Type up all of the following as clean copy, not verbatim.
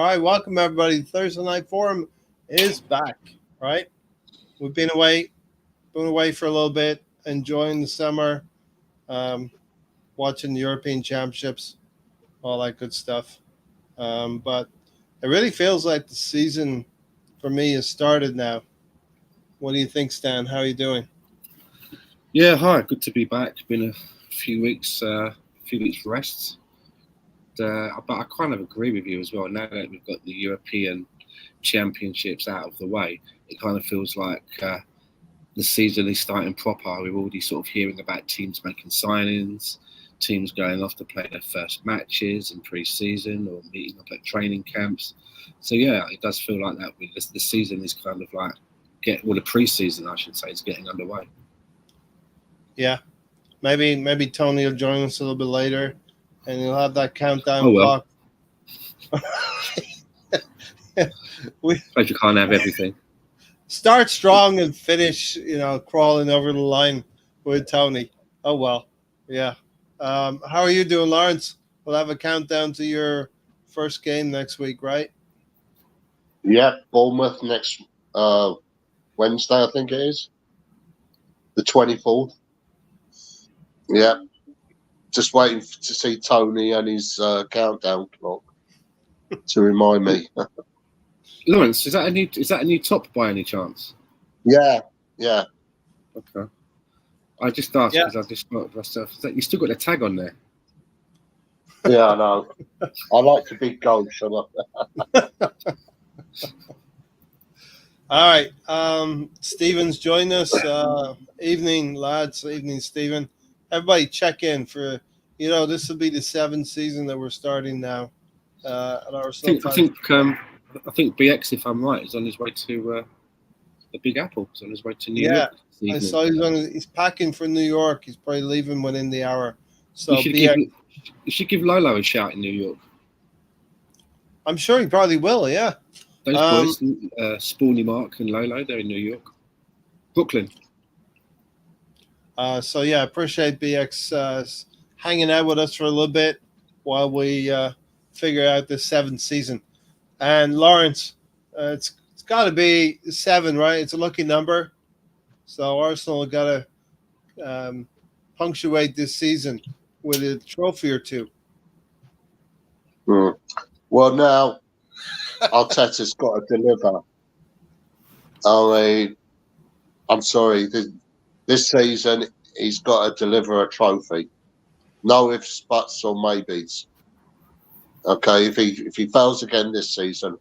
right, welcome everybody. Thursday Night Forum is back. Right, we've been away for a little bit, enjoying the summer, um, watching the European Championships, all that good stuff. But it really feels like the season for me has started now. What do you think, Stan? How are you doing? Yeah, hi. Good to be back. Been a few weeks rest. But I kind of agree with you as well. Now that we've got the European Championships out of the way, it kind of feels like the season is starting proper. We're already sort of hearing about teams making signings, teams going off to play their first matches in pre-season or meeting up at training camps. So yeah, it does feel like that. The season is kind of like the pre-season, I should say, is getting underway. Yeah, maybe Tony will join us a little bit later, and he'll have that countdown clock. We suppose you can't have everything. Start strong and finish, crawling over the line with Tony. Oh well, yeah. How are you doing, Lawrence? We'll have a countdown to your first game next week, right? Yeah, Bournemouth next Wednesday, I think it is. The 24th. Yeah. Just waiting to see Tony and his countdown clock to remind me. Lawrence, is that a new top by any chance? Yeah. Okay. I just asked because I just thought to myself, you still got the tag on there. Yeah, I know. I like to be gold, so All right. Steven's joined us. Evening, lads. Evening, Steven. Everybody check in for, this will be the 7th season that we're starting now. At Arsenal. I think BX, if I'm right, is on his way to the Big Apple. He's on his way to New York. I saw he's packing for New York. He's probably leaving within the hour. So you should give Lolo a shout in New York. I'm sure he probably will. Yeah. Those boys, Spawny Mark and Lolo, they're in New York, Brooklyn. Appreciate BX hanging out with us for a little bit while we figure out the 7th season. And Lawrence, it's got to be 7, right? It's a lucky number. So Arsenal got to punctuate this season with a trophy or two. Well, now Arteta's got to deliver. I'm sorry. This season, he's got to deliver a trophy. No ifs, buts, or maybes. Okay, if he fails again this season,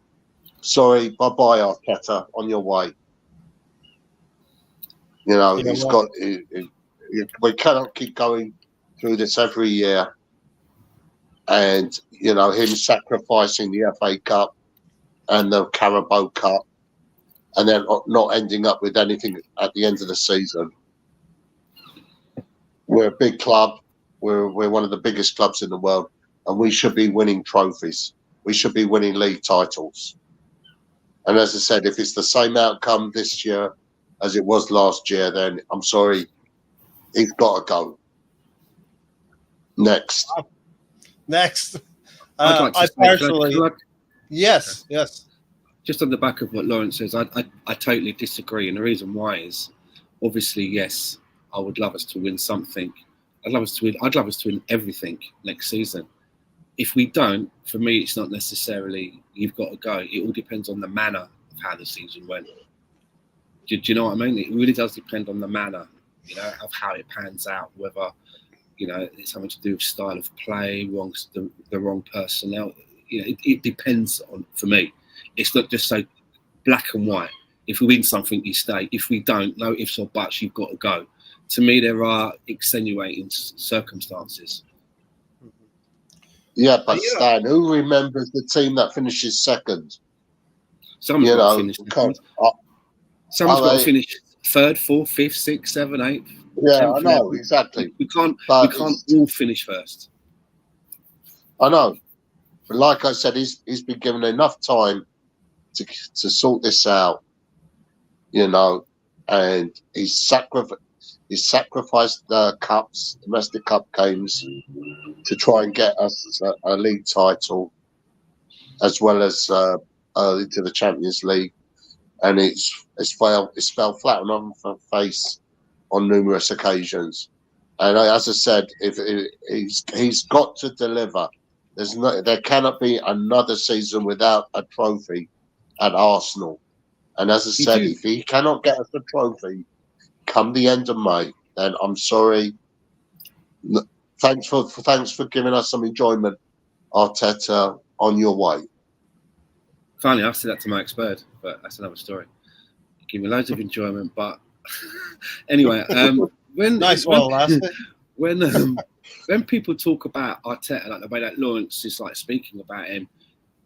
sorry, bye-bye, Arteta, on your way. He's got. We cannot keep going through this every year, and him sacrificing the FA Cup and the Carabao Cup, and then not ending up with anything at the end of the season. We're a big club. We're one of the biggest clubs in the world, and we should be winning trophies. We should be winning league titles. And as I said, if it's the same outcome this year as it was last year, then I'm sorry, he's got to go. Next. I partially. Yes. Just on the back of what Lawrence says, I totally disagree. And the reason why is, obviously, yes, I would love us to win something. I'd love us to win everything next season. If we don't, for me, it's not necessarily you've got to go. It all depends on the manner of how the season went. Do you know what I mean? It really does depend on the manner, of how it pans out. Whether, it's something to do with style of play, the wrong personnel. It depends on. For me, it's not just so black and white. If we win something, you stay. If we don't, no ifs or buts, you've got to go. To me, there are extenuating circumstances. Yeah, but Stan, who remembers the team that finishes second? Someone's got to finish second. Someone's got to finish 3rd, 4th, 5th, 6th, 7th, 8th. Yeah, I know, exactly. We can't all finish first. I know. But like I said, he's been given enough time to sort this out, and he's sacrificed the cups, domestic cup games, to try and get us a league title. as well as early to the Champions League, and it's fell flat on her face on numerous occasions. And as I said, if he's got to deliver, there cannot be another season without a trophy at Arsenal. And as I said, if he cannot get us a trophy come the end of May, then I'm sorry. Thanks for giving us some enjoyment, Arteta, on your way. Finally, I said that to my expert, but that's another story. Give me loads of enjoyment, but anyway, when people talk about Arteta, like the way that Lawrence is like speaking about him,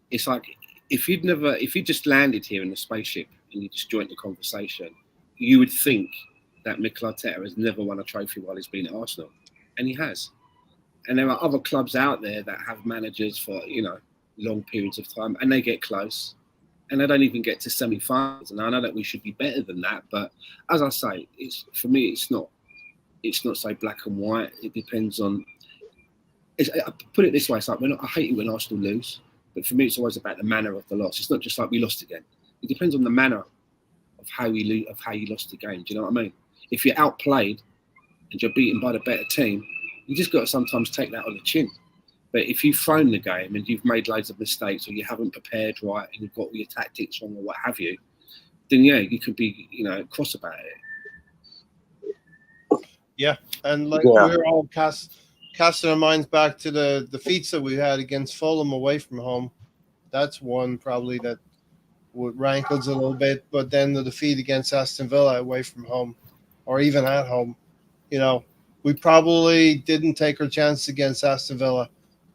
it's like if you just landed here in the spaceship and you just joined the conversation, you would think that Mikel Arteta has never won a trophy while he's been at Arsenal, and he has. And there are other clubs out there that have managers for long periods of time, and they get close, and they don't even get to semi-finals. And I know that we should be better than that, but as I say, for me, it's not so black and white. It depends on. I put it this way: it's like I hate it when Arsenal lose, but for me, it's always about the manner of the loss. It's not just like we lost again. It depends on the manner of how you lost the game. Do you know what I mean? If you're outplayed and you're beaten by the better team, you just got to sometimes take that on the chin. But if you've thrown the game and you've made loads of mistakes, or you haven't prepared right and you've got all your tactics wrong or what have you, then you could be cross about it. Yeah, and we're all casting our minds back to the defeats that we had against Fulham away from home. That's one probably that rankles a little bit. But then the defeat against Aston Villa away from home, or even at home, we probably didn't take our chance against Aston Villa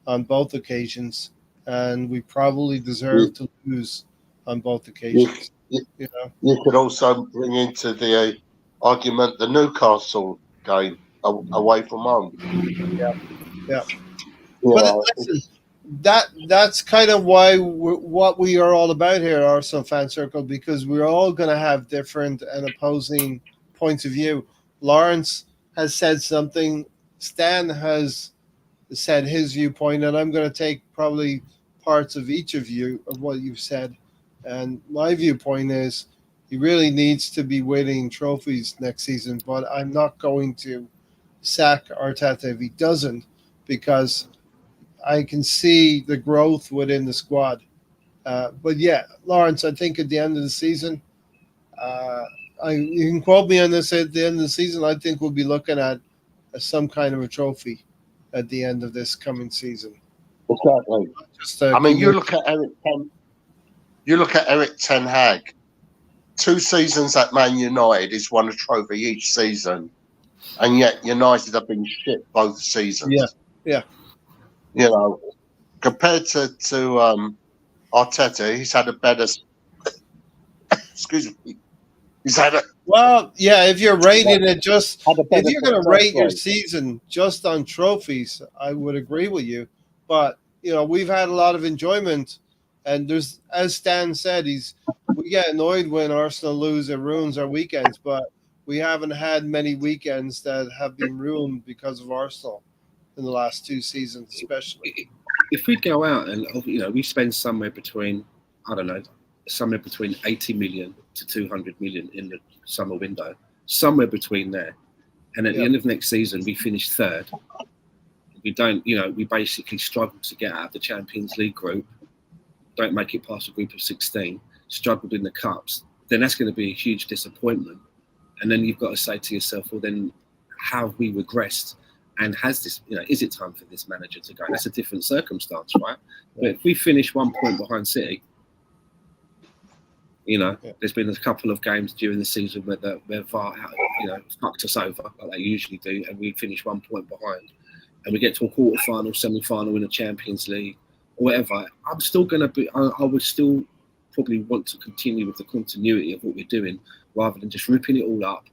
on both occasions, and we probably deserve to lose on both occasions. You could also bring into the argument the Newcastle game away from home. Yeah. But listen, that's kind of why what we are all about here at Arsenal Fan Circle, because we're all going to have different and opposing points of view. Lawrence has said something. Stan has said his viewpoint, and I'm going to take probably parts of each of you of what you've said. And my viewpoint is he really needs to be winning trophies next season, but I'm not going to sack Arteta if he doesn't, because I can see the growth within the squad. But yeah, Lawrence, I think at the end of the season, you can quote me on this, at the end of the season, I think we'll be looking at some kind of a trophy at the end of this coming season. Exactly. You look at Eric Ten Hag. 2 seasons at Man United, he's won a trophy each season, and yet United have been shit both seasons. Yeah. Compared to Arteta, he's had a better. Excuse me. Well, yeah. If you're rating it if you're going to rate your season just on trophies, I would agree with you. But we've had a lot of enjoyment, and there's, as Stan said, we get annoyed when Arsenal lose. It ruins our weekends, but we haven't had many weekends that have been ruined because of Arsenal in the last 2 seasons, especially. If we go out and we spend somewhere between 80 million to 200 million in the summer window, somewhere between there, and at the end of next season we finish third. We don't, we basically struggle to get out of the Champions League group, don't make it past a group of 16, struggled in the cups, then that's going to be a huge disappointment. And then you've got to say to yourself, well, then how have we regressed? And has this, is it time for this manager to go? That's a different circumstance, right? But if we finish 1 point behind City, there's been a couple of games during the season where VAR, fucked us over like they usually do, and we finish 1 point behind, and we get to a quarter-final, semi-final in the Champions League or whatever. I'm still going to be. I would still probably want to continue with the continuity of what we're doing, rather than just ripping it all up,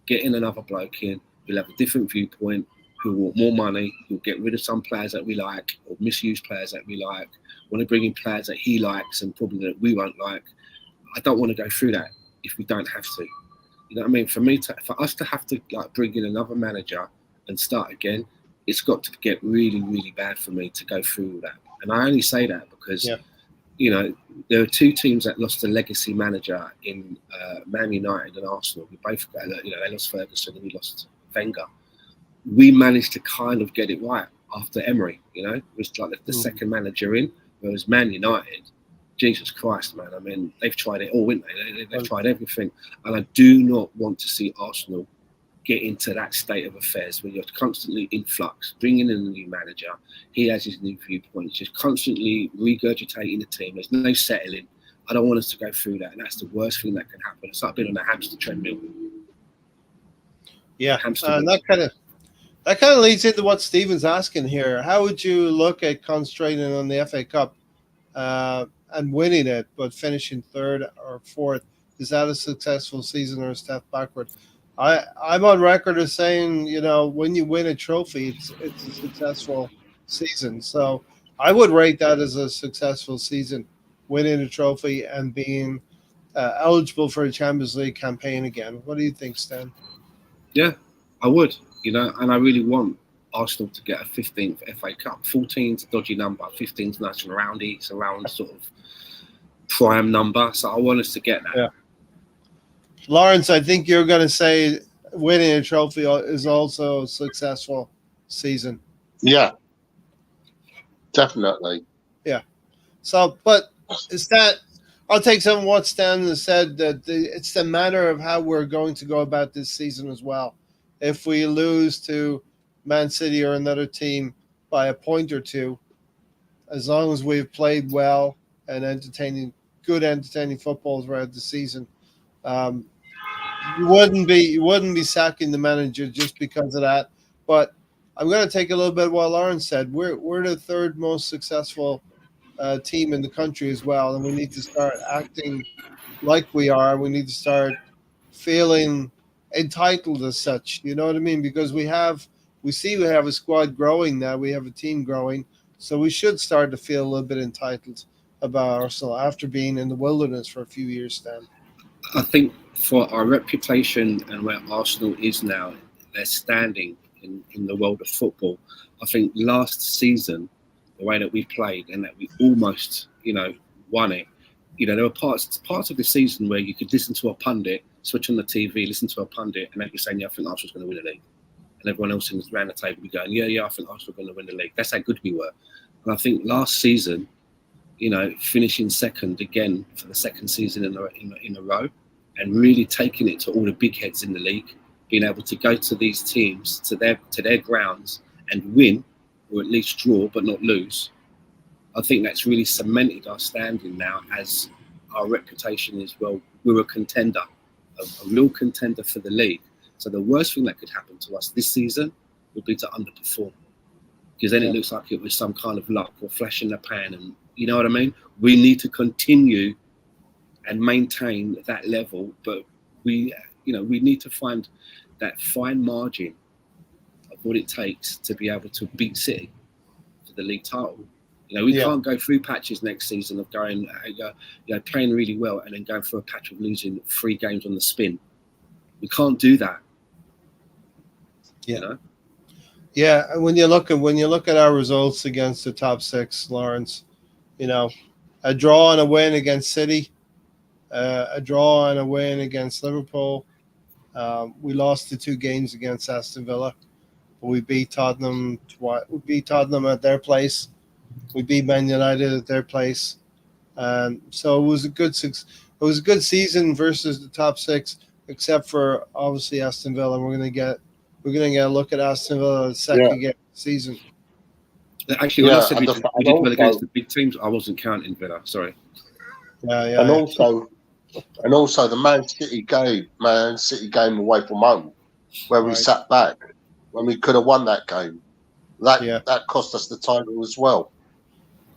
getting another bloke in who'll have a different viewpoint, who want more money, who'll get rid of some players that we like, or misuse players that we like, want to bring in players that he likes and probably that we won't like. I don't want to go through that if we don't have to. You know what I mean? For us to have to bring in another manager and start again, it's got to get really, really bad for me to go through all that. And I only say that because you know, there are two teams that lost a legacy manager in Man United and Arsenal. We both got, you know, they lost Ferguson and we lost Wenger. We managed to kind of get it right after Emery, you know, it was like the second manager in, whereas Man United, Jesus Christ, man, I mean, they've tried it all, haven't they? They've tried everything. And I do not want to see Arsenal get into that state of affairs where you're constantly in flux, bringing in a new manager. He has his new viewpoints, just constantly regurgitating the team. There's no settling. I don't want us to go through that. And that's the worst thing that can happen. It's like being on a hamster treadmill. Yeah, that kind of leads into what Stephen's asking here. How would you look at concentrating on the FA Cup and winning it, but finishing third or fourth? Is that a successful season or a step backward? I'm on record as saying, you know, when you win a trophy, it's a successful season. So I would rate that as a successful season, winning a trophy and being eligible for a Champions League campaign again. What do you think, Stan? Yeah, I would, you know, and I really want Arsenal to get a 15th FA Cup. 14's a dodgy number, 15's nice and roundy. It's around sort of prime number. So I want us to get that. Yeah. Lawrence, I think you're going to say winning a trophy is also a successful season. Yeah, definitely. Yeah. So, but Stan, I'll take some of what Stan has said, that it's the matter of how we're going to go about this season as well. If we lose to Man City or another team by a point or two, as long as we've played well and good entertaining football throughout the season, you wouldn't be sacking the manager just because of that. But I'm going to take a little bit of what Lawrence said. We're the third most successful team in the country as well, and we need to start acting like we are. We need to start feeling entitled as such. You know what I mean? Because we have a squad growing now. We have a team growing, so we should start to feel a little bit entitled about Arsenal after being in the wilderness for a few years, Stan. I think for our reputation and where Arsenal is now, their standing in the world of football, I think last season, the way that we played and that we almost, you know, won it, you know, there were parts of the season where you could listen to a pundit, switch on the TV, listen to a pundit, and they'd be saying, yeah, I think Arsenal's going to win the league. And everyone else around the table would be going, yeah, I think Arsenal's going to win the league. That's how good we were. And I think last season, you know, finishing second again for the second season in a row, and really taking it to all the big heads in the league, being able to go to these teams, to their grounds and win, or at least draw but not lose. I think that's really cemented our standing now, as our reputation is, well, we're a contender, a real contender for the league. So the worst thing that could happen to us this season would be to underperform, because then it looks like it was some kind of luck or flash in the pan, and you know what I mean? We need to continue and maintain that level, but we need to find that fine margin of what it takes to be able to beat City for the league title. You know, we can't go through patches next season of going, playing really well and then going through a patch of losing 3 games on the spin. We can't do that. Yeah. You know? Yeah, and when you look at our results against the top 6, Lawrence, you know, a draw and a win against City, a draw and a win against Liverpool. We lost the 2 games against Aston Villa. We beat Tottenham We beat Tottenham at their place. We beat Man United at their place. So it was a good season versus the top 6, except for obviously Aston Villa. We're gonna get a look at Aston Villa the second game of the season. Actually, when I said we did well against the big teams, I wasn't counting Villa. Sorry. Yeah. And also the Man City game away from home, where we sat back when we could have won that game. That cost us the title as well.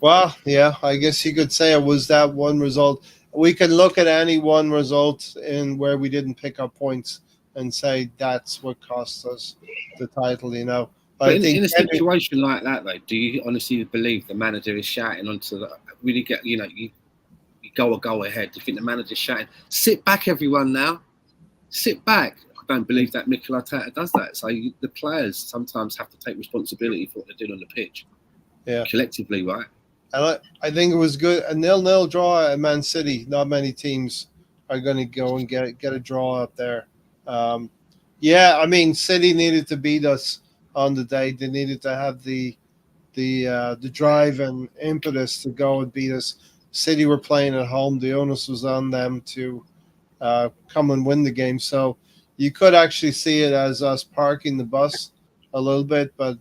Well, yeah, I guess you could say it was that one result. We can look at any one result in where we didn't pick up points and say that's what cost us the title, you know. But in a situation like that, though, do you honestly believe the manager is shouting onto the really get, you know, you go ahead? Do you think the manager's shouting, sit back, everyone now, sit back? I don't believe that Mikel Arteta does that. So the players sometimes have to take responsibility for what they're doing on the pitch, collectively, right? And I think it was good. A 0-0 draw at Man City. Not many teams are going to go and get a draw up there. Yeah, I mean, City needed to beat us on the day. They needed to have the drive and impetus to go and beat us. City were playing at home. The onus was on them to come and win the game. So you could actually see it as us parking the bus a little bit, but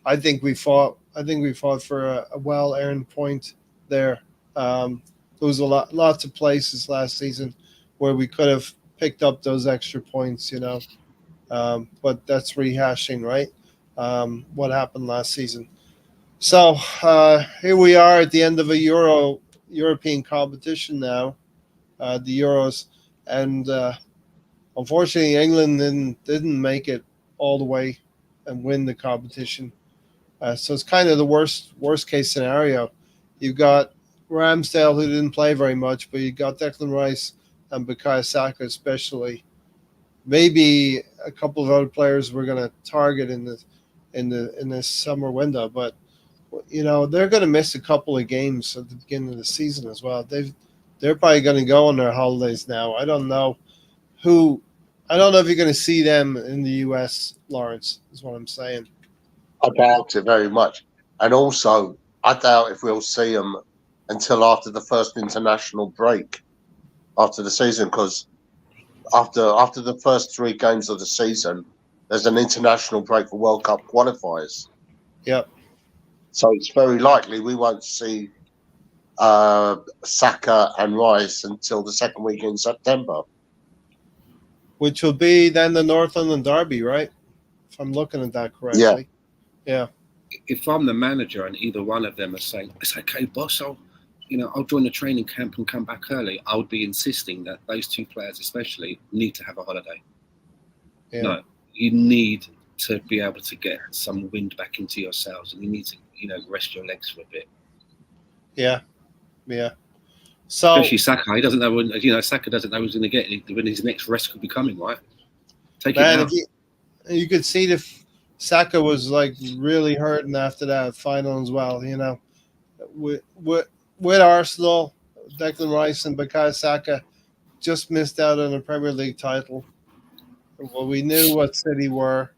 I think we fought. I think we fought for a well-earned point there. There was lots of places last season where we could have picked up those extra points, but that's rehashing, right? What happened last season. So here we are at the end of a European competition now, the Euros, and unfortunately England didn't make it all the way and win the competition. So it's kind of the worst case scenario. You've got Ramsdale, who didn't play very much, but you got Declan Rice and Bukayo Saka especially. Maybe a couple of other players we're going to target in this summer window, but they're going to miss a couple of games at the beginning of the season as well. They're probably going to go on their holidays now. I don't know if you're going to see them in the US, Lawrence, is what I'm saying. I doubt it very much. And also, I doubt if we'll see them until after the first international break after the season, because after the first 3 games of the season, there's an international break for World Cup qualifiers. Yep. So it's very likely we won't see Saka and Rice until the second week in September. Which will be then the North London Derby, right? If I'm looking at that correctly. Yeah. If I'm the manager and either one of them are saying, it's okay, boss, I'll join the training camp and come back early, I would be insisting that those 2 players especially need to have a holiday. Yeah. No, you need to be able to get some wind back into yourselves, and you need to, rest your legs for a bit. Yeah. So especially Saka, he doesn't know when. Saka doesn't know when he's going to get when his next rest could be coming. Right? Take it now. You could see Saka was like really hurting after that final as well. With Arsenal, Declan Rice and Bukayo Saka just missed out on a Premier League title. Well, we knew what City were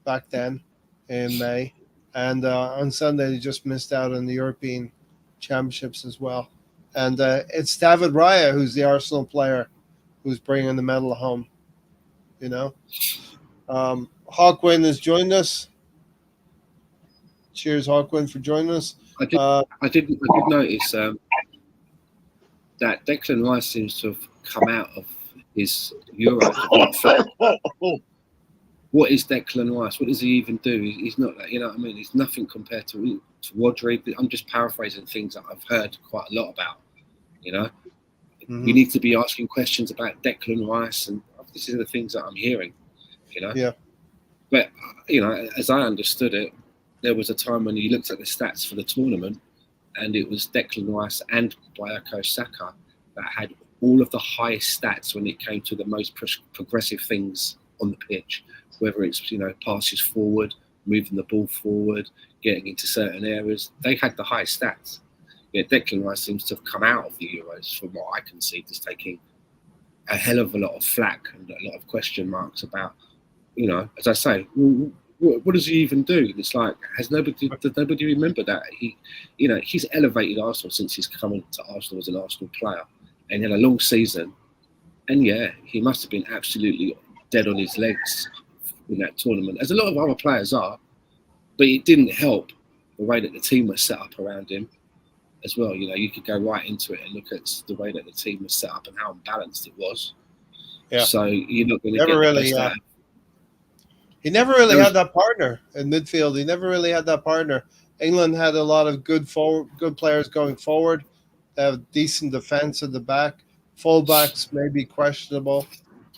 back then in May, and on Sunday they just missed out on the European Championships as well. And it's David Raya, who's the Arsenal player, who's bringing the medal home. Hawkwin has joined us. Cheers, Hawkwin, for joining us. I did notice that Declan Rice seems to have come out of his Euro. What is Declan Rice? What does he even do? He's not, he's nothing compared to Rodri. I'm just paraphrasing things that I've heard quite a lot about. We need to be asking questions about Declan Rice, and this is the things that I'm hearing. Yeah. But as I understood it, there was a time when you looked at the stats for the tournament, and it was Declan Rice and Bukayo Saka that had all of the highest stats when it came to the most progressive things on the pitch, whether it's passes forward, moving the ball forward, getting into certain areas. They had the highest stats. Yeah, Declan Rice seems to have come out of the Euros, from what I can see, just taking a hell of a lot of flack and a lot of question marks about, as I say, what does he even do? And it's like, does nobody remember that he's elevated Arsenal since he's come into Arsenal as an Arsenal player, and he had a long season, and he must have been absolutely dead on his legs in that tournament, as a lot of other players are, but it didn't help the way that the team was set up around him as well. You could go right into it and look at the way that the team was set up and how unbalanced it was. Yeah. So you're not going to get really. He never really had that partner in midfield. He never really had that partner. England had a lot of good players going forward. They have decent defense at the back. Fullbacks may be questionable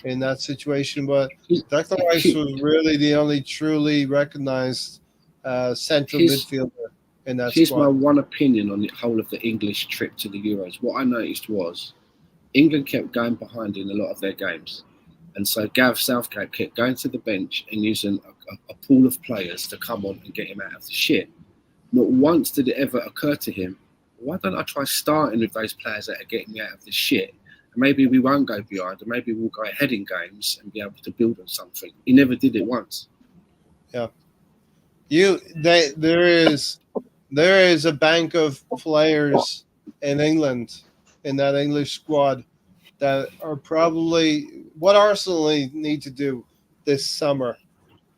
in that situation, but Declan Rice was really the only truly recognized central midfielder in that Here's squad. My one opinion on the whole of the English trip to the Euros. What I noticed was England kept going behind in a lot of their games. And so Gareth Southgate kept going to the bench and using a pool of players to come on and get him out of the shit. Not once did it ever occur to him why don't I try starting with those players that are getting me out of the shit? And maybe we won't go behind, and maybe we'll go ahead in games and be able to build on something. He never did it once. Yeah. There is a bank of players in England, in that English squad, that are probably what Arsenal need to do this summer.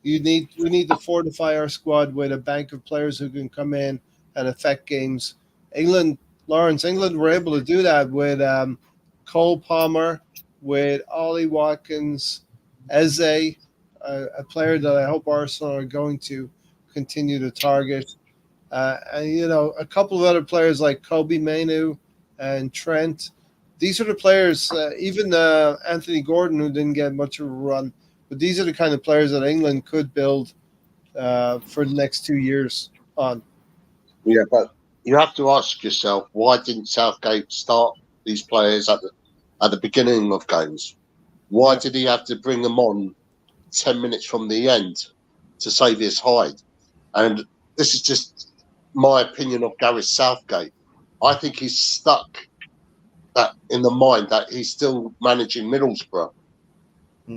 We need to fortify our squad with a bank of players who can come in and affect games. England were able to do that with Cole Palmer, with Ollie Watkins, Eze, a player that I hope Arsenal are going to continue to target. And a couple of other players like Kobe Mainu and Trent. These are the players, even Anthony Gordon, who didn't get much of a run. But these are the kind of players that England could build for the next 2 years on. Yeah, but you have to ask yourself, why didn't Southgate start these players at the beginning of games? Why did he have to bring them on 10 minutes from the end to save his hide? And this is just my opinion of Gareth Southgate. I think he's stuck that in the mind that he's still managing Middlesbrough.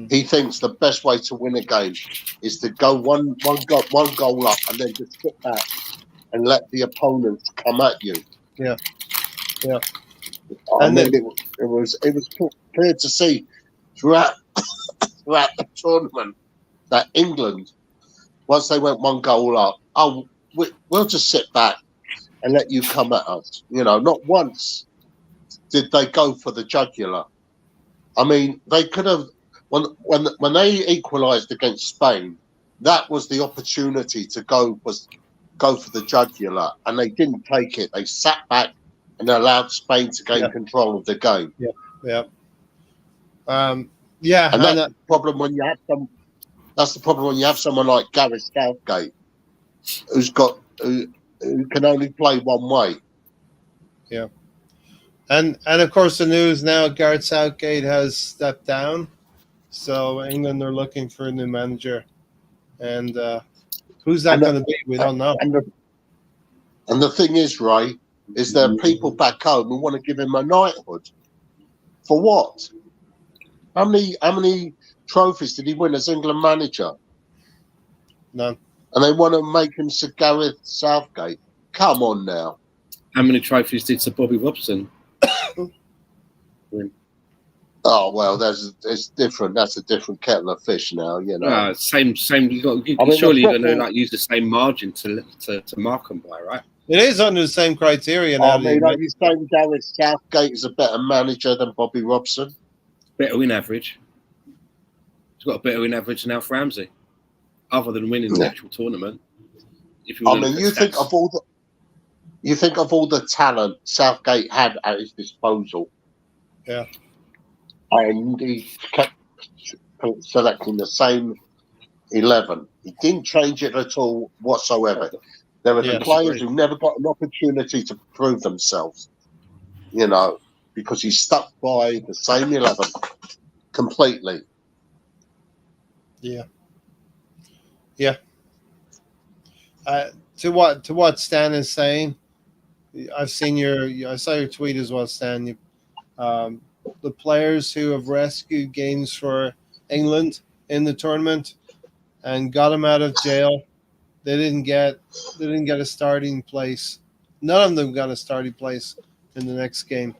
He thinks the best way to win a game is to go one goal up and then just sit back and let the opponents come at you. Yeah. I mean, it was clear to see throughout the tournament that England, once they went one goal up, we'll just sit back and let you come at us. Not once did they go for the jugular. I mean, they could have. When they equalised against Spain, that was the opportunity to go for the jugular, and they didn't take it. They sat back and allowed Spain to gain control of the game. Yeah. And that's the problem when you have That's the problem when you have someone like Gareth Southgate, who can only play one way. Yeah. And of course the news now, Gareth Southgate has stepped down. So England are looking for a new manager, and who's that going to be? We don't know. And the thing is, Ray, is there are people back home who want to give him a knighthood. For what? How many trophies did he win as England manager? None. And they want to make him Sir Gareth Southgate. Come on now. How many trophies did Sir Bobby Robson win? Oh well, it's different. That's a different kettle of fish now, Same. Surely you're going to use the same margin to mark them by, right? It is under the same criteria now. Are you saying Gareth Southgate is a better manager than Bobby Robson? Better win average. He's got a better win average than Alf Ramsey, other than winning the actual tournament. You think of all the talent Southgate had at his disposal. Yeah. And he kept selecting the same 11. He didn't change it at all whatsoever. There were the players who never got an opportunity to prove themselves, because he stuck by the same 11 completely. Yeah. To what Stan is saying, I saw your tweet as well, Stan. The players who have rescued games for England in the tournament and got them out of jail, they didn't get a starting place. None of them got a starting place in the next game.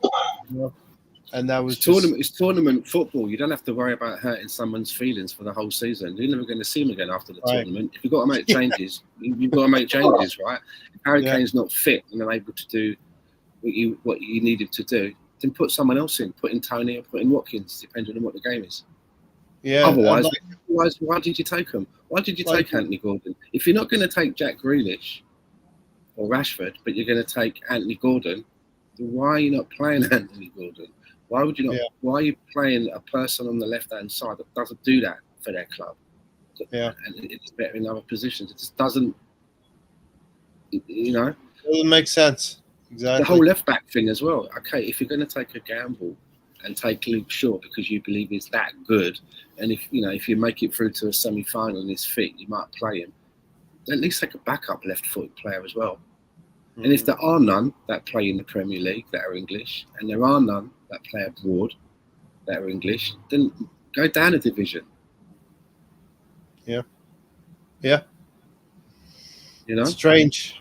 And that was it's tournament football. You don't have to worry about hurting someone's feelings for the whole season. You're never going to see them again after the tournament. If you've got to make changes, you've got to make changes, right? If Harry Kane's not fit and unable to do what you needed to do, then put someone else in. Put in Tony or put in Watkins, depending on what the game is. Yeah. Otherwise, why did you take him? Why did you take Anthony Gordon? If you're not going to take Jack Grealish or Rashford, but you're going to take Anthony Gordon, then why are you not playing Anthony Gordon? Why would you not? Yeah. Why are you playing a person on the left-hand side that doesn't do that for their club? Yeah. And it's better in other positions. It just doesn't, It doesn't make sense. Exactly. The whole left-back thing as well. Okay, if you're going to take a gamble and take Luke Shaw because you believe he's that good, and if you make it through to a semi-final and he's fit, you might play him. At least take a backup left-footed player as well. And if there are none that play in the Premier League that are English, and there are none that play abroad that are English, then go down a division. Yeah. Yeah. You know, Strange.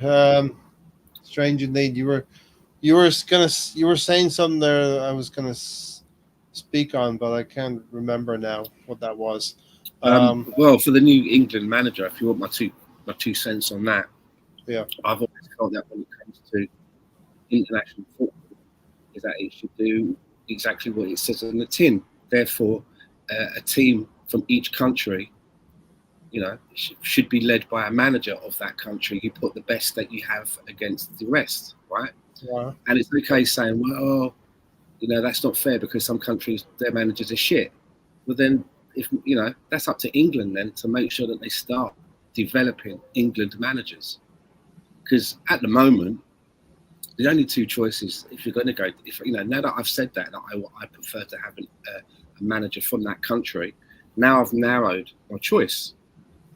Strange indeed. You were saying something there I was gonna speak on, but I can't remember now what that was. well, for the new England manager, if you want my two cents on that, Yeah. I've always felt that when it comes to international football, is that it should do exactly what it says on the tin. Therefore, a team from each country, you know, should be led by a manager of that country. You put the best that you have against the rest, right? Wow. And it's okay saying, well, you know, that's not fair because some countries, their managers are shit. Well, then, if you know, that's up to England then to make sure that they start developing England managers. Because at the moment, the only two choices, if you're going to go, if you know, now that I've said that I prefer to have a manager from that country. Now I've narrowed my choice.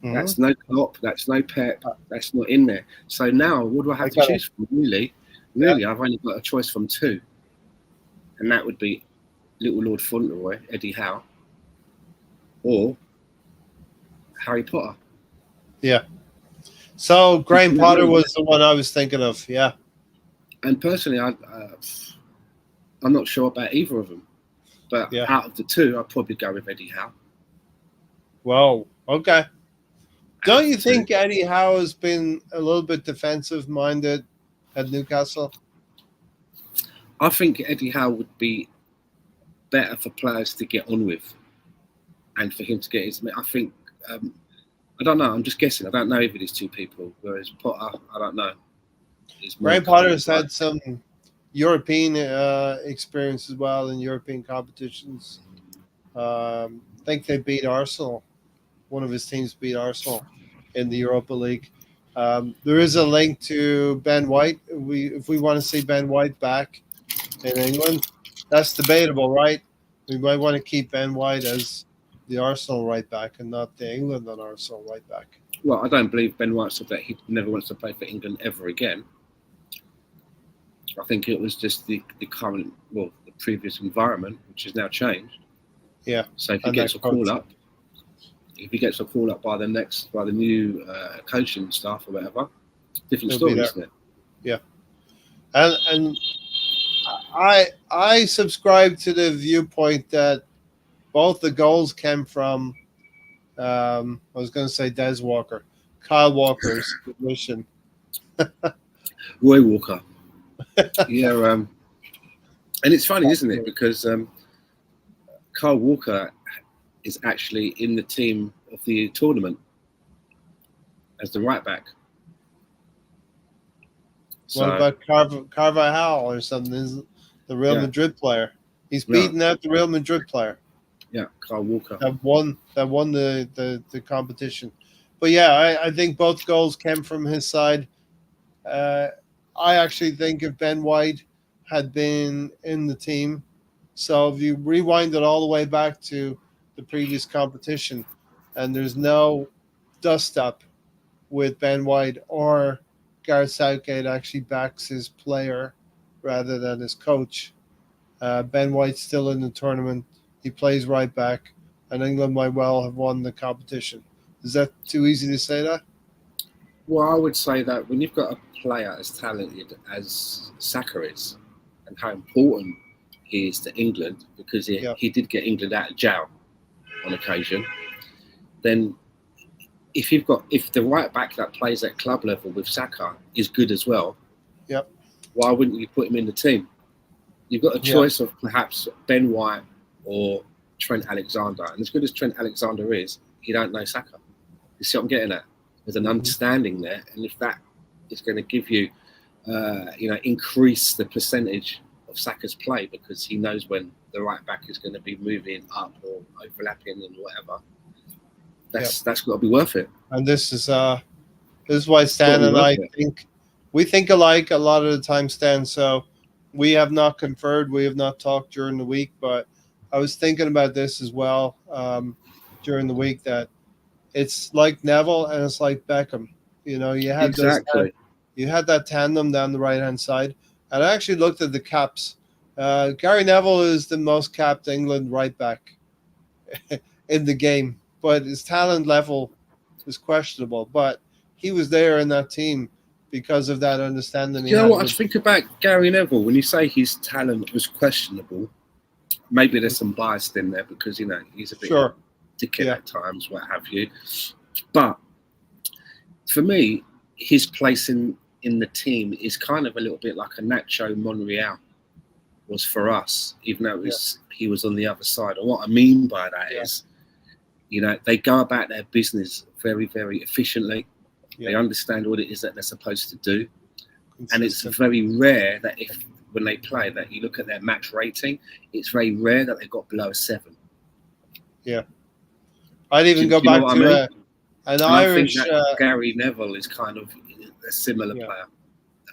Mhm. That's no Klopp, that's no Pep, that's not in there. So now, what do I have to choose from? Really, I've only got a choice from two, and that would be Little Lord Fauntleroy, Eddie Howe, or Harry Potter. Yeah. So Graham Potter was the one I was thinking of. Yeah. And personally, I'm not sure about either of them. But out of the two, I'd probably go with Eddie Howe. Whoa. Okay. Don't you think Eddie Howe has been a little bit defensive-minded at Newcastle? I think Eddie Howe would be better for players to get on with, and for him to get his. I think. I don't know. I'm just guessing. I don't know either of these two people. Whereas Potter, I don't know. Graham Potter's had some European experience as well in European competitions. I think they beat Arsenal. One of his teams beat Arsenal in the Europa League. There is a link to Ben White. If we want to see Ben White back in England, that's debatable, right? We might want to keep Ben White as the Arsenal right back and not the England and Arsenal right back. Well, I don't believe Ben White said that he never wants to play for England ever again. I think it was just the current, the previous environment, which has now changed. Yeah. So if he gets a call up, by the new coaching staff or whatever, different story, isn't it? Yeah. And I subscribe to the viewpoint that both the goals came from I was going to say Des Walker, Kyle Walker's mission. Roy Walker. Yeah, and it's funny, isn't it? Because Kyle Walker is actually in the team of the tournament as the right back. So, what about Carvajal or something? Is the Real Madrid player? He's beaten out the Real Madrid player. Yeah, Kyle Walker. That won the competition. But yeah, I think both goals came from his side. I actually think if Ben White had been in the team, so if you rewind it all the way back to the previous competition, and there's no dust up with Ben White, or Gareth Southgate actually backs his player rather than his coach, Ben White's still in the tournament. He plays right back, and England might well have won the competition. Is that too easy to say that? Well, I would say that when you've got a player as talented as Saka is, and how important he is to England, because he did get England out of jail on occasion, then if the right back that plays at club level with Saka is good as well, why wouldn't you put him in the team? You've got a choice of perhaps Ben White or Trent Alexander, and as good as Trent Alexander is, he don't know Saka. You see what I'm getting at? There's an understanding there, and if that is going to give you, increase the percentage of Saka's play, because he knows when the right back is going to be moving up or overlapping and whatever. That's got to be worth it. And this is why Stan and I think we think alike a lot of the time, Stan. So we have not conferred, we have not talked during the week, but I was thinking about this as well during the week, that it's like Neville and it's like Beckham. You know, you had You had that tandem down the right-hand side. And I actually looked at the caps. Gary Neville is the most capped England right back in the game, but his talent level is questionable. But he was there in that team because of that understanding. You know what I think about Gary Neville? When you say his talent was questionable, maybe there's some bias in there because, you know, he's a bit dickhead at times, what have you. But for me, his place in the team is kind of a little bit like a Nacho Monreal was for us, even though he was on the other side. And what I mean by that is, you know, they go about their business very, very efficiently. They understand what it is that they're supposed to do. And it's very rare that when they play, that you look at their match rating, it's very rare that they got below a 7. Yeah. I'd even go back to an Irish... I think that Gary Neville is kind of a similar player.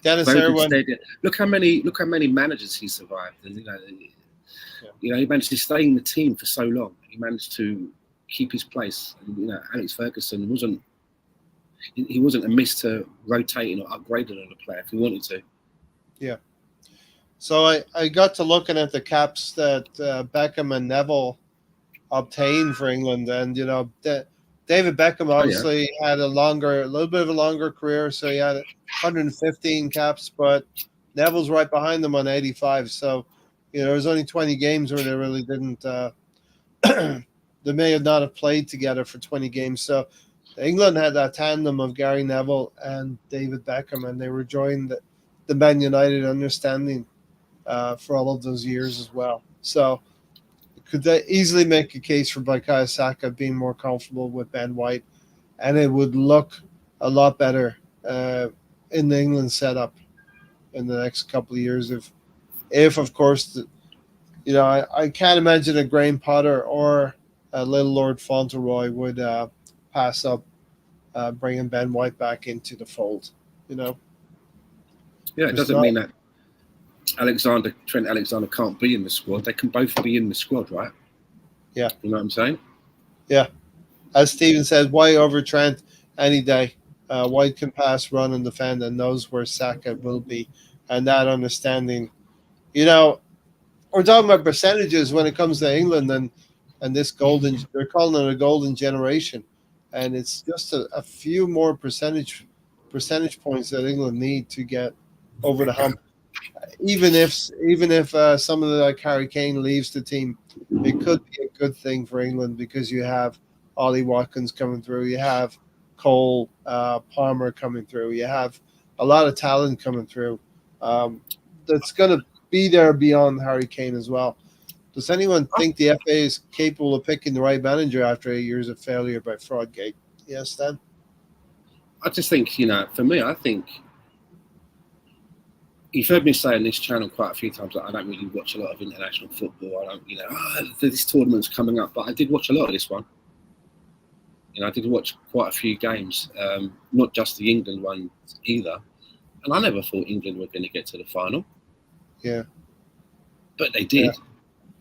Dennis Irwin. Look how many managers he survived. And, you know, he managed to stay in the team for so long. He managed to keep his place. And, you know, Alex Ferguson wasn't amiss to rotating or upgrading on a player if he wanted to. Yeah. So I got to looking at the caps that Beckham and Neville obtained for England, and you know, David Beckham obviously had a little bit of a longer career, so he had 115 caps, but Neville's right behind them on 85. So, you know, there was only 20 games where they really didn't. They may have not have played together for 20 games. So, England had that tandem of Gary Neville and David Beckham, and they were enjoying the Man United understanding for all of those years as well. So, could they easily make a case for Bukayo Saka being more comfortable with Ben White, and it would look a lot better in the England setup in the next couple of years if of course, you know, I can't imagine a Graham Potter or a little Lord Fauntleroy would pass up bringing Ben White back into the fold, you know. Yeah, it doesn't mean that Trent Alexander can't be in the squad. They can both be in the squad, right? Yeah. You know what I'm saying? Yeah. As Stephen says, White over Trent any day. White can pass, run, and defend, and knows where Saka will be. And that understanding, you know, we're talking about percentages when it comes to England and this they're calling it a golden generation. And it's just a few more percentage points that England need to get over the hump. Even if some of the like Harry Kane leaves the team, it could be a good thing for England because you have Ollie Watkins coming through, you have Cole Palmer coming through, you have a lot of talent coming through that's going to be there beyond Harry Kane as well. Does anyone think the FA is capable of picking the right manager after 8 years of failure by Fraudgate? Yes, Dan? I just think, you know, for me, I think you've heard me say on this channel quite a few times that I don't really watch a lot of international football. I don't, you know, this tournament's coming up, but I did watch a lot of this one. You know, I did watch quite a few games, not just the England one either. And I never thought England were going to get to the final. Yeah. But they did. Yeah.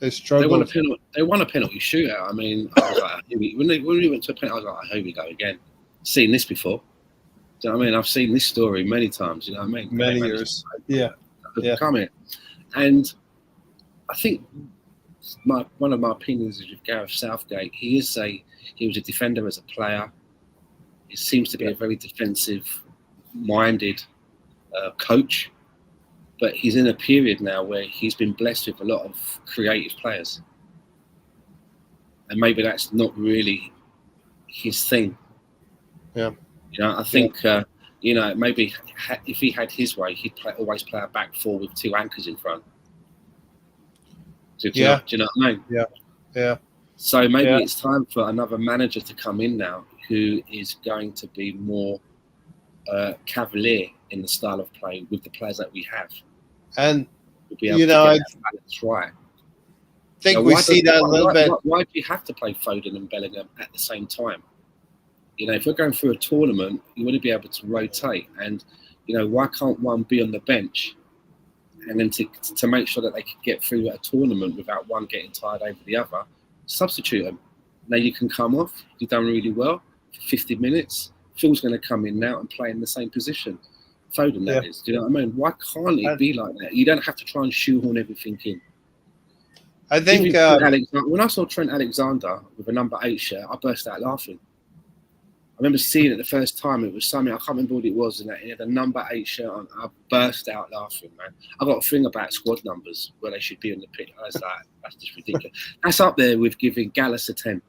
They struggled. They won a penalty shootout. I mean, I was like, when we went to a penalty, I was like, here we go again. Seen this before. Do you know what I mean? I've seen this story many times. You know what I mean? Many years. Yeah. Come it. And I think one of my opinions is with Gareth Southgate. He was a defender as a player. He seems to be a very defensive-minded coach. But he's in a period now where he's been blessed with a lot of creative players. And maybe that's not really his thing. Yeah. You know, I think, you know, maybe if he had his way, he'd always play a back four with 2 anchors in front. Do you know what I mean? Yeah. Yeah. So maybe it's time for another manager to come in now who is going to be more cavalier in the style of play with the players that we have. And, you know, I think we see that a little bit. Why do you have to play Foden and Bellingham at the same time? You know, if we're going through a tournament, you want to be able to rotate. And, you know, why can't one be on the bench? And then to make sure that they can get through a tournament without one getting tired over the other, substitute them. Now you can come off. You've done really well for 50 minutes. Phil's going to come in now and play in the same position. Foden, that Yeah. is. Do you know what I mean? Why can't it be like that? You don't have to try and shoehorn everything in. I think Even when I saw Trent Alexander with a number 8 shirt, I burst out laughing. I remember seeing it the first time. It was something I can't remember what it was, and he had a number 8 shirt on. I burst out laughing, man. I got a thing about squad numbers where they should be on the pitch. I was like, that's just ridiculous. That's up there with giving Gallus a 10.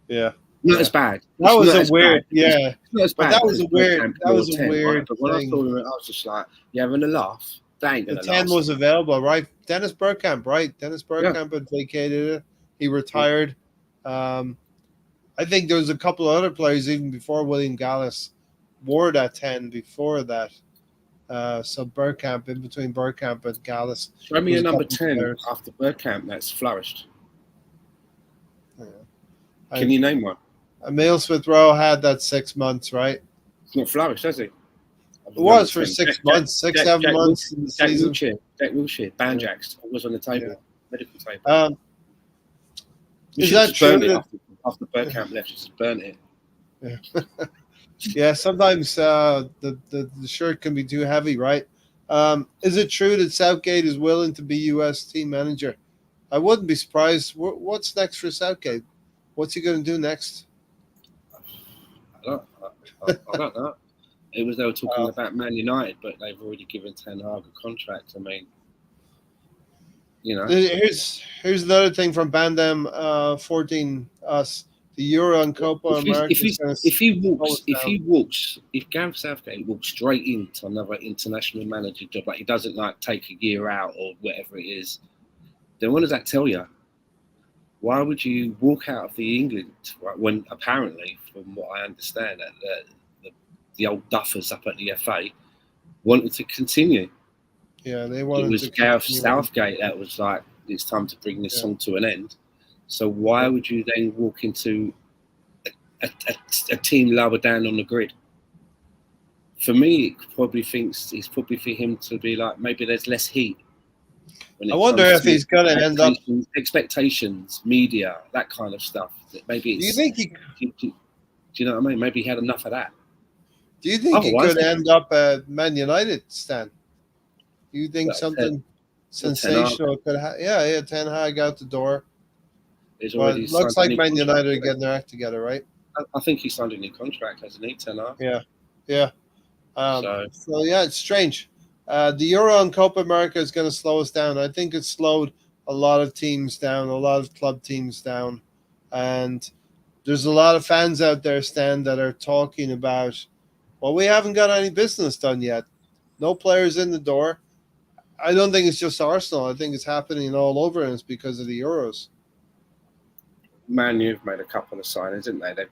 Yeah. Not as bad. That was It's a weird, bad. yeah. It's not as But bad. that was a because weird. Bergkamp That was a 10, weird right? But when I thing. saw it, I was just like, "You having a laugh? That ain't The gonna 10 last." was available, right? Dennis Bergkamp, right? Dennis Bergkamp had vacated it. He retired. I think there was a couple of other players even before William Gallas wore that 10 before that. So Bergkamp, in between Bergkamp and Gallas. Show me a was number couple 10 players. after Bergkamp that's flourished. Yeah. Can you name one? Emile Smith Rowe had that 6 months, right? It's not flourished, has he? It was for 6 months, 7 Jack months in the Jack season. Wilshere, Banjax was on the table, Yeah. medical table. Is that true? After Bergkamp left, he just burnt it. Yeah. Yeah, sometimes the shirt can be too heavy, right? Is it true that Southgate is willing to be U.S. team manager? I wouldn't be surprised. What's next for Southgate? What's he going to do next? I don't know. They were talking about Man United, but they've already given Ten Hag a contract. I mean, you know. Here's another thing from Bandem 14 us. The Euro and Copa America. If Gareth Southgate walks straight into another international manager job, like he doesn't like take a year out or whatever it is, then what does that tell you? Why would you walk out of the England, right, when apparently, from what I understand, that the old duffers up at the FA wanted to continue? Yeah, they wanted. It was Gareth Southgate that was like, it's time to bring this song to an end. So why would you then walk into a team lower down on the grid? For me, it's probably for him to be like, maybe there's less heat. I wonder if he's going to end up expectations, media, that kind of stuff. Maybe it's, do you think do you know what I mean? Maybe he had enough of that. Do you think he could end up at Man United, Stan? Do you think something sensational could happen? Yeah, Ten Hag out the door. But it looks like Man United are getting their act together, right? I think he signed a new contract, hasn't he, Ten Hag? Yeah. So yeah, it's strange. The Euro and Copa America is going to slow us down. I think it slowed a lot of teams down, a lot of club teams down. And there's a lot of fans out there, Stan, that are talking about, well, we haven't got any business done yet. No players in the door. I don't think it's just Arsenal. I think it's happening all over, and it's because of the Euros. Man U have made a couple of signings, didn't they? They've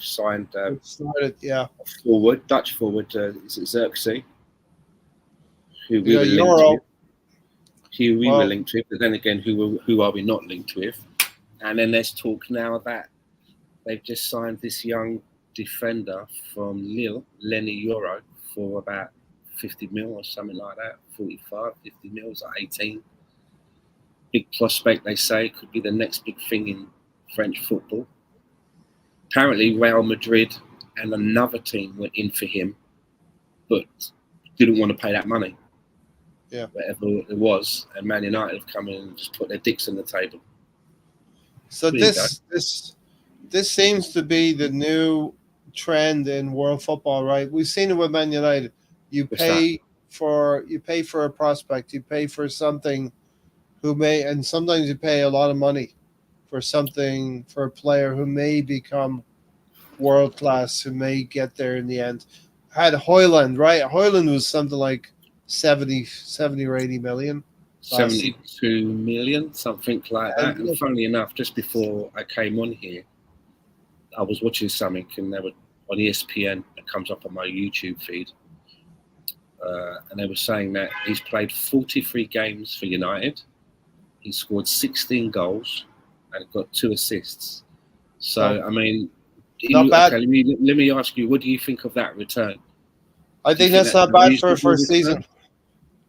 signed a forward, Dutch forward, Xerxes, who we were linked with, but then again, who are we not linked with? And then there's talk now that they've just signed this young defender from Lille, Lenny Yoro, for about 50 mil or something like that, 45, 50 mils at 18. Big prospect, they say, could be the next big thing in French football. Apparently, Real Madrid and another team went in for him, but didn't want to pay that money. Yeah, whatever it was, and Man United have come in and just put their dicks on the table. So this seems to be the new trend in world football, right? We've seen it with Man United. You pay for a prospect, you pay for something and sometimes you pay a lot of money for a player who may become world class, who may get there in the end. Had Højlund, right? Højlund was something like 70 or 80 million. 72 million, something like that. And funnily enough, just before I came on here, I was watching something, and they were on ESPN. It comes up on my YouTube feed, and they were saying that he's played 43 games for United. He scored 16 goals and got 2 assists. So, I mean, not bad. Okay, let me ask you, what do you think of that return? I think that's not bad for a first season.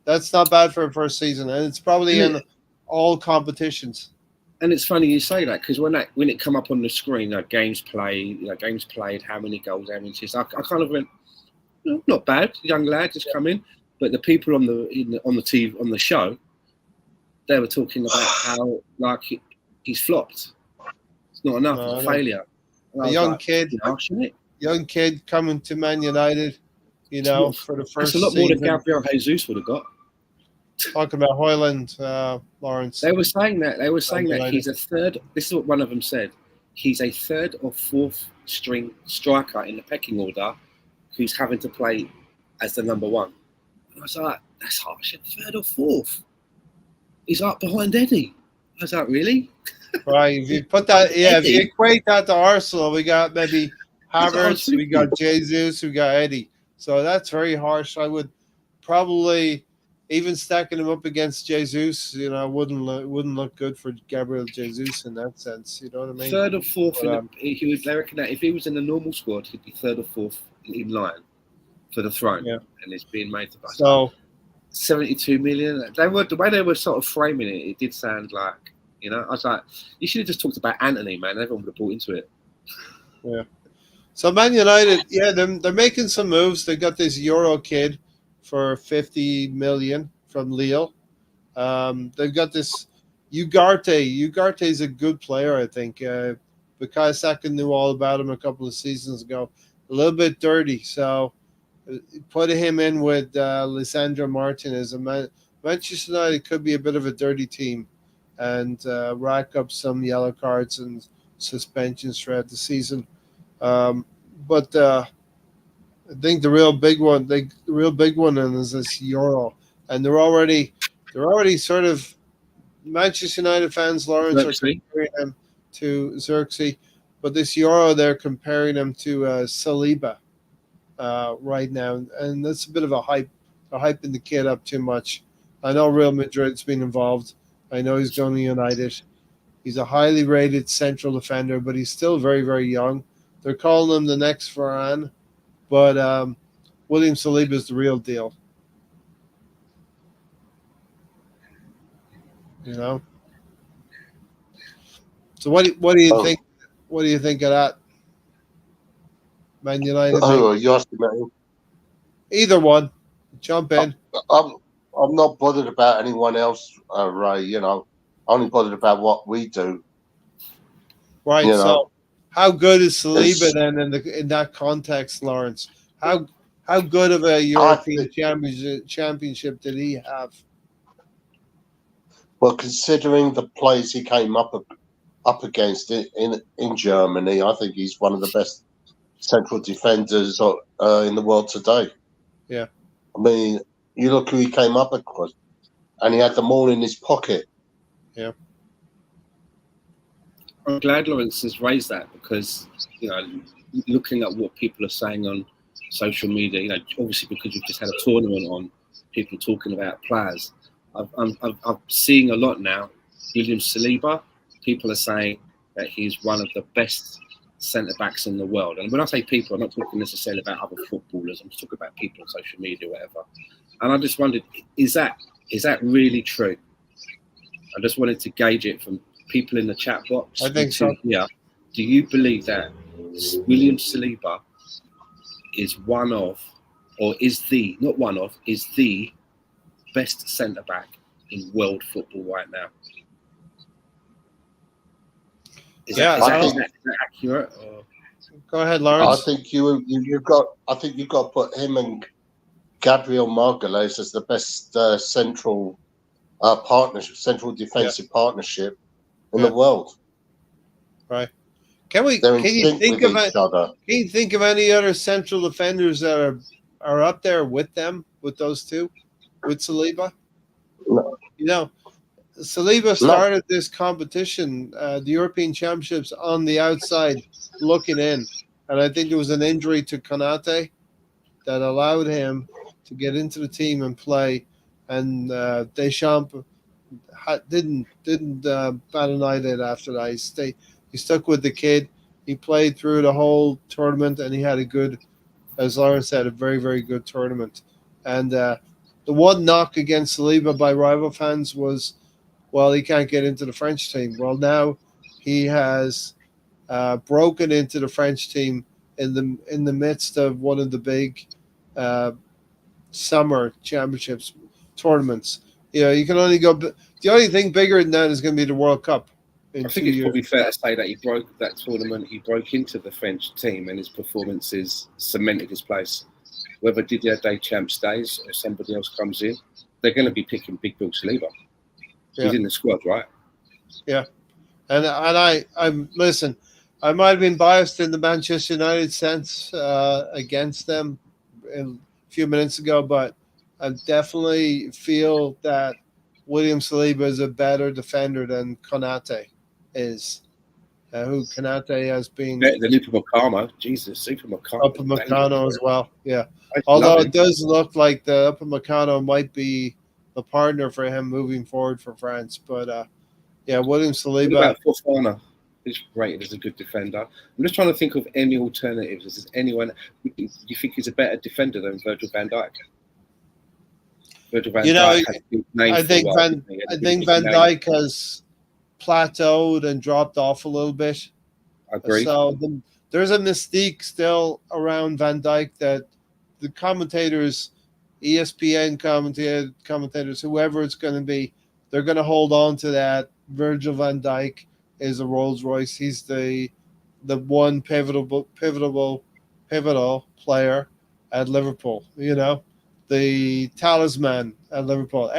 That's not bad for a first season, and it's probably in all competitions. And it's funny you say that, because when it come up on the screen, games played, how many goals, how many assists, I kind of went, not bad, young lad just come in. But the people on the TV on the show, they were talking about how like he's flopped. It's not enough. No, It's a no. failure. And I A was young like, kid, shouldn't it? young kid coming to Man United, you know, for the That's first a lot more than season. Gabriel Jesus would have got. Talking about Hoyland, Lawrence. They were saying that. They were saying that United. he's a third. This is what one of them said. He's a third or fourth string striker in the pecking order, who's having to play as the number one. And I was like, that's harsh. Third or fourth. He's up behind Eddie. I was like, really? Right. If you put that, yeah, if you Eddie. equate that to Arsenal, we got maybe That's what I was Havertz, we got thinking. Jesus, we got Eddie. So that's very harsh. I would probably even stacking him up against Jesus, you know, wouldn't look good for Gabriel Jesus in that sense. You know what I mean? Third or fourth. But, He would. They reckon that if he was in the normal squad, he'd be third or fourth in line for the throne. Yeah. And it's being made to us. So 72 million. They were the way they were sort of framing it. It did sound like, you know, I was like, you should have just talked about Anthony, man. Everyone would have bought into it. So Man United, yeah, they're making some moves. They got this Euro kid for 50 million from Lille. They've got this Ugarte. Ugarte is a good player, I think. Bukayo Saka knew all about him a couple of seasons ago. A little bit dirty, so put him in with Lisandro Martinez. And Manchester United could be a bit of a dirty team and rack up some yellow cards and suspensions throughout the season. But I think the real big one is this Euro, and they're already sort of Manchester United fans. Lawrence are comparing them to Xerxes, but this Euro they're comparing them to Saliba right now, and that's a bit of a hype. They're hyping the kid up too much. I know Real Madrid's been involved. I know he's going to United. He's a highly rated central defender, but he's still very, very young. They're calling him the next Varane, but William Saliba is the real deal. You know. So what do you think? What do you think of that? Man United. Oh, you asked me. Either one. Jump in. I'm not bothered about anyone else, Ray. You know, only bothered about what we do. Right. You know, so, how good is Saliba then in that context, Lawrence? How good of a European championship did he have? Well, considering the players he came up against in Germany, I think he's one of the best central defenders in the world today. Yeah. I mean, you look who he came up against, and he had them all in his pocket. Yeah. I'm glad Lawrence has raised that because, you know, looking at what people are saying on social media, you know, obviously because we've just had a tournament on, people talking about players. I'm seeing a lot now. William Saliba, people are saying that he's one of the best centre backs in the world. And when I say people, I'm not talking necessarily about other footballers. I'm just talking about people on social media, whatever. And I just wondered, is that really true? I just wanted to gauge it from people in the chat box. I think so. Yeah. Do you believe that William Saliba is one of, or is the, not one of, is the best centre back in world football right now? Is that accurate? Or? Go ahead, Lawrence. I think you've got to put him and Gabriel Magalhaes as the best central partnership, central defensive partnership in the world. Right. Can you think of any other central defenders that are up there with them, with those two, with Saliba? No. You know, Saliba started this competition, the European Championships, on the outside looking in. And I think there was an injury to Konate that allowed him to get into the team and play. And Deschamps didn't bat an eyelid after that. He stuck with the kid. He played through the whole tournament, and he had a good, as Lawrence said, a very, very good tournament. And the one knock against Saliba by rival fans was, well, he can't get into the French team. Well, now he has broken into the French team in the midst of one of the big uh, summer championships tournaments. You know, you can only go. The only thing bigger than that is going to be the World Cup in I 2 think it's years. probably fair to say that he broke that tournament. He broke into the French team, and his performances cemented his place. Whether Didier Deschamps stays or somebody else comes in, they're going to be picking Big Bill Saliba. Yeah. He's in the squad, right? And I'm listen. I might have been biased in the Manchester United sense against them a few minutes ago, but I definitely feel that William Saliba is a better defender than Konate is. Who Konate has been The Upamecano, Jesus, Upamecano. Upamecano as well. Yeah. I Although love it does look like the Upamecano might be the partner for him moving forward for France. But yeah, William What Saliba. about Fofana? He's rated as a good defender. I'm just trying to think of any alternatives. Is there anyone you think is a better defender than Virgil van Dijk? Virgil van You know, Dijk has been named I for a think while, Van hasn't he? I think Van Dijk has plateaued and dropped off a little bit. Agreed. So there's a mystique still around Van Dijk that the commentators, ESPN commentators, whoever it's going to be, they're going to hold on to that. Virgil van Dijk is a Rolls Royce. He's the one pivotal player at Liverpool. You know, the talisman at Liverpool.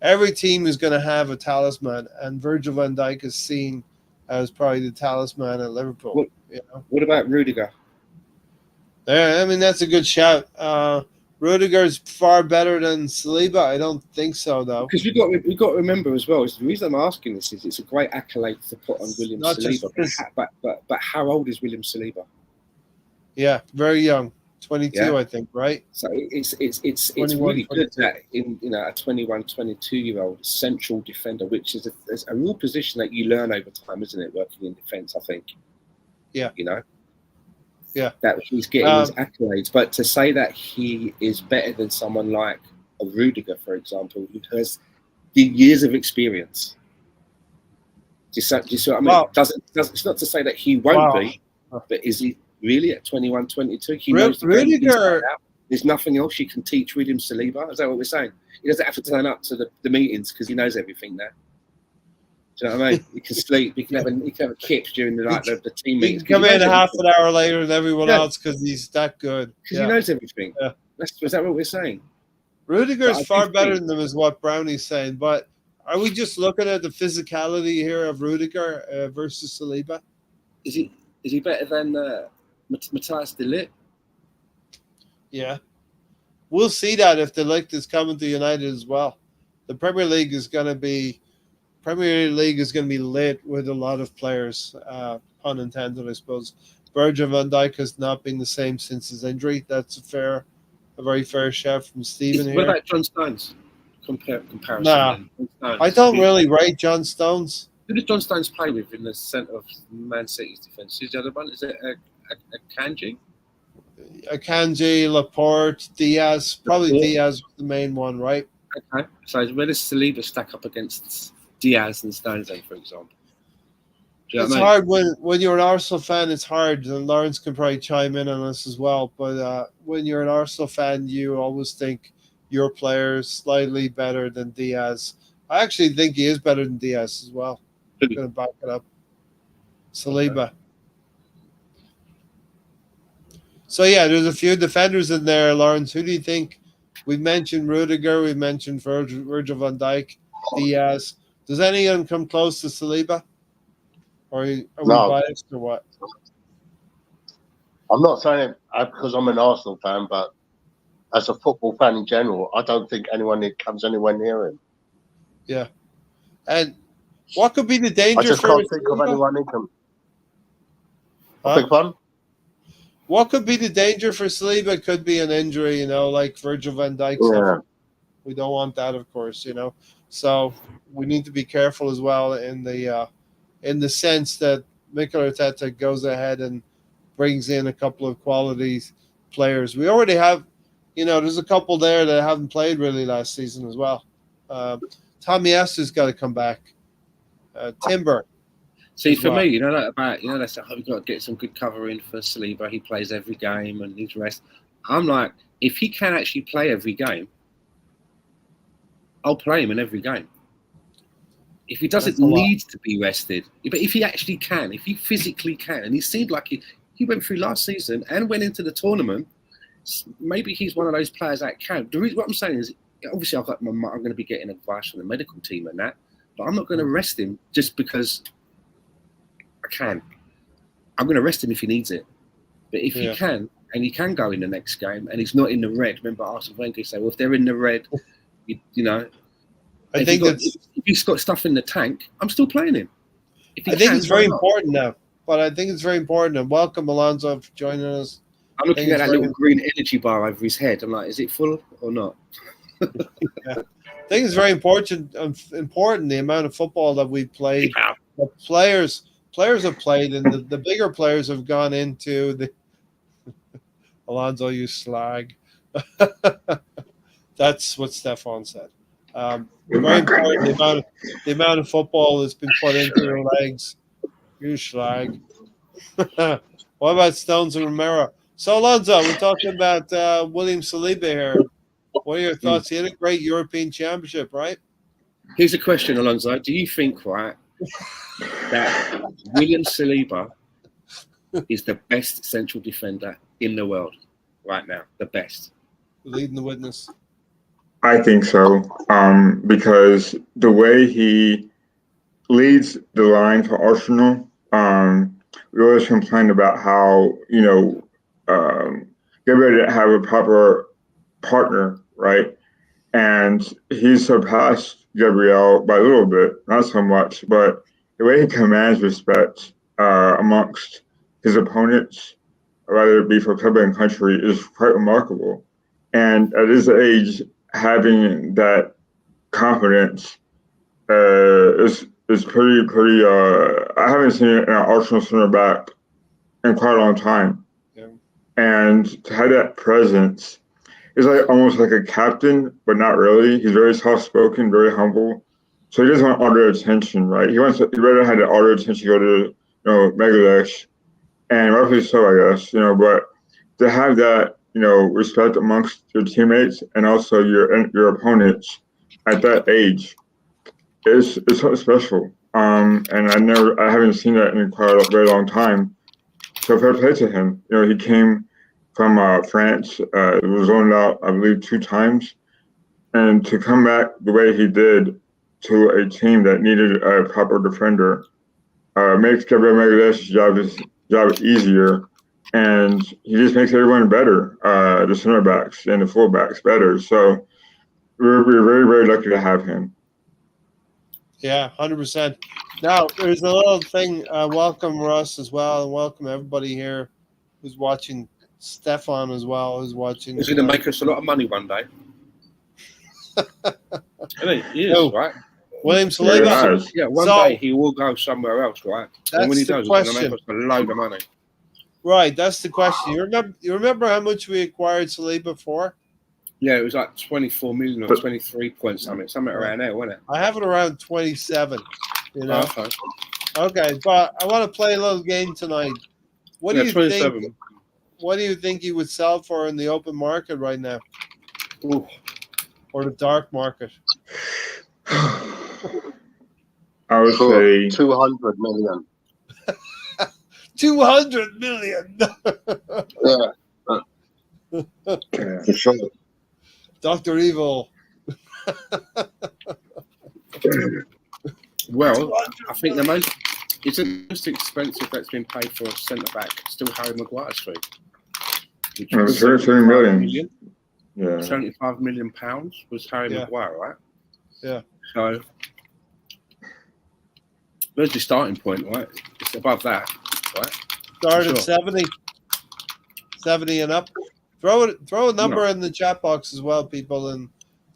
Every team is going to have a talisman, and Virgil van Dijk is seen as probably the talisman at Liverpool. What about Rudiger? Yeah, I mean, that's a good shout. Rudiger's far better than Saliba. I don't think so, though. Because we got to remember as well. The reason I'm asking this is it's a great accolade to put on William Saliba. But how old is William Saliba? Yeah, very young, 22, Yeah. I think, right? So it's 21, really good 22. that in a 21, 22-year-old central defender, which is a real position that you learn over time, isn't it? Working in defence, I think. Yeah. You know. Yeah. That he's getting his accolades, but to say that he is better than someone like a Rudiger, for example, who has the years of experience. Do you see what I mean? Wow. It's not to say that he won't be, but is he really at 21, 22? He knows the game inside out. There's nothing else you can teach William Saliba. Is that what we're saying? He doesn't have to turn up to the meetings because he knows everything now. Do you know what I mean? He can sleep. He can have a kip during the team He meetings. can come in half an hour later than everyone else because he's that good. Because he knows everything. Yeah. Is that what we're saying? Rudiger's far better than them, is what Brownie's saying. But are we just looking at the physicality here of Rudiger versus Saliba? Is he better than Matthias de Ligt? Yeah. We'll see that if De Ligt is coming to United as well. The Premier League is going to be lit with a lot of players, pun intended, I suppose. Virgil van Dijk has not been the same since his injury. That's a very fair shout from Stephen here. What about John Stones? Comparison. Nah, I don't really rate John Stones. Who did John Stones play with in the centre of Man City's defence? Who's the other one? Is it a Kanji? Akanji, Laporte, Diaz. Probably Diaz was the main one, right? Okay. So where does Saliba stack up against Diaz and Stones then, for example? It's hard when you're an Arsenal fan. It's hard, and Lawrence can probably chime in on this as well. But when you're an Arsenal fan, you always think your player is slightly better than Diaz. I actually think he is better than Diaz as well. I'm going to back it up. Saliba. Okay. So yeah, there's a few defenders in there, Lawrence. Who do you think? We mentioned Rudiger. We mentioned Virgil van Dijk, Diaz. Does any of them come close to Saliba? Or are we biased or what? I'm not saying it because I'm an Arsenal fan, but as a football fan in general, I don't think anyone comes anywhere near him. Yeah. And what could be the danger? I just can't think of anyone who can. Big fun. What could be the danger for Saliba? It could be an injury, like Virgil van Dijk. Yeah. We don't want that, of course, So we need to be careful as well in the sense that Mikel Arteta goes ahead and brings in a couple of quality players. We already have, there's a couple there that haven't played really last season as well. Tommy Esther's got to come back. Timber. See, for me, that's how we've got to get some good cover in for Saliba. He plays every game and he's rest. I'm like, if he can actually play every game, I'll play him in every game. If he doesn't That's a lot. need to be rested, but if he actually can, if he physically can, and he seemed like he went through last season and went into the tournament, maybe he's one of those players that can. The reason what I'm saying is, obviously, I'm going to be getting advice from the medical team and that, but I'm not going to rest him just because I can. I'm going to rest him if he needs it. But if he can, and he can go in the next game, and he's not in the red, remember Arsene Wenger said, well, if they're in the red, you know, I think if he's got stuff in the tank, I'm still playing him. I think it's very important now. But I think it's very important. And welcome, Alonso, for joining us. I'm looking at that little green energy bar over his head. I'm like, is it full or not? I think it's very important. The amount of football that we've played. Yeah. The players have played, and the bigger players have gone into the. Alonso, you slag. That's what Stefan said. Very important. The amount of football that's been put into your legs. You slag. What about Stones and Romero? So, Alonso, we're talking about William Saliba here. What are your thoughts? He had a great European Championship, right? Here's a question, Alonso. Do you think, right, that William Saliba is the best central defender in the world right now? The best? Leading the witness. I think so, because the way he leads the line for Arsenal, we always complain about how, Gabriel didn't have a proper partner, right? And he surpassed Gabriel by a little bit, not so much, but the way he commands respect amongst his opponents, whether it be for club and country, is quite remarkable. And at his age, having that confidence is pretty. I haven't seen it in an Arsenal center back in quite a long time, and to have that presence is like almost like a captain, but not really. He's very soft spoken, very humble, so he doesn't want all the attention, right? He rather have all the attention go to Megalesh, and rightfully so, I guess, but to have that respect amongst your teammates and also your opponents at that age is something special. And I haven't seen that in quite a very long time. So fair play to him. He came from France, was loaned out, I believe, 2 times, and to come back the way he did to a team that needed a proper defender makes Gabriel Magalhães' job easier. And he just makes everyone better, the center backs and the full backs better. So we're very, very lucky to have him. Yeah, 100%. Now, there's a little thing. Welcome, Russ, as well. And welcome everybody here who's watching. Stefan as well, who's watching. He's going to make us a lot of money one day. He is, right? William Saliba. Yeah, one day he will go somewhere else, right? And when he does, he's going to make us a load of money. Right, that's the question. You remember how much we acquired Saliba for? Yeah, it was like 24 million or 23 point something around there, wasn't it? I have it around 27. Okay. Okay, but I want to play a little game tonight. What do you 27. think? What do you think you would sell for in the open market right now? Ooh. Or the dark market? I would say 200 million. 200 million. Yeah. For sure. Dr. Evil. Well, I think it's the most expensive that's been paid for a centre back. Still Harry Maguire's fee. Which was 30 million. Yeah. 75 million pounds was Harry Maguire, right? Yeah. So there's your starting point, right? It's above that, right? Start at 70. 70 and up. Throw a number in the chat box as well, people, and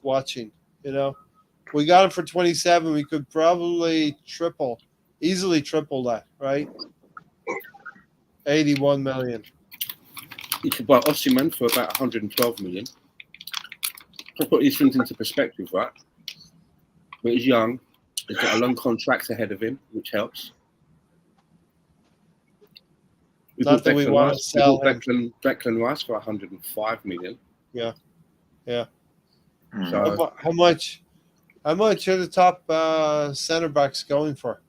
watching. We got it for 27. We could probably easily triple that, right? 81 million. You could buy Osimhen for about 112 million. To put these things into perspective, right? But he's young. He's got a long contract ahead of him, which helps. Not that we want to sell him. Declan Rice for 105 million. Yeah. So How much are the top centre backs going for?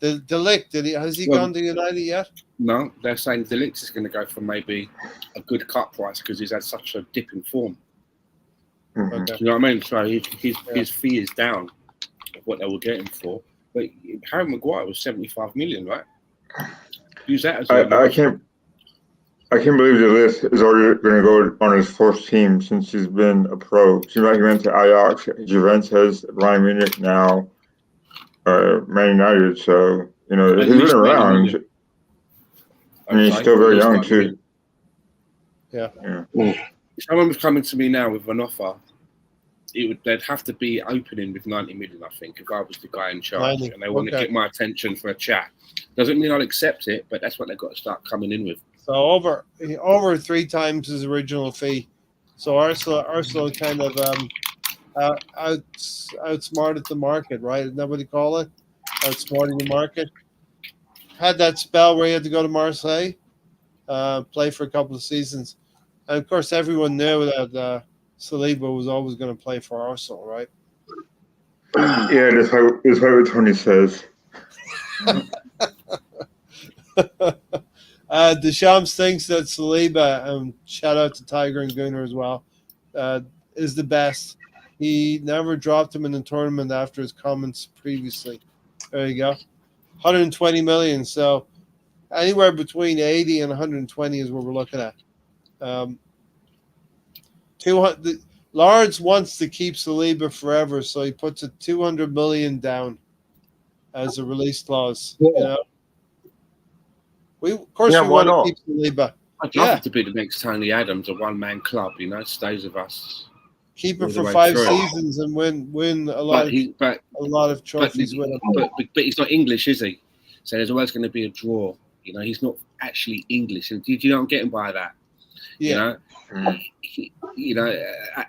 De Ligt, has he gone to United yet? no, they're saying De Ligt is going to go for maybe a good cut price because he's had such a dip in form. Mhm. Okay. You know what I mean? So his fee is down of what they will get him for. But Harry Maguire was 75 million, right? Use that as I can't believe the list is already going to go on his first team since he's been a pro. Seems like he went to Ajax, Juventus, Bayern Munich, now Man United. So he's been around. And he's still very young too. Yeah. If someone was coming to me now with an offer, they'd have to be opening with 90 million, I think, if I was the guy in charge. 90, and they want to get my attention for a chat. Doesn't mean I'll accept it, but that's what they've got to start coming in with. So over 3 times his original fee. So Arsenal kind of outsmarted the market, right? Isn't that what you call it? Outsmarting the market. Had that spell where he had to go to Marseille, play for a couple of seasons, and of course everyone knew that Saliba was always going to play for Arsenal, right? Yeah, that's what Tony says. Deschamps thinks that Saliba, and shout out to Tiger and Gunnar as well, is the best. He never dropped him in the tournament after his comments previously. There you go. 120 million. So anywhere between 80 and 120 is what we're looking at. 200. Lawrence wants to keep Saliba forever, so he puts a 200 million down as a release clause. Yeah. We why want not? to keep Saliba. I'd love it to be the next Tony Adams, a one-man club, stays with us. Keep all him the for way 5 through. seasons and win a lot of trophies with him. But he's not English, is he? So there's always going to be a draw. He's not actually English. And do you know I'm getting by that? Yeah.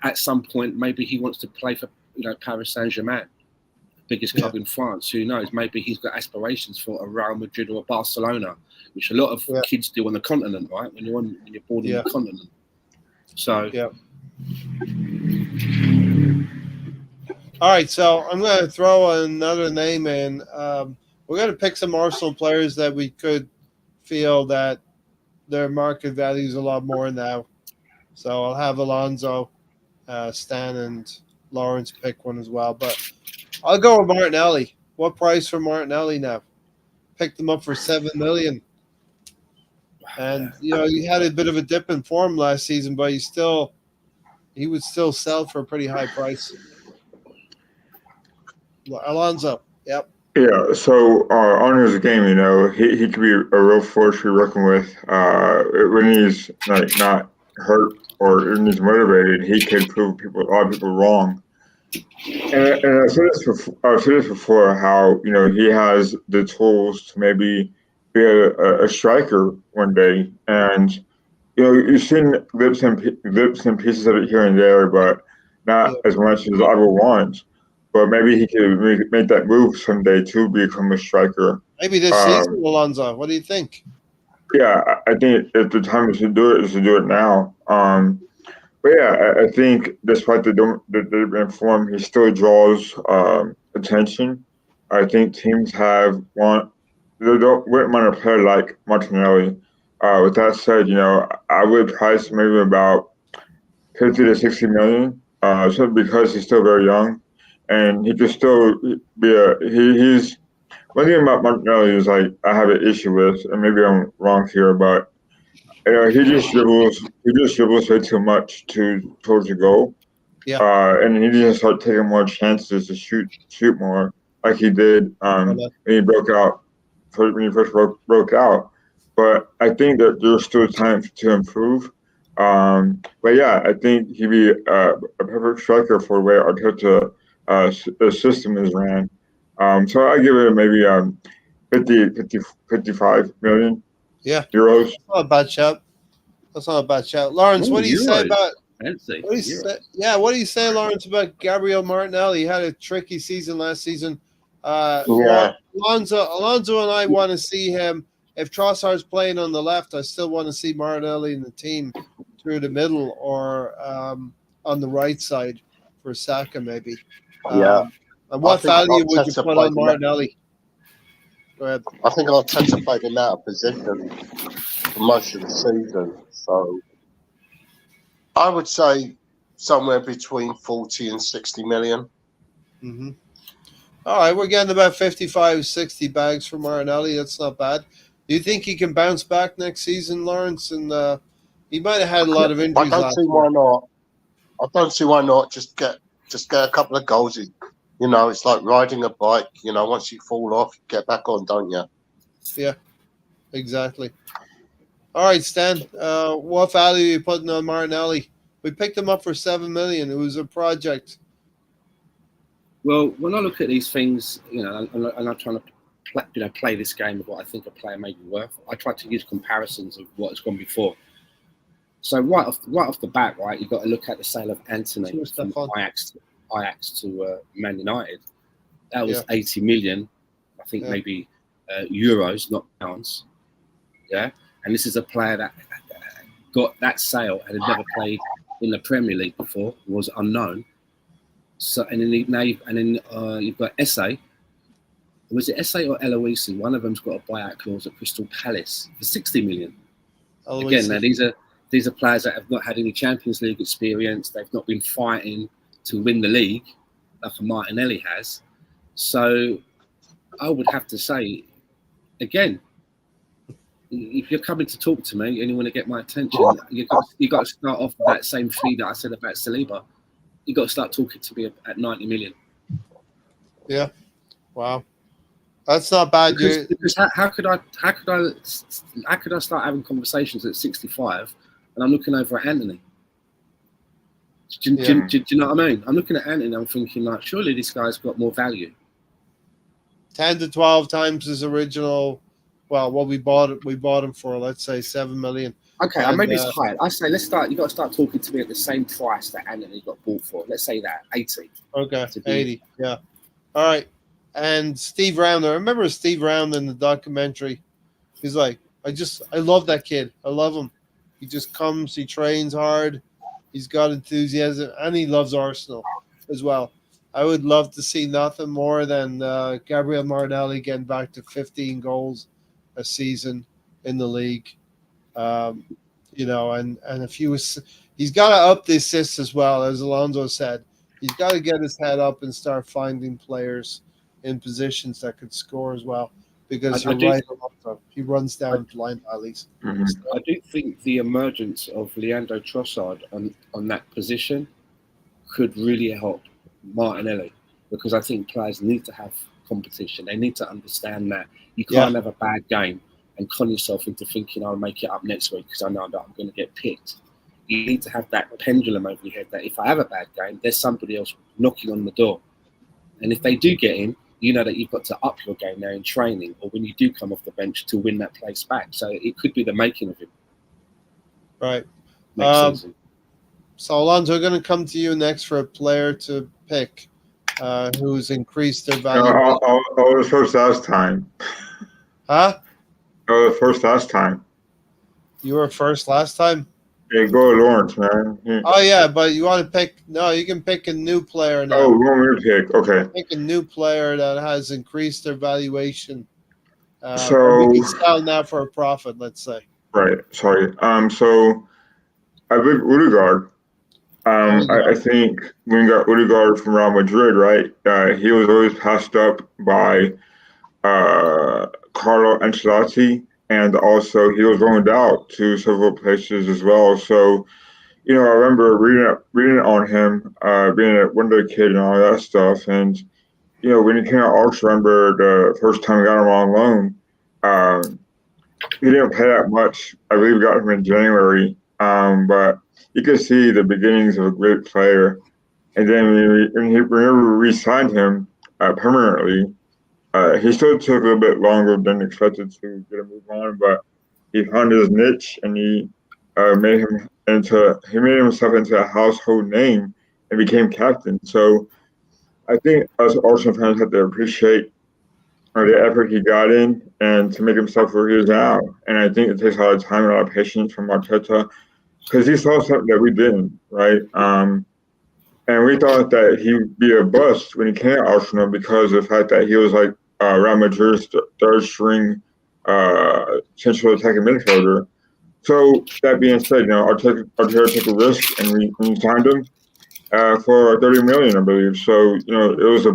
At some point, maybe he wants to play for, Paris Saint-Germain, biggest club in France. Who knows? Maybe he's got aspirations for a Real Madrid or a Barcelona, which a lot of kids do on the continent, right? When you're born in the continent. So. Yeah. All right, so I'm going to throw another name in. We're going to pick some Arsenal players that we could feel that their market value is a lot more now. So I'll have Alonso, Stan, and Lawrence pick one as well. But I'll go with Martinelli. What price for Martinelli now? Picked him up for $7 million. And, he had a bit of a dip in form last season, but he would still sell for a pretty high price. Alonso, yep. Yeah, so on his game, he could be a real force to be reckoned with. When he's not hurt or when he's motivated, he can prove a lot of people wrong. And I've said this before, how he has the tools to maybe be a striker one day, and you've seen lips and pieces of it here and there, but not as much as I would want. But maybe he could make that move someday to become a striker. Maybe this season, Alonso. What do you think? Yeah, I think if the time is to do it, is to do it now. But yeah, I think despite the form, he still draws attention. I think teams wouldn't want a player like Martinelli. With that said, I would price maybe about 50 to 60 million. So because he's still very young. And he could still be he's one thing about Martinelli is I have an issue with, and maybe I'm wrong here, but he just dribbles way too much towards the goal. Yeah. And he just start taking more chances to shoot more, like he did when he broke out, when he first broke out. But I think that there's still time to improve. But yeah, I think he'd be a perfect striker for the way Arteta the system is ran. So I give it maybe 55 million euros. That's not a bad shout. Lawrence, what do you say about what do you say, Lawrence, about Gabriel Martinelli? He had a tricky season last season. Alonso and I want to see him if Trossard's playing on the left, I still want to see Martinelli in the team through the middle or on the right side for Saka maybe. Yeah. And what think value would you Arteta put played on Martinelli? Go ahead. I think Arteta played him out of position for most of the season. So I would say somewhere between 40 and 60 million. Mm-hmm. All right, we're getting about 55, 60 bags for Martinelli. That's not bad. Do you think he can bounce back next season, Lawrence? And he might have had a lot of I injuries don't last see year. why not. I don't see why not. Just get a couple of goals. You know, it's like riding a bike. You know, once you fall off, you get back on, don't you? Yeah, exactly. All right, Stan. What value are you putting on Martinelli? We picked him up for $7 million. It was a project. Well, when I look at these things, and I'm trying to play this game of what I think a player may be worth, I try to use comparisons of what has gone before. So right off the bat, right, you've got to look at the sale of Anthony from Ajax to Man United. That was 80 million, I think maybe euros, not pounds. Yeah, and this is a player that got that sale and had never played in the Premier League before, was unknown. So and then you've got Esse. Was it Esse or Eloise? One of them's got a buyout clause at Crystal Palace for 60 million. Again, now these are players that have not had any Champions League experience. They've not been fighting to win the league like Martinelli has. So I would have to say, again, if you're coming to talk to me and you want to get my attention, you got to start off with that same fee that I said about Saliba. You got to start talking to me at 90 million. Yeah. Wow. That's not bad. Because how could I start having conversations at 65 and I'm looking over at Anthony? Do you know what I mean? I'm looking at Anthony and I'm thinking, like, surely this guy's got more value. 10 to 12 times his original. Well, what we bought him for, let's say 7 million. Okay, I made this high. I say you got to start talking to me at the same price that Anthony got bought for. Let's say that 80. Okay, 80. Yeah. All right. And Steve Round, I remember Steve Round in the documentary. He's like, I love that kid. I love him. He just comes, he trains hard, he's got enthusiasm, and he loves Arsenal as well. I would love to see nothing more than Gabriel Martinelli getting back to 15 goals a season in the league. And if he's got to up the assists as well, as Alonso said. He's got to get his head up and start finding players in positions that could score as well, because he runs down blind alleys. Mm-hmm. I do think the emergence of Leandro Trossard on that position could really help Martinelli, because I think players need to have competition. They need to understand that you can't have a bad game and con yourself into thinking I'll make it up next week because I know that I'm going to get picked. You need to have that pendulum over your head that if I have a bad game, there's somebody else knocking on the door. And if they do get in, you know that you've got to up your game now in training or when you do come off the bench to win that place back. So it could be the making of him. Right. Next season. So, Alonso, we're going to come to you next for a player to pick who's increased their value. I was first last time. Huh? I was first last time. You were first last time? Yeah, go Lawrence, man. Yeah. Oh, yeah, but you want to pick – no, you can pick a new player now. Oh, you want me to pick? Okay. Pick a new player that has increased their valuation. So we can sell now for a profit, let's say. Right. Sorry. So I picked Odegaard. I think when we got Odegaard from Real Madrid, right? He was always passed up by Carlo Ancelotti, and also he was loaned out to several places as well. So, I remember reading on him, being a wonder kid and all that stuff. And, when he came out, I also remember the first time we got him on loan. He didn't play that much. I believe we got him in January. But you could see the beginnings of a great player. And then whenever we re-signed him permanently, he still took a little bit longer than expected to get a move on, but he found his niche and he made himself into a household name and became captain. So I think us Arsenal fans have to appreciate the effort he got in and to make himself where he is now. And I think it takes a lot of time and a lot of patience from Arteta because he saw something that we didn't, right? And we thought that he would be a bust when he came to Arsenal because of the fact that he was like Real Madrid's third string central attacking midfielder. So that being said, Arteta took a risk and we signed him for 30 million, I believe. So it was a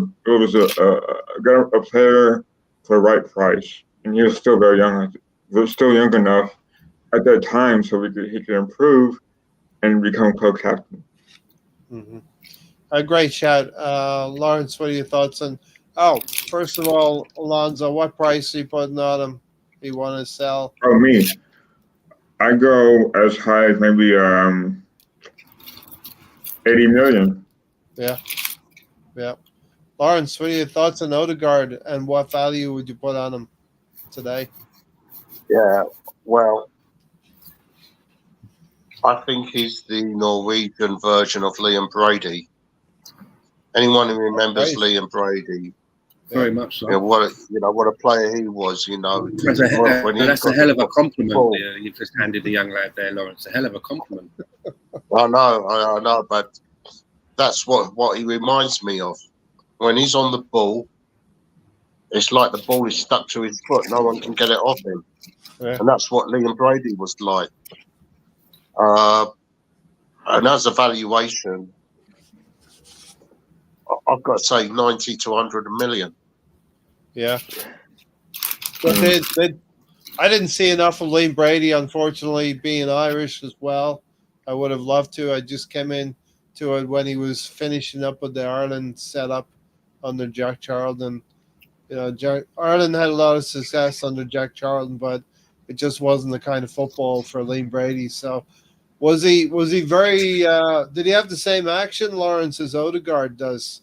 player for the right price, and he was still very young. He was still young enough at that time, so he could improve and become co-captain. Mm-hmm. A great shout, Lawrence. What are your thoughts on? Oh, first of all, Alonso, what price are you putting on him? You want to sell? Oh, me. I go as high as maybe 80 million. Yeah. Lawrence, what are your thoughts on Odegaard and what value would you put on him today? Yeah, well, I think he's the Norwegian version of Liam Brady. Anyone who remembers Liam Brady, very much so. What a player he was. That's a hell of a compliment. You've just handed the young lad there, Lawrence. A hell of a compliment. I know, but that's what he reminds me of. When he's on the ball, it's like the ball is stuck to his foot. No one can get it off him, and that's what Liam Brady was like. And as a valuation, I've got to say 90 to 100 million. Yeah. But I didn't see enough of Liam Brady, unfortunately, being Irish as well. I would have loved to. I just came in to it when he was finishing up with the Ireland setup under Jack Charlton. Ireland had a lot of success under Jack Charlton, but it just wasn't the kind of football for Liam Brady. So was he very did he have the same action, Lawrence, as Odegaard does?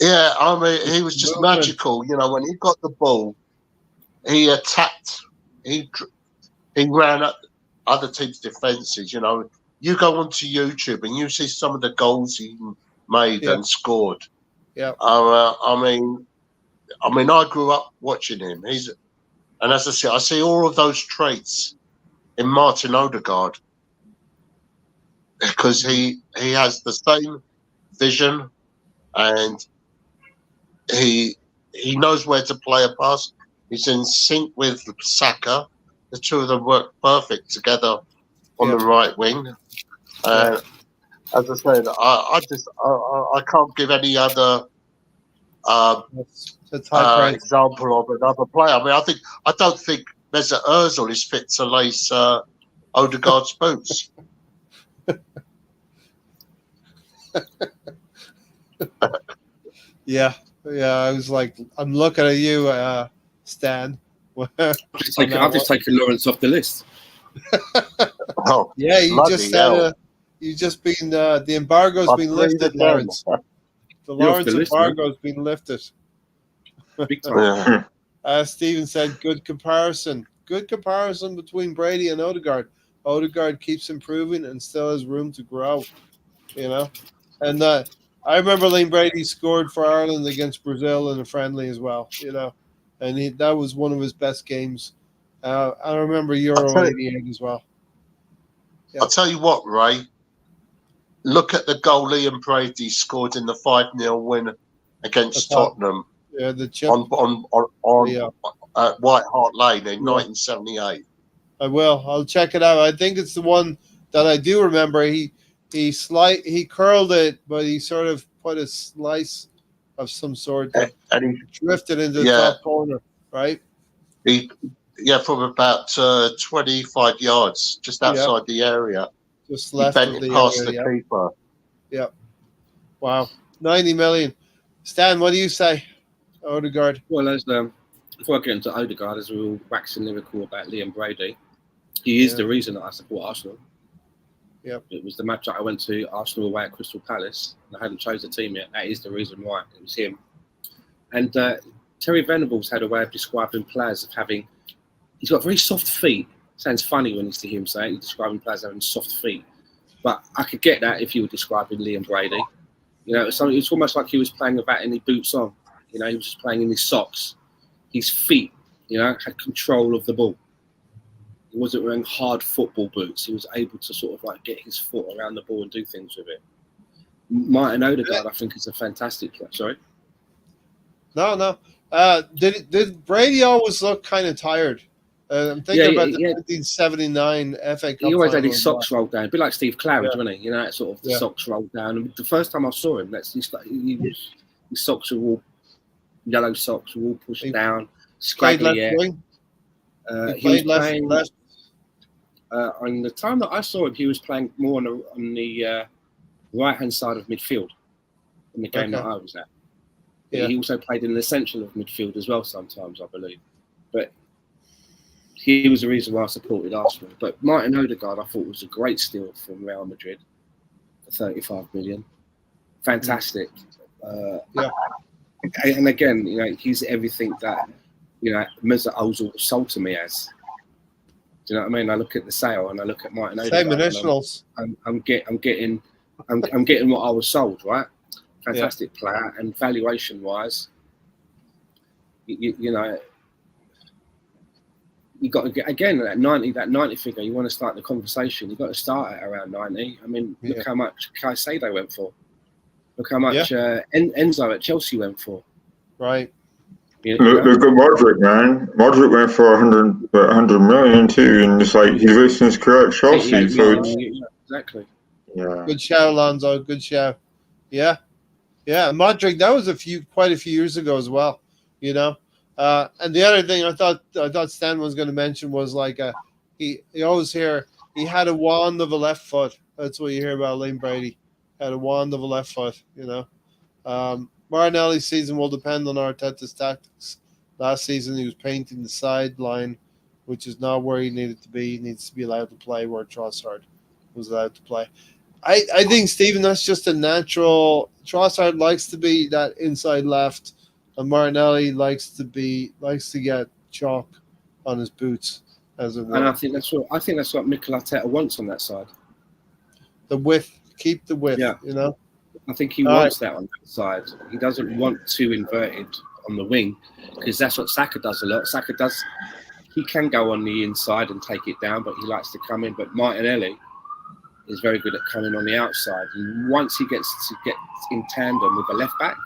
Yeah, I mean, he was just magical. When he got the ball, he attacked. He ran up other teams' defenses. You go onto YouTube and you see some of the goals he made and scored. Yeah. I mean, I grew up watching him. And as I said, I see all of those traits in Martin Odegaard because he has the same vision and he knows where to play a pass. He's in sync with Saka. The two of them work perfect together on the right wing. As I said, I can't give any other example of another player. I mean, I don't think Mesut Ozil is fit to lace Odegaard's boots. Yeah. I was like, I'm looking at you, Stan. I've just taken Lawrence off the list. Oh, yeah, you just been the embargo's been lifted, Lawrence. The Lawrence embargo's been lifted. Big time. Stephen said, good comparison. Good comparison between Brady and Odegaard. Odegaard keeps improving and still has room to grow. And I remember Liam Brady scored for Ireland against Brazil in a friendly as well, and that was one of his best games. I remember Euro 88 as well. I'll tell you what, Ray. Look at the goal Liam Brady scored in the 5-0 win against Tottenham. Yeah, the chip on White Hart Lane in 1978. I will. I'll check it out. I think it's the one that I do remember. He curled it, but he sort of put a slice of some sort that and he drifted into the top corner, right? From about 25 yards, just outside the area. Just left he bent it past the keeper. Yeah. Wow. 90 million. Stan, what do you say? Odegaard. Well, before I get into Odegaard, as we were waxing lyrical about Liam Brady, he is the reason that I support Arsenal. Yep. It was the match that I went to, Arsenal away at Crystal Palace. And I hadn't chosen the team yet. That is the reason why. It was him. And Terry Venables had a way of describing players of having... He's got very soft feet. Sounds funny when you see him say it. He's describing players having soft feet. But I could get that if you were describing Liam Brady. It's almost like he was playing without any boots on. You know, he was just playing in his socks. His feet, you know, had control of the ball. He wasn't wearing hard football boots. He was able to sort of like get his foot around the ball and do things with it. Martin Odegaard, I think, is a fantastic player. Sorry? No. Did Brady always look kind of tired? I'm thinking about the 1979 FA Cup. He always had final his socks rolled down, a bit like Steve Claridge, wasn't he? You know, sort of the socks rolled down. And the first time I saw him, his socks were all yellow socks, were all pushed down, scraggly hair. He was playing. Left. On the time that I saw him, he was playing more on the right-hand side of midfield in the game that I was at. Yeah. He also played in the central of midfield as well sometimes, I believe. But he was the reason why I supported Arsenal. But Martin Odegaard, I thought, was a great steal from Real Madrid for 35 million. Fantastic. And again, you know, he's everything that, you know, Mesut Ozil sold to me as. Do you know what I mean? I look at the sale and I look at Martin Odegaard. Same initials. I'm getting what I was sold, right? Fantastic player, and valuation-wise, you know, you got to get again that 90 figure. You want to start the conversation. You got to start at around 90. I mean, look how much Caicedo went for. Look how much Enzo at Chelsea went for. Right. Look at Modric, man. Modric went for 100 million too, and it's like he's wasting his career at Chelsea. So exactly. Yeah. Good shout, Alonso. Good shout. Yeah. Modric. That was quite a few years ago as well. You know. And the other thing I thought Stan was going to mention was like he always hear he had a wand of a left foot. That's what you hear about Liam Brady. Had a wand of a left foot. You know. Martinelli's season will depend on Arteta's tactics. Last season, he was painting the sideline, which is not where he needed to be. He needs to be allowed to play where Trossard was allowed to play. I think, Stephen, that's just a natural. Trossard likes to be that inside left, and Martinelli likes to get chalk on his boots, as it were. And I think that's what Mikel Arteta wants on that side. The width, keep the width. Yeah. You know. I think he wants that on that side. He doesn't want too inverted on the wing, because that's what Saka does a lot. He can go on the inside and take it down, but he likes to come in. But Martinelli is very good at coming on the outside. And once he gets in tandem with the left back,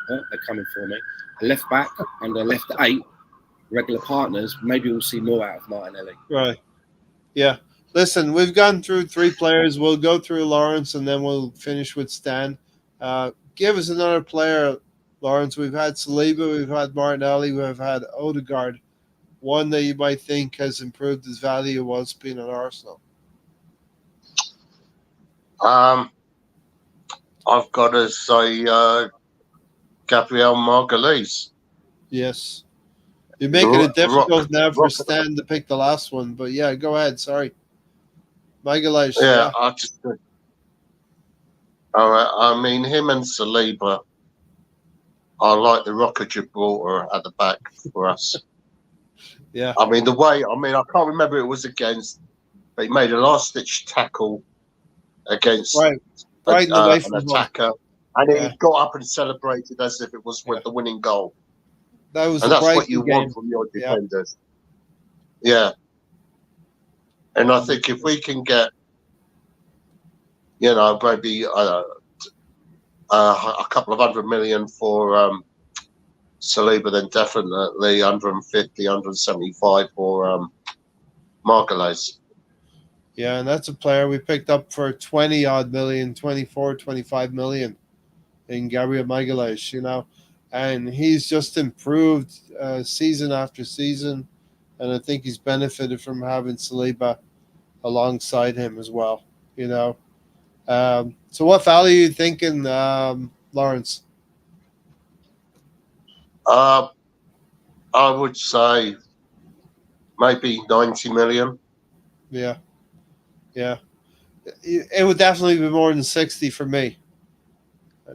they're coming for me, a left back and a left 8, regular partners, maybe we'll see more out of Martinelli. Right. Yeah. Listen, we've gone through 3 players. We'll go through Lawrence, and then we'll finish with Stan. Give us another player, Lawrence. We've had Saliba, we've had Martinelli, we've had Odegaard. One that you might think has improved his value whilst being at Arsenal. I've got to say Gabriel Magalhaes. Yes. You're making it difficult now for Stan to pick the last one, but yeah, go ahead. Sorry. Magalhaes. Yeah, all right. I mean, him and Saliba are like the Rock of Gibraltar at the back for us. Yeah. I mean, I can't remember who it was against, but he made a last-ditch tackle against an attacker, and he got up and celebrated as if it was with the winning goal. That's what you want from your defenders. Yeah. And I think if we can get, you know, maybe a couple of 100 million for Saliba, then definitely 150, 175 for Magalhaes. Yeah, and that's a player we picked up for 20-odd million, 24, 25 million in Gabriel Magalhaes, you know. And he's just improved season after season. And I think he's benefited from having Saliba alongside him as well, you know. So what value are you thinking, Lawrence? I would say maybe 90 million. Yeah. It would definitely be more than 60 for me.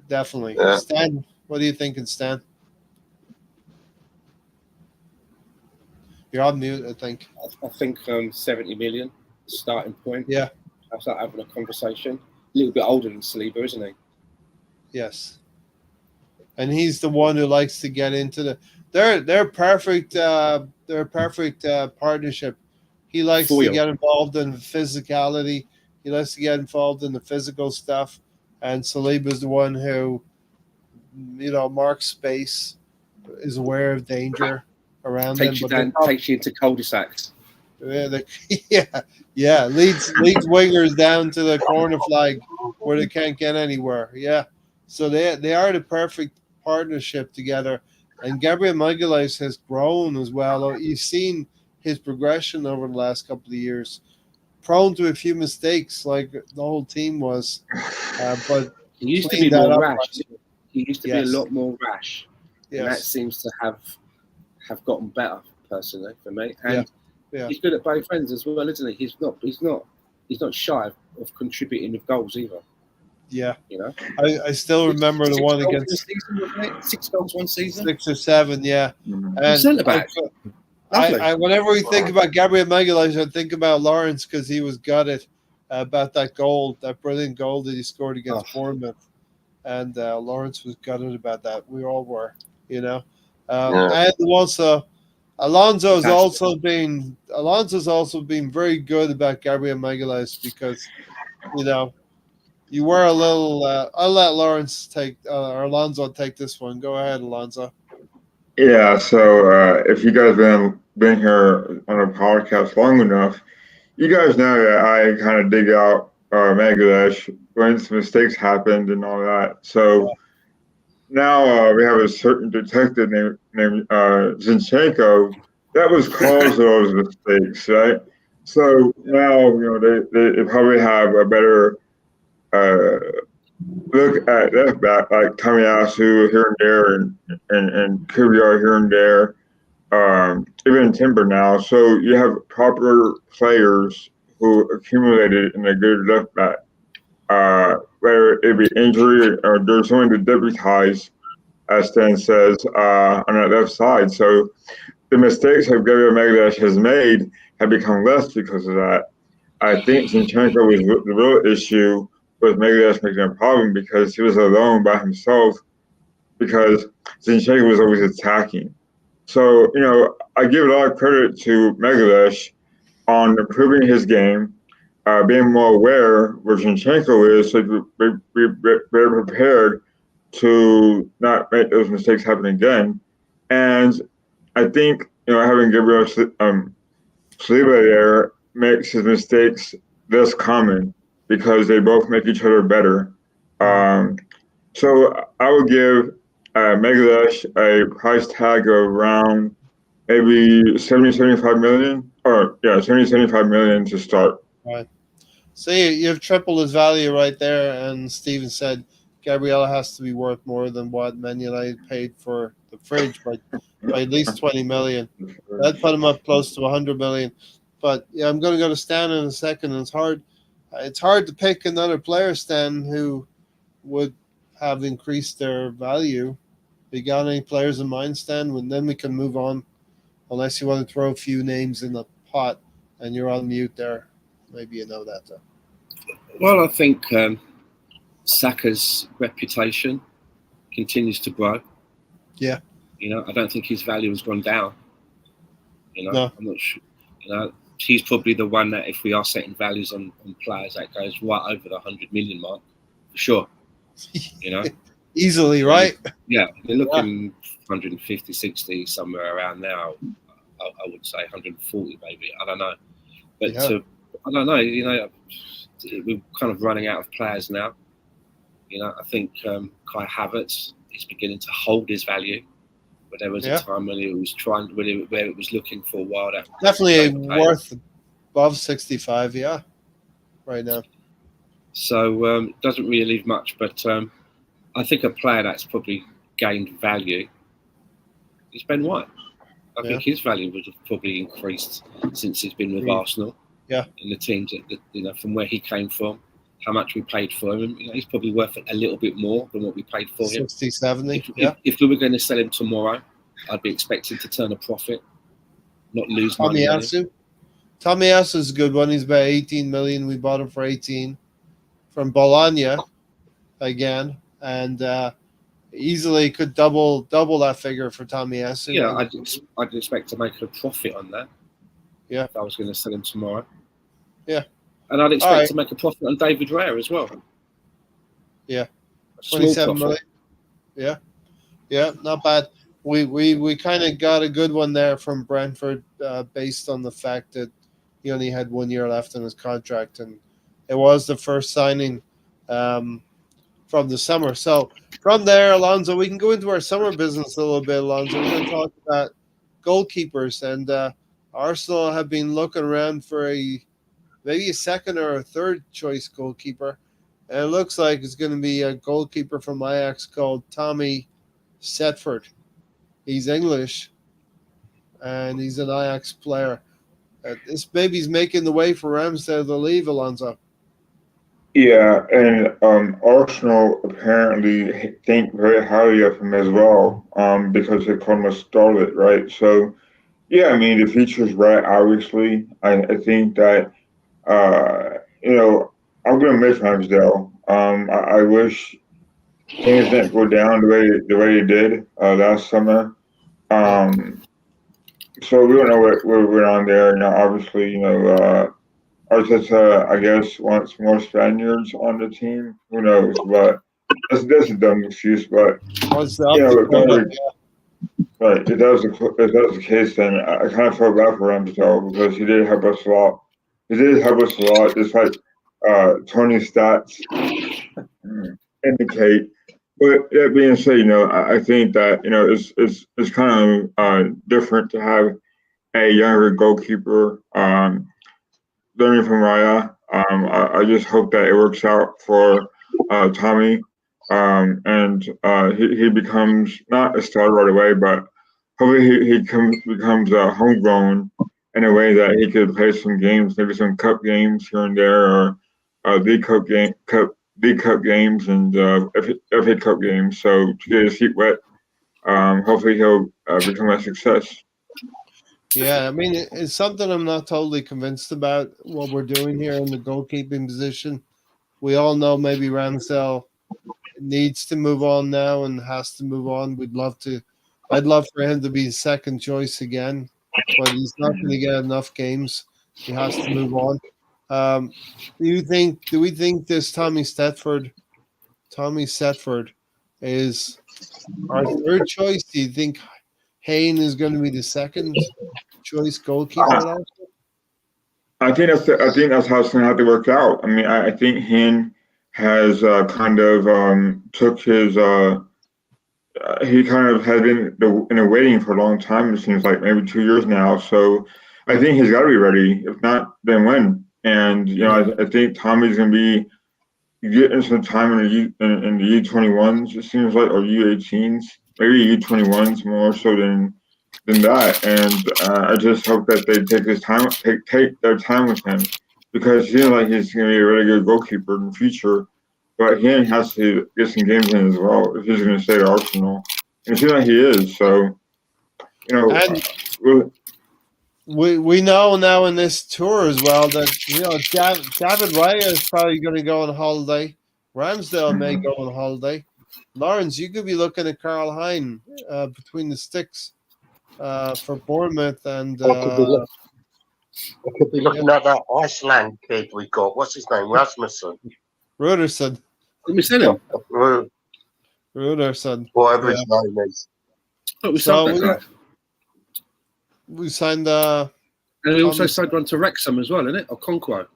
Definitely. Yeah. Stan, what are you thinking, Stan? You're on mute, I think. I think 70 million starting point. Yeah. I'll start having a conversation. A little bit older than Saliba, isn't he? Yes. and he's the one who likes to get into the. They're perfect. They're a perfect partnership. He likes to Foil. get involved in physicality. He likes to get involved in the physical stuff, and Saliba's the one who, marks space, is aware of danger around Takes you them. down, takes you into cul-de-sacs. Yeah, leads wingers down to the corner flag where they can't get anywhere. Yeah, so they are the perfect partnership together. And Gabriel Magalhaes has grown as well. You've seen his progression over the last couple of years. Prone to a few mistakes, like the whole team was, but He used to be cleaned that more up rash. last year. He used to be a Yes. lot more rash, and that Yes, seems to have gotten better personally for me. And yeah. he's good at both ends as well, isn't he? He's not shy of contributing with goals either. Yeah. You know, I still remember the one goals against in a season, wasn't it? 6 goals one season. 6 or 7. Yeah, Mhm. and Centre back. Lovely. whenever we think about Gabriel Magalhaes, I think about Lawrence because he was gutted about that goal, that brilliant goal that he scored against Bournemouth, and Lawrence was gutted about that. We all were, Yeah. And also Alonso's Fantastic. also been very good about Gabriel Magalhaes because you were a little. I'll let Lawrence take or Alonso take this one. Go ahead, Alonso. Yeah, so if you guys been here on a podcast long enough, you guys know that I kind of dig out Magalash when some mistakes happened and all that. So now we have a certain detective named Zinchenko that was caused those mistakes, right? So now they probably have a better look at left back like Tomiyasu here and there and Kubiar here and there, even Timber now. So you have proper players who accumulated in a good left back. Whether it be injury or there's someone to deputize, as Stan says, on that left side. So the mistakes that Gabriel Magalhaes has made have become less because of that. I think Zinchenko was the real issue with Magalhaes making a problem because he was alone by himself because Zinchenko was always attacking. So, I give a lot of credit to Magalhaes on improving his game, being more aware where Zinchenko is, so be better prepared to not make those mistakes happen again. And I think, having Gabriel Saliba there makes his mistakes less common because they both make each other better. So I would give Magalhaes a price tag of around maybe 75 million, or 75 million to start. Right. So you've tripled his value right there, and Steven said Gabriella has to be worth more than what Man United paid for the fridge by at least 20 million. That put him up close to 100 million. But I'm going to go to Stan in a second. And it's hard to pick another player, Stan, who would have increased their value. You got any players in mind, Stan? And then we can move on, unless you want to throw a few names in the pot, and you're on mute there. Maybe you know that, though. Well, I think Saka's reputation continues to grow. Yeah. I don't think his value has gone down. No. I'm not sure. He's probably the one that if we are setting values on players, that goes right over the 100 million mark, for sure. Easily, right? Yeah, you're looking 150, 60, somewhere around now. I would say 140 maybe. I don't know. But I don't know. We're kind of running out of players now. I think Kai Havertz is beginning to hold his value. But there was a time when it was where it was looking for a while. Definitely worth above 65, right now. So it doesn't really leave much. But I think a player that's probably gained value is Ben White. I think his value would have probably increased since he's been with Arsenal. Yeah. In the teams that from where he came from, how much we paid for him. He's probably worth a little bit more than what we paid for him. 60, 70. If we were going to sell him tomorrow, I'd be expecting to turn a profit, not lose money. Tomiyasu is a good one. He's about 18 million. We bought him for 18 from Bologna again, and easily could double that figure for Tommy Essen. Yeah, I'd expect to make a profit on that. Yeah. If I was going to sell him tomorrow. Yeah. And I'd expect right. to make a profit on David Raya as well. Yeah. A small 27 profit. million. Yeah, not bad. We kind of got a good one there from Brentford based on the fact that he only had 1 year left on his contract, and it was the first signing from the summer. So from there, Alonso, we can go into our summer business a little bit, Alonso. We're going to talk about goalkeepers, and Arsenal have been looking around for maybe a second or a third choice goalkeeper. And it looks like it's going to be a goalkeeper from Ajax called Tommy Setford. He's English, and he's an Ajax player. This baby's making the way for Ramsdale to leave, Alonso. Yeah, and Arsenal apparently think very highly of him as well, because they call him a starlet, right? So, yeah, I mean, the future's right, obviously. I think that, I'm going to miss Ramsdale. I wish things didn't go down the way they did last summer. So we don't know what went on there. Obviously, Arteta, I guess, wants more Spaniards on the team. Who knows? But that's a dumb excuse. But What's the right, if that was the case, then I kind of felt bad for Ramsdale because he did help us a lot. He did help us a lot, despite Tony's stats indicate. But that being said, I think that it's kind of different to have a younger goalkeeper learning from Raya. I just hope that it works out for Tommy, and he becomes not a star right away, but hopefully he becomes homegrown in a way that he could play some games, maybe some cup games here and there, or League Cup games, and FA Cup games. So to get his feet wet, hopefully he'll become a success. Yeah, I mean, it's something I'm not totally convinced about what we're doing here in the goalkeeping position. We all know maybe Ramsdale needs to move on now and has to move on. I'd love for him to be second choice again, but he's not going to get enough games. He has to move on. Do we think this Tommy Setford is our third choice? Do you think Hayne is going to be the second choice goalkeeper? I think that's how it's going to have to work out. I mean, I think Hayne has kind of took his. He kind of has been in a waiting for a long time. It seems like maybe 2 years now. So I think he's got to be ready. If not, then when? And I think Tommy's going to be getting some time in the U21s. It seems like, or U18s, maybe U21s more so than that. And I just hope that they take their time with him, because he seems like he's going to be a really good goalkeeper in the future. But he has to get some games in as well if he's going to stay at Arsenal. And it seems like he is. So, we know now in this tour as well that David Raya is probably going to go on holiday. Ramsdale may go on holiday. Lawrence, you could be looking at Karl Hein between the sticks for Bournemouth, and I could be looking at that Iceland kid we got. What's his name? Rasmussen. Ruderson. Let me send him. Ruderson. Whatever his name is. Oh, we signed that guy. We signed and we also signed one to Wrexham as well, isn't it? Or Okonkwo.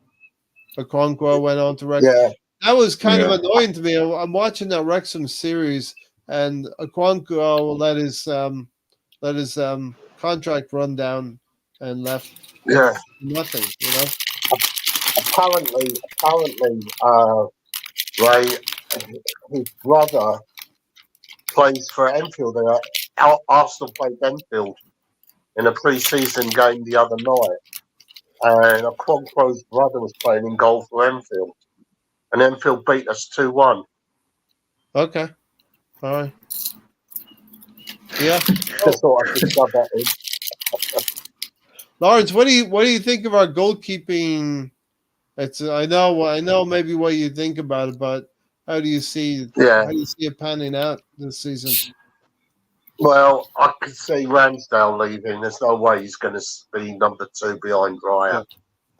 Okonkwo went on to Wrexham. Yeah. That was kind of annoying to me. I'm watching that Wrexham series, and Okonkwo let his contract run down and left. Yeah. Nothing, Apparently, Ray, his brother plays for Enfield. Arsenal played Enfield in a pre-season game the other night, and Okonkwo's brother was playing in goal for Enfield, and Enfield beat us 2-1. Okay, all right. Yeah. Just thought I could sub that in. Lawrence, what do you think of our goalkeeping? I know maybe what you think about it, but How do you see? Yeah. How do you see it panning out this season? Well, I could see Ramsdale leaving. There's no way he's going to be number 2 behind Raya.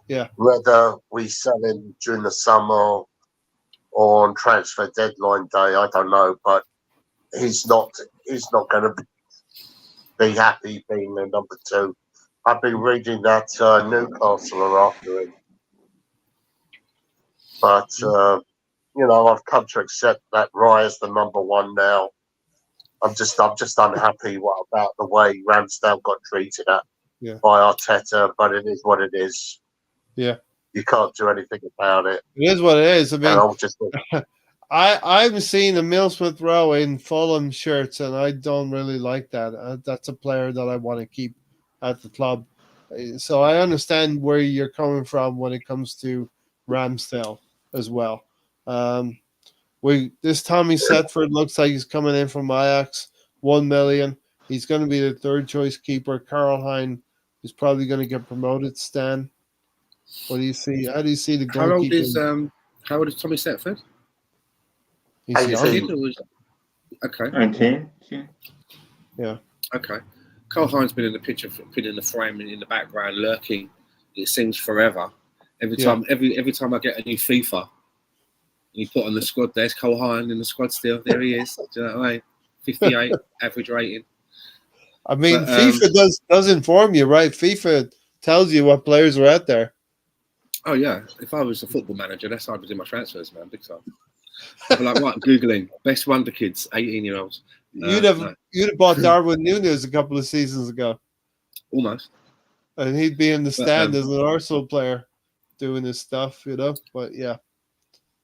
Yeah. Whether we sell him during the summer or on transfer deadline day, I don't know. But he's not going to be happy being the number 2. I've been reading that Newcastle are after him. But, I've come to accept that Raya's the number 1 now. I'm just unhappy about the way Ramsdale got treated by Arteta, but it is what it is. Yeah. You can't do anything about it. It is what it is. I mean, just I'm seeing a Emile Smith Rowe in Fulham shirts, and I don't really like that. That's a player that I want to keep at the club. So I understand where you're coming from when it comes to Ramsdale as well. This Tommy Setford looks like he's coming in from Ajax, 1 million. He's going to be the 3rd choice keeper. Karl Hein is probably going to get promoted. Stan, what do you see? How do you see the goalkeeping? How old is Tommy Setford? He's young. Okay. 19. Yeah. Okay. Karl Hein's been in the picture, been in the frame, in the background, lurking. It seems forever. Every time I get a new FIFA, you put on the squad, there's Karl Hein in the squad still. There he is. Do you know what I mean? 58 average rating. I mean, but, FIFA does inform you, right? FIFA tells you what players are out there. Oh yeah. If I was a football manager, that's how I'd be doing my transfers, man, big time. I'd be like, right, Googling best wonder kids, 18-year-olds. You'd have bought Darwin Núñez a couple of seasons ago. Almost. And he'd be in the stand as an Arsenal player doing his stuff, But yeah.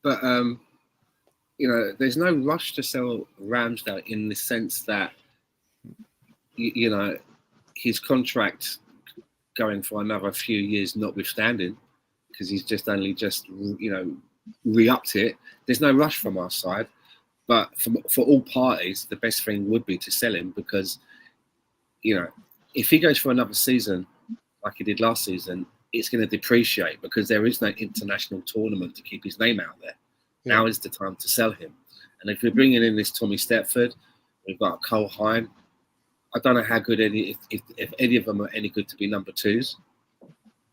But there's no rush to sell Ramsdale in the sense that his contract going for another few years notwithstanding, because he's just re-upped it. There's no rush from our side, but for all parties, the best thing would be to sell him because, if he goes for another season like he did last season, it's going to depreciate because there is no international tournament to keep his name out there. Yeah. Now is the time to sell him. And if we're bringing in this Tommy Setford, we've got Karl Hein. I don't know how good if any of them are any good to be number 2s.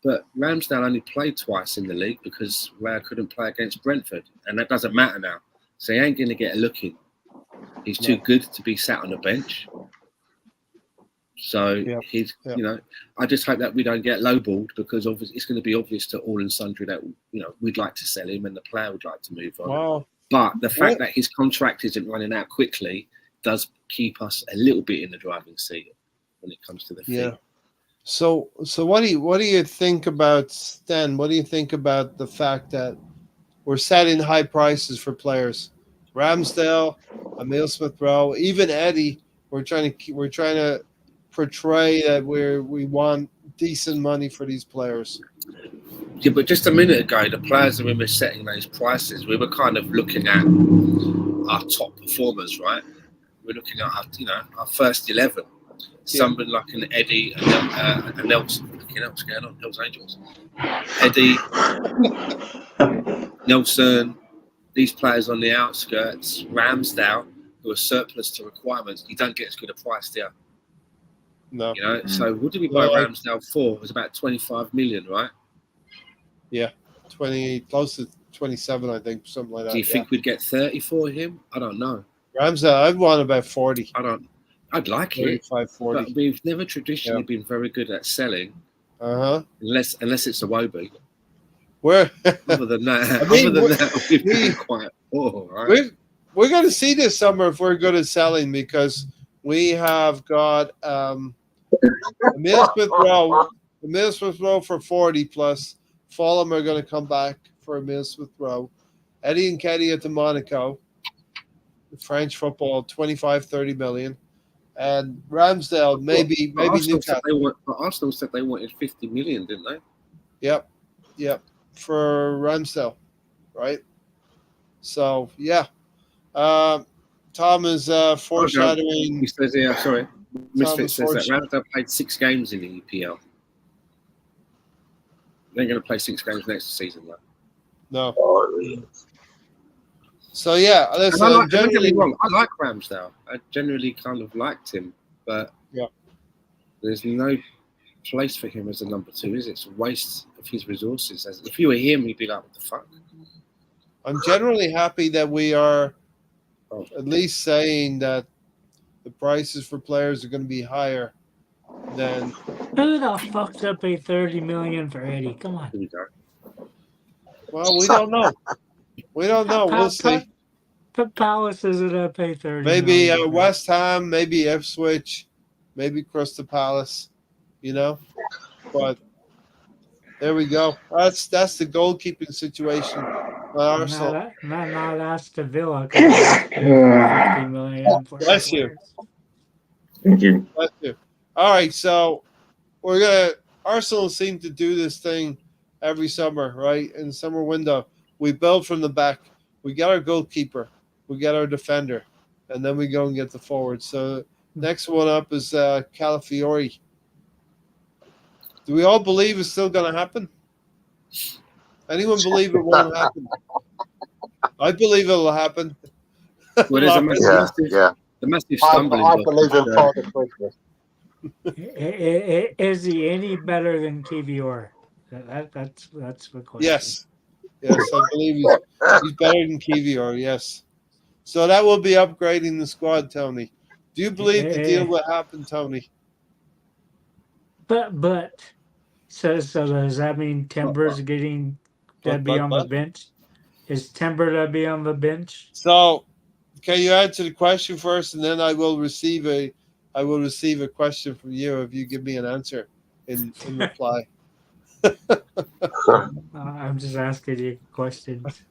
But Ramsdale only played twice in the league because Raya couldn't play against Brentford. And that doesn't matter now. So he ain't going to get a look in. He's too good to be sat on a bench. So I just hope that we don't get lowballed because obviously it's going to be obvious to all and sundry that, we'd like to sell him and the player would like to move on. Wow. But the fact that his contract isn't running out quickly does keep us a little bit in the driving seat when it comes to the fee. Yeah. So what do you think about, Stan? What do you think about the fact that we're setting high prices for players? Ramsdale, Emile Smith Rowe, even Eddie. We're trying to portray that we want decent money for these players. Yeah, but just a minute ago, the players that we were setting those prices, we were kind of looking at our top performers, right? We're looking at our first 11. Somebody like an Eddie and Nelson. What's going on? Hells Angels. Eddie, Nelson, these players on the outskirts, Ramsdale, who are surplus to requirements. You don't get as good a price there. No. So what did we buy Ramsdale for? It was about 25 million, right? Yeah, 20, close to 27, I think, something like that. Do you think we'd get 30 for him? I don't know. Ramsdale, I'd want about 40. I'd like 35, it, 40. but we've never traditionally been very good at selling. Unless it's a Wobie. Other than that, we've been quite poor, right? We're going to see this summer if we're good at selling because we have got Emile Smith Rowe for 40 plus. Fulham are going to come back for Emile Smith Rowe. Eddie Nketiah at the Monaco. French football, 25-30 million. And Ramsdale, maybe Newcastle. Arsenal said they wanted 50 million, didn't they? Yep. For Ramsdale, right? So, yeah. Tom is foreshadowing. He says, Misfit says that Ramsdale played 6 games in the EPL. They're going to play 6 games next season, though. No. So yeah, And listen, I I'm like, don't get generally me wrong, I like Ramsdale. I generally kind of liked him, but Yeah. there's no place for him as a number 2, is it? It's a waste of his resources. If you were him, you'd be like, what the fuck? I'm generally happy that we are Oh. at least saying that the prices for players are going to be higher than. Who the fuck's up pay 30 million for Eddie? Come on. Here we go. Well, we don't know. We don't know. We'll see. Palace isn't gonna pay 30 Maybe million for West Ham, maybe Ipswich, maybe Crystal Palace. You know, but there we go. That's the goalkeeping situation. Arsenal. Not Aston Villa. 'Cause they paid 50 million for Bless you. players. Thank you. Bless you. All right, so we're gonna. Arsenal seem to do this thing every summer, right? In the summer window, we build from the back. We get our goalkeeper, we get our defender, and then we go and get the forward. So next one up is Calafiori. Do we all believe it's still going to happen? Anyone believe it won't happen? I believe it'll happen. Well, there's a Yeah, massive, yeah. the massive I stumbling block. believe in Father Christmas. Is he any better than Kivior? That's the question. Yes, I believe he's better than Kivior. Yes, so that will be upgrading the squad, Tony. Do you believe the deal will happen, Tony? But so does that mean Timber's getting to be on the bench? Is Timber to be on the bench? So, can you answer the question first, and then I will receive a question from you if you give me an answer in reply. I'm just asking you questions.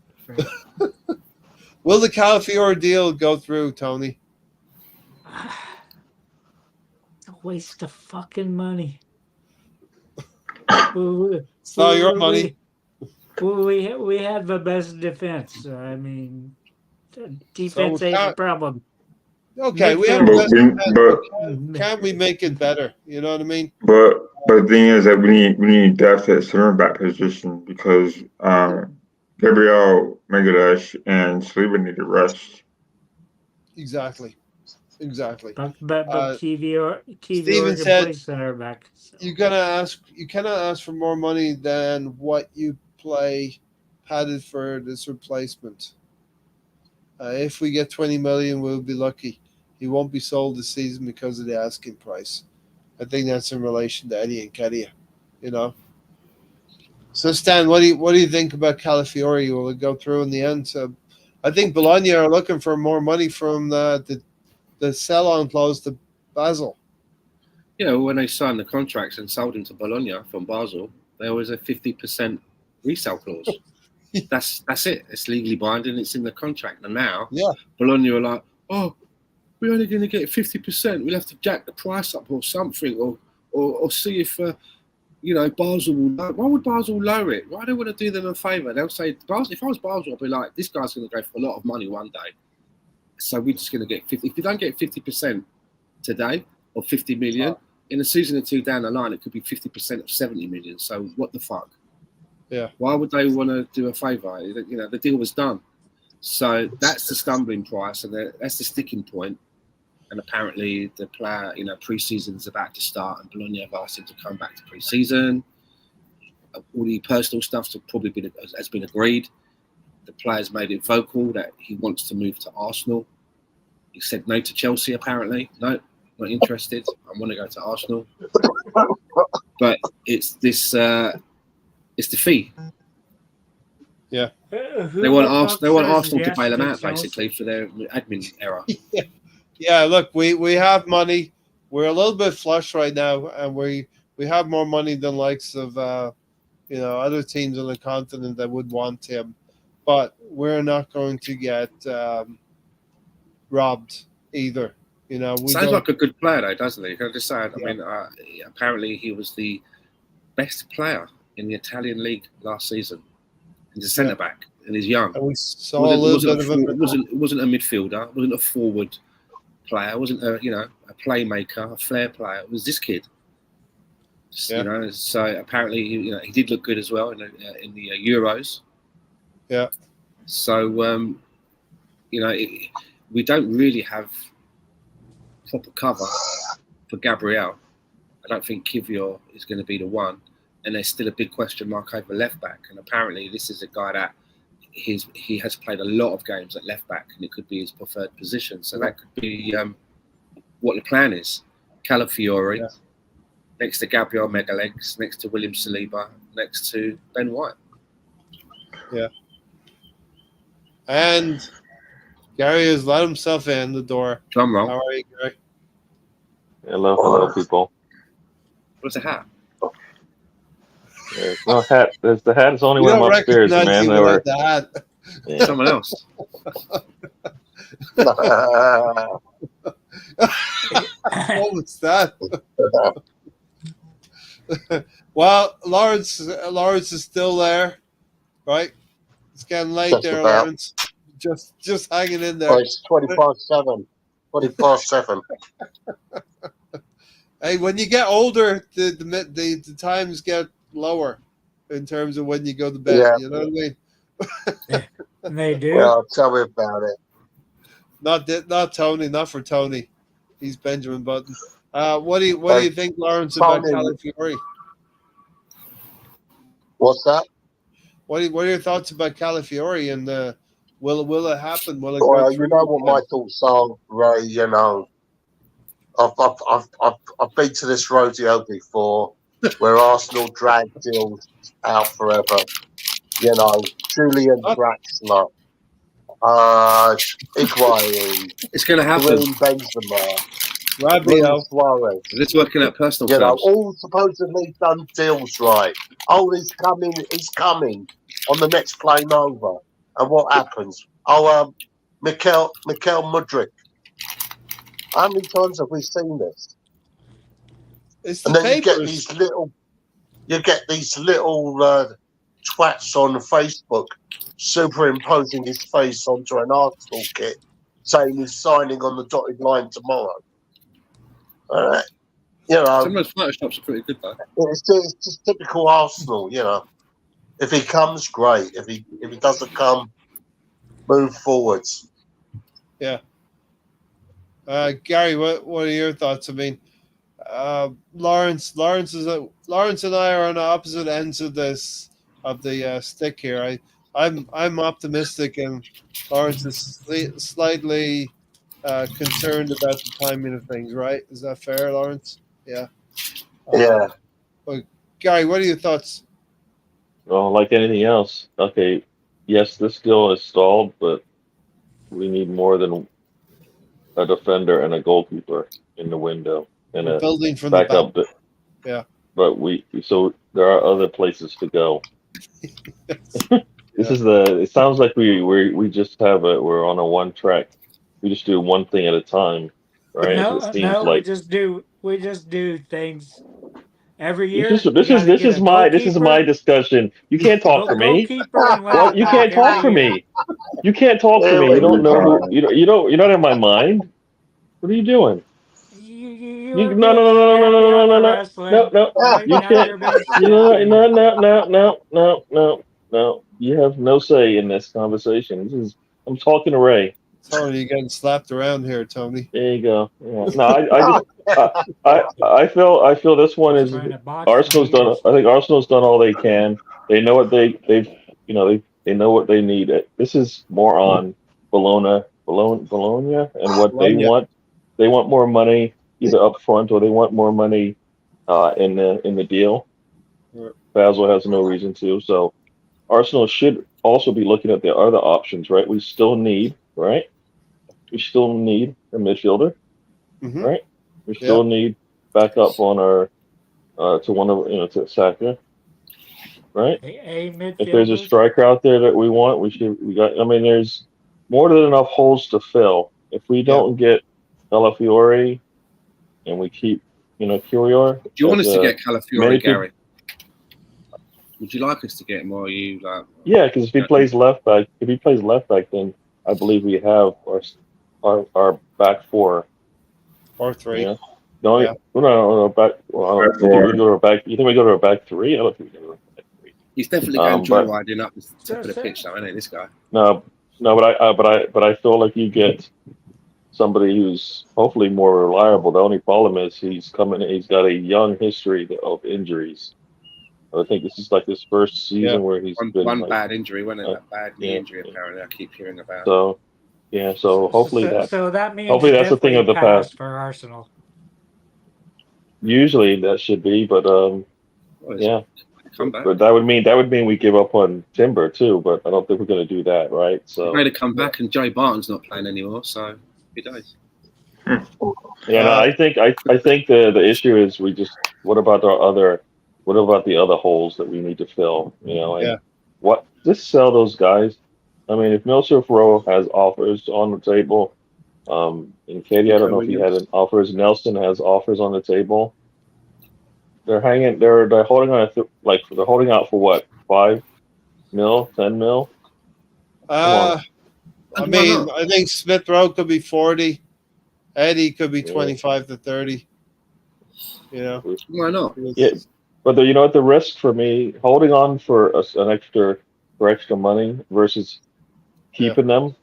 Will the Calafiore deal go through, Tony? A waste of fucking money. It's not your money. We had the best defense. I mean, defense ain't the problem. Okay, we have But can we make it better? You know what I mean? But the thing is that we need depth at center back position because Gabriel Magalhaes and Saliba need to rest. Exactly. But Kivior Steven can said play center back. So. you cannot ask for more money than what you padded for this replacement. If we get 20 million, we'll be lucky. He won't be sold this season because of the asking price. I think that's in relation to Eddie Nketiah, you know. So Stan, what do you think about Calafiori? Will it go through in the end? So I think Bologna are looking for more money from the sell-on clause to Basel. Yeah, when they signed the contracts and sold him to Bologna from Basel, there was a 50% resale clause. That's it. It's legally binding. It's in the contract. And now, Bologna are like, oh, we're only going to get 50%. We'll have to jack the price up or something, or see if Basel will. Why would Basel lower it? Why do they want to do them a favour? They'll say, if I was Basel, I'd be like, this guy's going to go for a lot of money one day. So we're just going to get 50. If you don't get 50% today or 50 million, in a season or two down the line, it could be 50% of 70 million. So what the fuck? Yeah. Why would they want to do a favour? You know, the deal was done. So that's the stumbling price, and that's the sticking point. And apparently, the player, pre-season's about to start, and Bologna have asked him to come back to pre-season. All the personal stuff's probably has been agreed. The player's made it vocal that he wants to move to Arsenal. He said no to Chelsea, apparently. No, not interested. I want to go to Arsenal. But it's this. It's the fee. Yeah. They want Arsenal to bail them out, basically, for their admin error. Yeah, look, we have money. We're a little bit flush right now, and we have more money than likes of other teams on the continent that would want him, but we're not going to get robbed either. Sounds like a good player, though, doesn't he? Can I just say? I mean, apparently he was the best player in the Italian league last season. He's a centre back, and he's young. And we saw it wasn't a midfielder. It wasn't a forward player. It wasn't a playmaker, a flair player. It was this kid. Yeah. So apparently he did look good as well in the Euros. Yeah. So we don't really have proper cover for Gabriel. I don't think Kivior is going to be the one, and there's still a big question mark over left back. And apparently, this is a guy that he has played a lot of games at left back, and it could be his preferred position. So that could be what the plan is. Calafiori next to Gabriel Megalegs, next to William Saliba, next to Ben White. Yeah. And Gary has let himself in the door. Drum roll. How are you, Gary? Hello, people. What's a hat? There's no hat. There's the hat is only You when I'm don't upstairs, recognize man. you They were, without the hat. yeah. Someone else. What was that? Well, Lawrence is still there, right? It's getting late Just there, about. Lawrence. Just hanging in there. Well, it's 24/7. 24/7. Hey, when you get older, the times get lower in terms of when you go to bed. Yeah. You know what I mean? And they do. Well, tell me about it. Not Tony, not for Tony. He's Benjamin Button. What do you think, Lawrence, about Tony. Calafiori? What's that? What are your thoughts about Calafiori and will it happen? Will it go Well, through? you know what my thoughts are, Ray. You know, I've been to this rodeo before, where Arsenal drag deals out forever. You know, Julian Draxler, Higuain, It's going to happen. Karim Benzema, Rabiot. Luis Suarez. It's working out personal You know, terms. all supposedly done deals right. Oh, he's coming on the next plane over. And what happens? Oh, Mikel Mudryk. How many times have we seen this? It's the And then papers. you get these little twats on Facebook superimposing his face onto an Arsenal kit, saying he's signing on the dotted line tomorrow. All right, you know, Some of those photoshops are pretty good, though. it's just typical Arsenal. You know, if he comes, great. If he doesn't come, move forwards. Gary, what are your thoughts? I mean, Lawrence and I are on the opposite ends of the stick here. I'm optimistic, and Lawrence is slightly concerned about the timing of things. Right? Is that fair, Lawrence? Yeah. Yeah. Gary, what are your thoughts? Well, like anything else, okay, yes, this deal is stalled, but we need more than a defender and a goalkeeper in the window and We're a building from the backup. back. Yeah. But so there are other places to go. It sounds like we just we're on a one track. We just do one thing at a time, right? It seems like we just do things every year. this we gotta is get a my goalkeeper, discussion. You can't talk for me. goalkeeper and Well, left you back can't talk every for year. me. You can't talk for me. You don't know who. You're not in my mind. What are you doing? You No, were no, getting no, happy no, on no, the no, wrestling. no. Right You now can't. you're being snappy. No. You have no say in this conversation. I'm talking to Ray. Tony, you're getting slapped around here, Tony. There you go. Yeah. No, I feel this one is Trying to box Arsenal's me. done. I think Arsenal's done all they can. They know what they know what they need. This is more on Bologna, and what they Bologna. want. They want more money either up front or they want more money in the deal. Right. Basel has no reason to. So Arsenal should also be looking at the other options, right? We still need a midfielder, Mhm. right? We still need backup on our to Saka, right? A If there's a midfielder. striker out there that we want, there's more than enough holes to fill. If we don't get Calafiori and we keep, Curior. Do you want us to get many Calafiori, people- Gary? Would you like us to get him, or are you like? Yeah, because if he plays left back, then I believe we have our back four. Or three. Yeah. No, Yeah. no, back. Well, I don't think we go to our back. You think we go to our back three? I don't think we go to our back three. He's definitely going but- Joe Riding up the tip of the pitch, though, isn't he? This guy. No, No, but I feel like you get somebody who's hopefully more reliable. The only problem is he's got a young history of injuries. I think this is like his first season where he's been One like, bad injury, wasn't it? That bad knee yeah, injury, apparently. I keep hearing about. so yeah, so hopefully So that means hopefully that's a thing of the definitely past. for Arsenal. Usually that should be, but Well, yeah, come back. but that would mean we give up on Timber too. But I don't think we're going to do that, right? He So made a comeback, and Joe Barton's not playing anymore, so he does. yeah, no, I think the issue is what about the other holes that we need to fill? You know, and just sell those guys. I mean, if Milsher Rowe has offers on the table, and Katie, I don't know if he had an offers. Nelson has offers on the table. They're hanging. They're holding on. They're holding out for what? 5 mil, 10 mil. I mean, I think Smith Rowe could be 40. Eddie could be 25 to 30. You know, Why not? Yeah, but you know what? The risk for me holding on for extra money versus keeping them.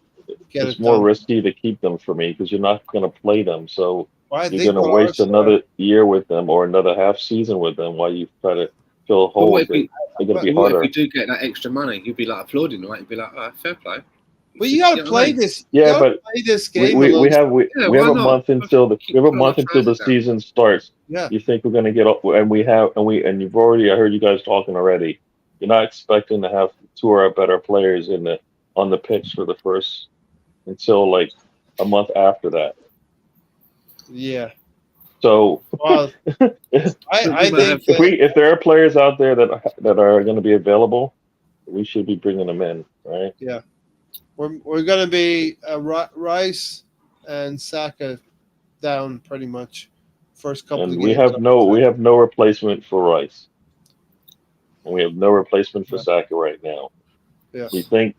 It's more risky to keep them for me because you're not going to play them. So you're going to waste another year with them or another half season with them while you try to fill holes. They're going to be harder. If you do get that extra money, you'd be like applauding, right? You'd be like, oh, fair play. But you got to play this. Yeah, but play this game. We have a month until the season starts. Yeah. You think we're going to get up, and you've already. I heard you guys talking already. You're not expecting to have 2 or better players on the pitch for the first until like a month after that. Yeah. So I think if there are players out there that are going to be available, we should be bringing them in, right? Yeah. We're going to be Rice and Saka down pretty much first couple of games. We have no replacement for Rice. And we have no replacement for Saka right now. Yeah. We think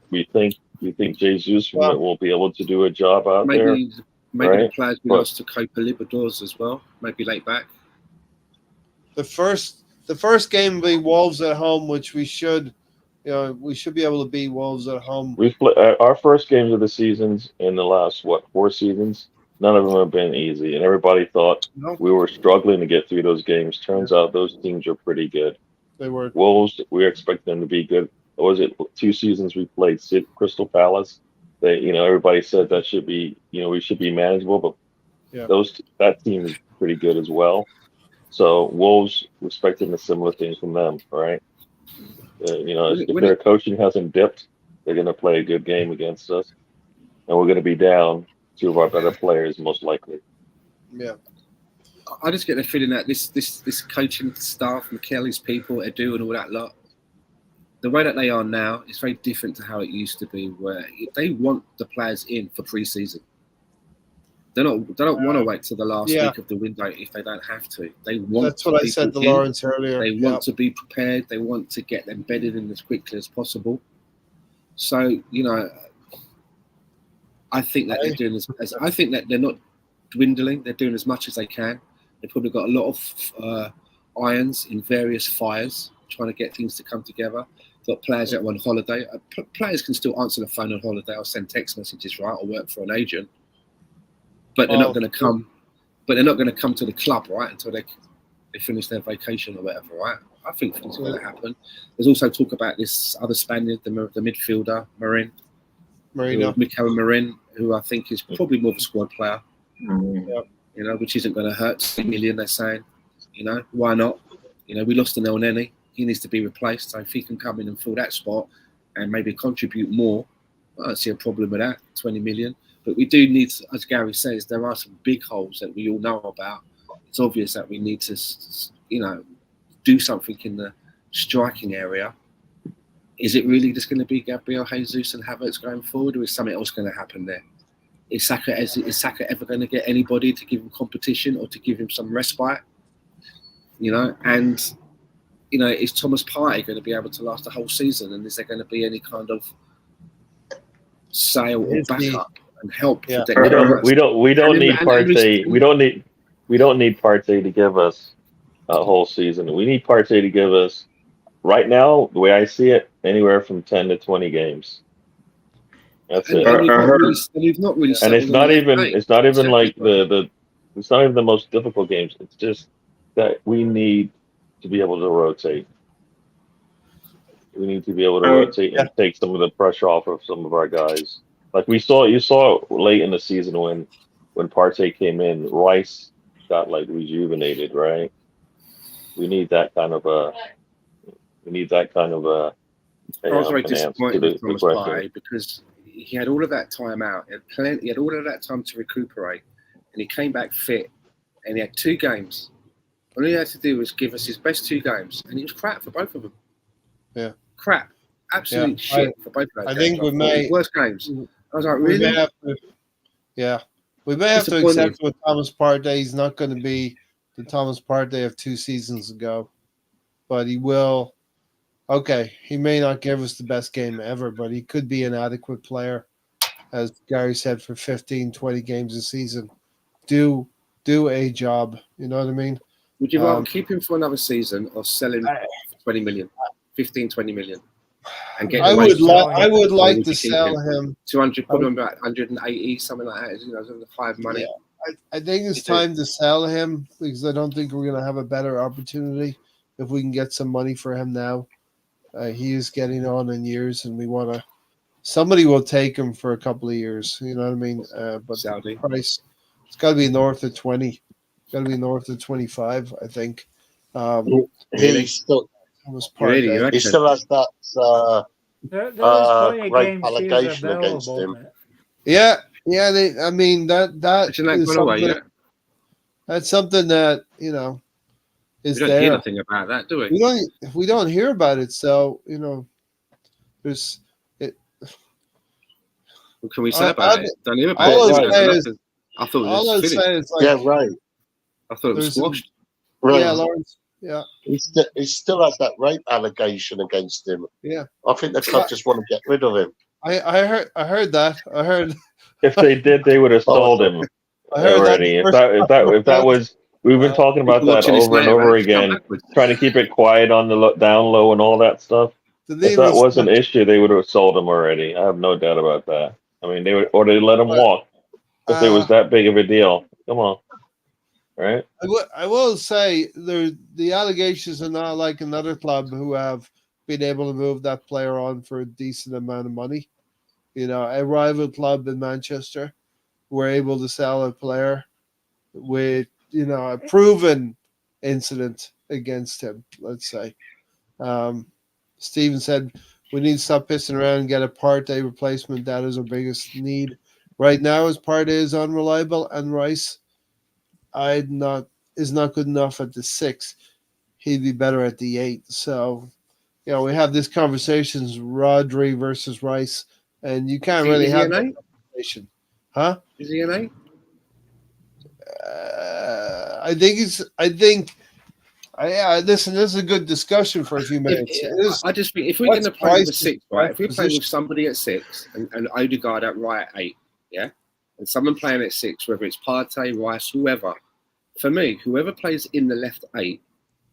Jesus will be able to do a job out there. Maybe the players we lost to Copa Libertadores as well. Maybe late back. The first game will be Wolves at home, which we should be able to beat Wolves at home. We've played our first games of the seasons in the last 4 seasons. None of them have been easy, and everybody thought we were struggling to get through those games. Turns out those teams are pretty good. They were. Wolves, we expect them to be good. What was it 2 seasons we played Crystal Palace? Everybody said that should be, we should be manageable, but that team is pretty good as well. So Wolves, expecting a similar thing from them, right? If their coaching hasn't dipped, they're going to play a good game against us, and we're going to be down 2 of our better players most likely. Yeah. I just get the feeling that this coaching staff, McKelly's people, Edu and all that lot, the way that they are now is very different to how it used to be, where they want the players in for pre-season. They don't want to wait till the last week of the window if they don't have to. They want. That's what I said to Lawrence earlier. They want to be prepared. They want to get them bedded in as quickly as possible. So I think that they're doing I think that they're not dwindling. They're doing as much as they can. They've probably got a lot of irons in various fires, trying to get things to come together. Got players that are on holiday. Players can still answer the phone on holiday or send text messages, right, or work for an agent. But they're not going to come. But they're not going to come to the club, right, until they finish their vacation or whatever, right? I think things are going to happen. There's also talk about this other Spaniard, the midfielder, Mikel Marin, who I think is probably more of a squad player. Which isn't going to hurt. 2 million, they're saying. Why not? We lost an El Neni. He needs to be replaced. So if he can come in and fill that spot and maybe contribute more, I don't see a problem with that. 20 million. But we do need, as Gary says, there are some big holes that we all know about. It's obvious that we need to, do something in the striking area. Is it really just going to be Gabriel Jesus and Havertz going forward, or is something else going to happen there? Is Saka ever going to get anybody to give him competition or to give him some respite? Is Thomas Partey going to be able to last the whole season? And is there going to be any kind of sale or backup and help? We don't need Partey. We don't need Partey to give us a whole season. We need Partey to give us, right now, the way I see it, anywhere from 10 to 20 games. That's And, it. and, I heard, you've not really And settled it's on not the even FA. it's not even like Exactly. it's not even the most difficult games. It's just that we need to be able to rotate. We need to be able to rotate Yeah. and take some of the pressure off of some of our guys. Like you saw late in the season when Partey came in, Rice got like rejuvenated, right? We need that kind of a I was very finance to disappointed with the Thomas question. Partey because he had all of that time out. He had all of that time to recuperate, and he came back fit. And he had 2 games. All he had to do was give us his best 2 games, and he was crap for both of them. Yeah. Crap, absolute shit for both of those. I games. think we thought may his worst games. I was like, we may really? have to, yeah, we may have to Disappointed. accept with Thomas Partey. He's not going to be the Thomas Partey of 2 seasons ago, but he will. Okay, he may not give us the best game ever, but he could be an adequate player, as Gary said, for 15, 20 games a season. Do a job. You know what I mean? Would you rather keep him for another season or sell him for 20 million, 15, 20 million, and get I the would wages? I would Or like would to you keep sell him? him. 200, put him about 180, something like that. You know, the 5 money. Yeah, I think it's time to sell him because I don't think we're going to have a better opportunity if we can get some money for him now. He is getting on in years, and we want to. Somebody will take him for a couple of years. You know what I mean? But Saudi. the price, it's got to be north of 20. Got to be north of 25, I think. Really? He still Really? You he reckon? still has that There's plenty of rape games he is allegation against available. him. Yeah. I mean that Imagine that is gone away, something. yeah? That's something that is We don't there. hear anything about that, do we? We don't hear about it, so there's What can we say about it? Don't hear about all it. I'll say There's is- nothing. I thought it all I was finished. say is like Yeah, right. I thought it was there's squashed. Right. yeah, Lawrence. Yeah, He still has that rape allegation against him. yeah. I think the club just want to get rid of him. I heard that. I heard If they did, they would have sold him that. already. If that was, we've been talking about People that watching this over and later, over man, come again, backwards. trying to keep it quiet on the down low and all that stuff. If that was an issue, they would have sold him already. I have no doubt about that. I mean, they would, or they let him walk if it was that big of a deal. Come on, right? I will say the allegations are not like another club who have been able to move that player on for a decent amount of money. A rival club in Manchester were able to sell a player with a proven incident against him. Let's say, Steven said we need to stop pissing around and get a Partey replacement. That is our biggest need right now. As Partey is unreliable and Rice, is not good enough at the 6. He'd be better at the 8. So, we have these conversations: Rodri versus Rice, and you can't really have that conversation, huh? Is he an 8? Listen, this is a good discussion for a few minutes. I just think if we're going to play with a 6, right? If we're playing with somebody at 6 and Odegaard at right 8, yeah, and someone playing at 6, whether it's Partey, Rice, whoever, for me, whoever plays in the left 8,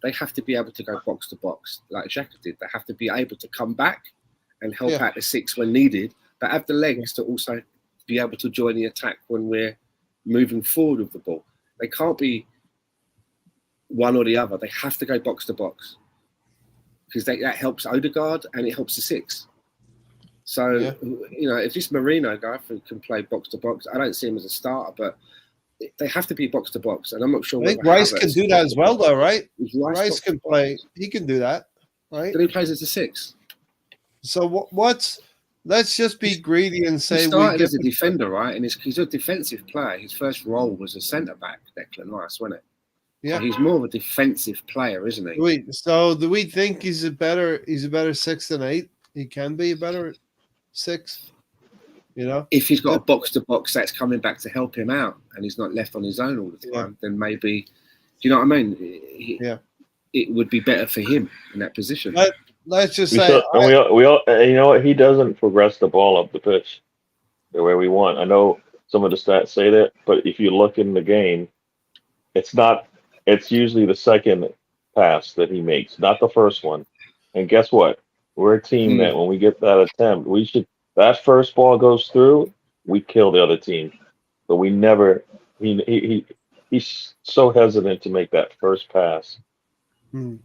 they have to be able to go box to box like Xhaka did. They have to be able to come back and help out the 6 when needed, but have the legs to also be able to join the attack when we're moving forward with the ball. They can't be one or the other. They have to go box to box because that helps Odegaard and it helps the 6. So, if this Marino guy can play box to box, I don't see him as a starter, but they have to be box to box. And I'm not sure. I think Rice can do that as well, though, right? Rice can play. He can do that, right? Then he plays as a 6. So let's just be greedy and say he started as a defender, right? And he's a defensive player. His first role was a centre back, Declan Rice, wasn't it? Yeah, so he's more of a defensive player, isn't he? Do we think he's a better 6 than 8? He can be a better 6. If he's got a box to box that's coming back to help him out, and he's not left on his own all the time, then maybe, do you know what I mean? It would be better for him in that position. Let's just say, we all, you know what? He doesn't progress the ball up the pitch the way we want. I know some of the stats say that, but if you look in the game, it's usually the second pass that he makes, not the first one. And guess what? We're a team that when we get that attempt, we should that first ball goes through, we kill the other team. But we never. He's so hesitant to make that first pass. Hmm.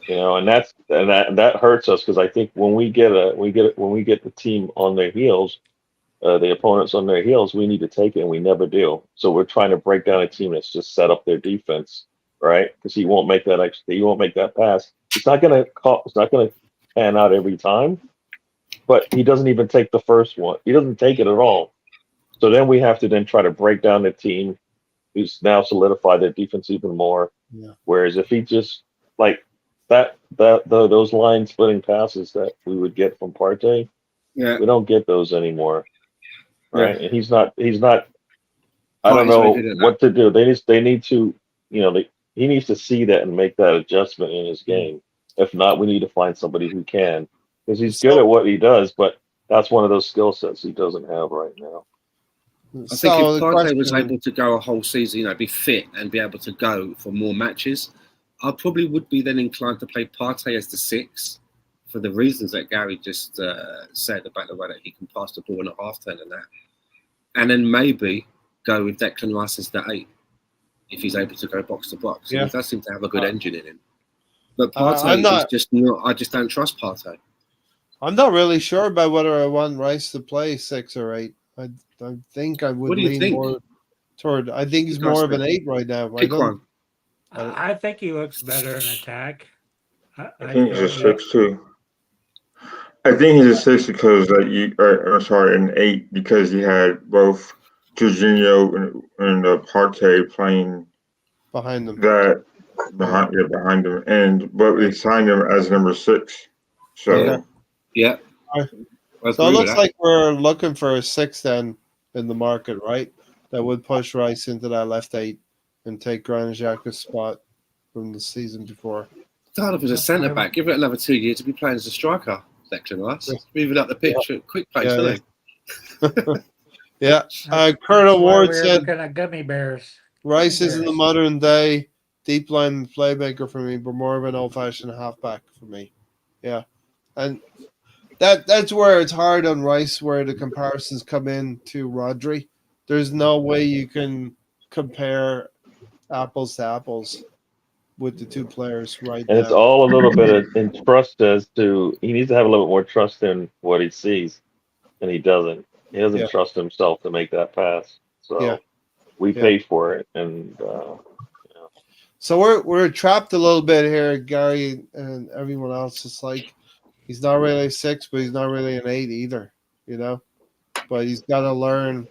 You know, and that hurts us because I think when we get the team on their heels, the opponents on their heels, we need to take it, and we never do. So we're trying to break down a team that's just set up their defense, right? Because he won't make that pass. It's not gonna pan out every time, but he doesn't even take the first one. He doesn't take it at all. So then we have to then try to break down the team who's now solidified their defense even more. Yeah. Whereas if he just like those line splitting passes that we would get from Partey, Yeah. we don't get those anymore. Right. Yeah. And he's not I don't Partey's very know good at that. what to do. They need to, he needs to see that and make that adjustment in his game. If not, we need to find somebody who can, because he's good at what he does, but that's one of those skill sets he doesn't have right now. I think if Partey was able to go a whole season, be fit and be able to go for more matches, I probably would be then inclined to play Partey as the 6 for the reasons that Gary just said about the way that he can pass the ball in a half turn and that. And then maybe go with Declan Rice as the 8 if he's able to go box to box. Yeah. He does seem to have a good engine in him. But Partey is just not, I just don't trust Partey. I'm not really sure about whether I want Rice to play 6 or 8. I think I would What do you lean think? more toward. I think he's more of an 8 right now. Pick one. I think he looks better in attack. I think he's a 6 too. I think he's a 6 because an 8 because he had both Jorginho and Partey playing behind them. Behind him, but we signed him as number 6. So yeah. So it looks like we're looking for a 6 then in the market, right? That would push Rice into that left 8 and take Granit Xhaka's spot from the season before. Start off as a centre back. Give it another 2 years to be playing as a striker. Declan Rice moving up the pitch at quick pace, isn't he? Yeah. Kurt Ward said looking at gummy bears. Rice isn't the modern day deep line playmaker for me, but more of an old fashioned halfback for me. Yeah. And that's where it's hard on Rice, where the comparisons come in to Rodri. There's no way you can compare apples to apples with the two players right now. And it's all a little bit in trust as to he needs to have a little bit more trust in what he sees, and he doesn't. He doesn't trust himself to make that pass. So we paid for it, and so we're trapped a little bit here, Gary, and everyone else. It's like he's not really a 6, but he's not really an 8 either, But he's got to learn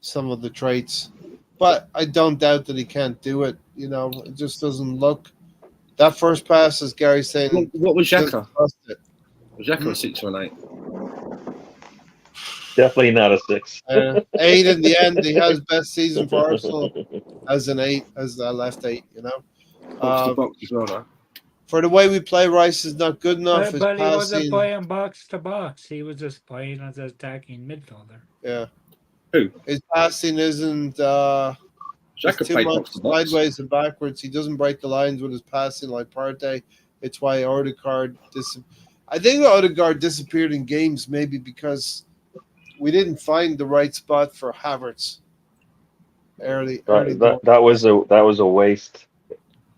some of the traits. But I don't doubt that he can't do it. It just doesn't look. That first pass, as Gary's saying. What was Xhaka? Was Xhaka a 6 or an 8? Definitely not a 6. 8 in the end. He had his best season for Arsenal as an 8, as the left 8. Box to box as well, though. For the way we play, Rice is not good enough. But he wasn't playing box to box. He was just playing as an attacking midfielder. Yeah. Who? His passing isn't Xhaka too played much box to box. sideways and backwards. He doesn't break the lines with his passing like Partey. It's why Odegaard I think Odegaard disappeared in games maybe because we didn't find the right spot for Havertz early. That was a waste.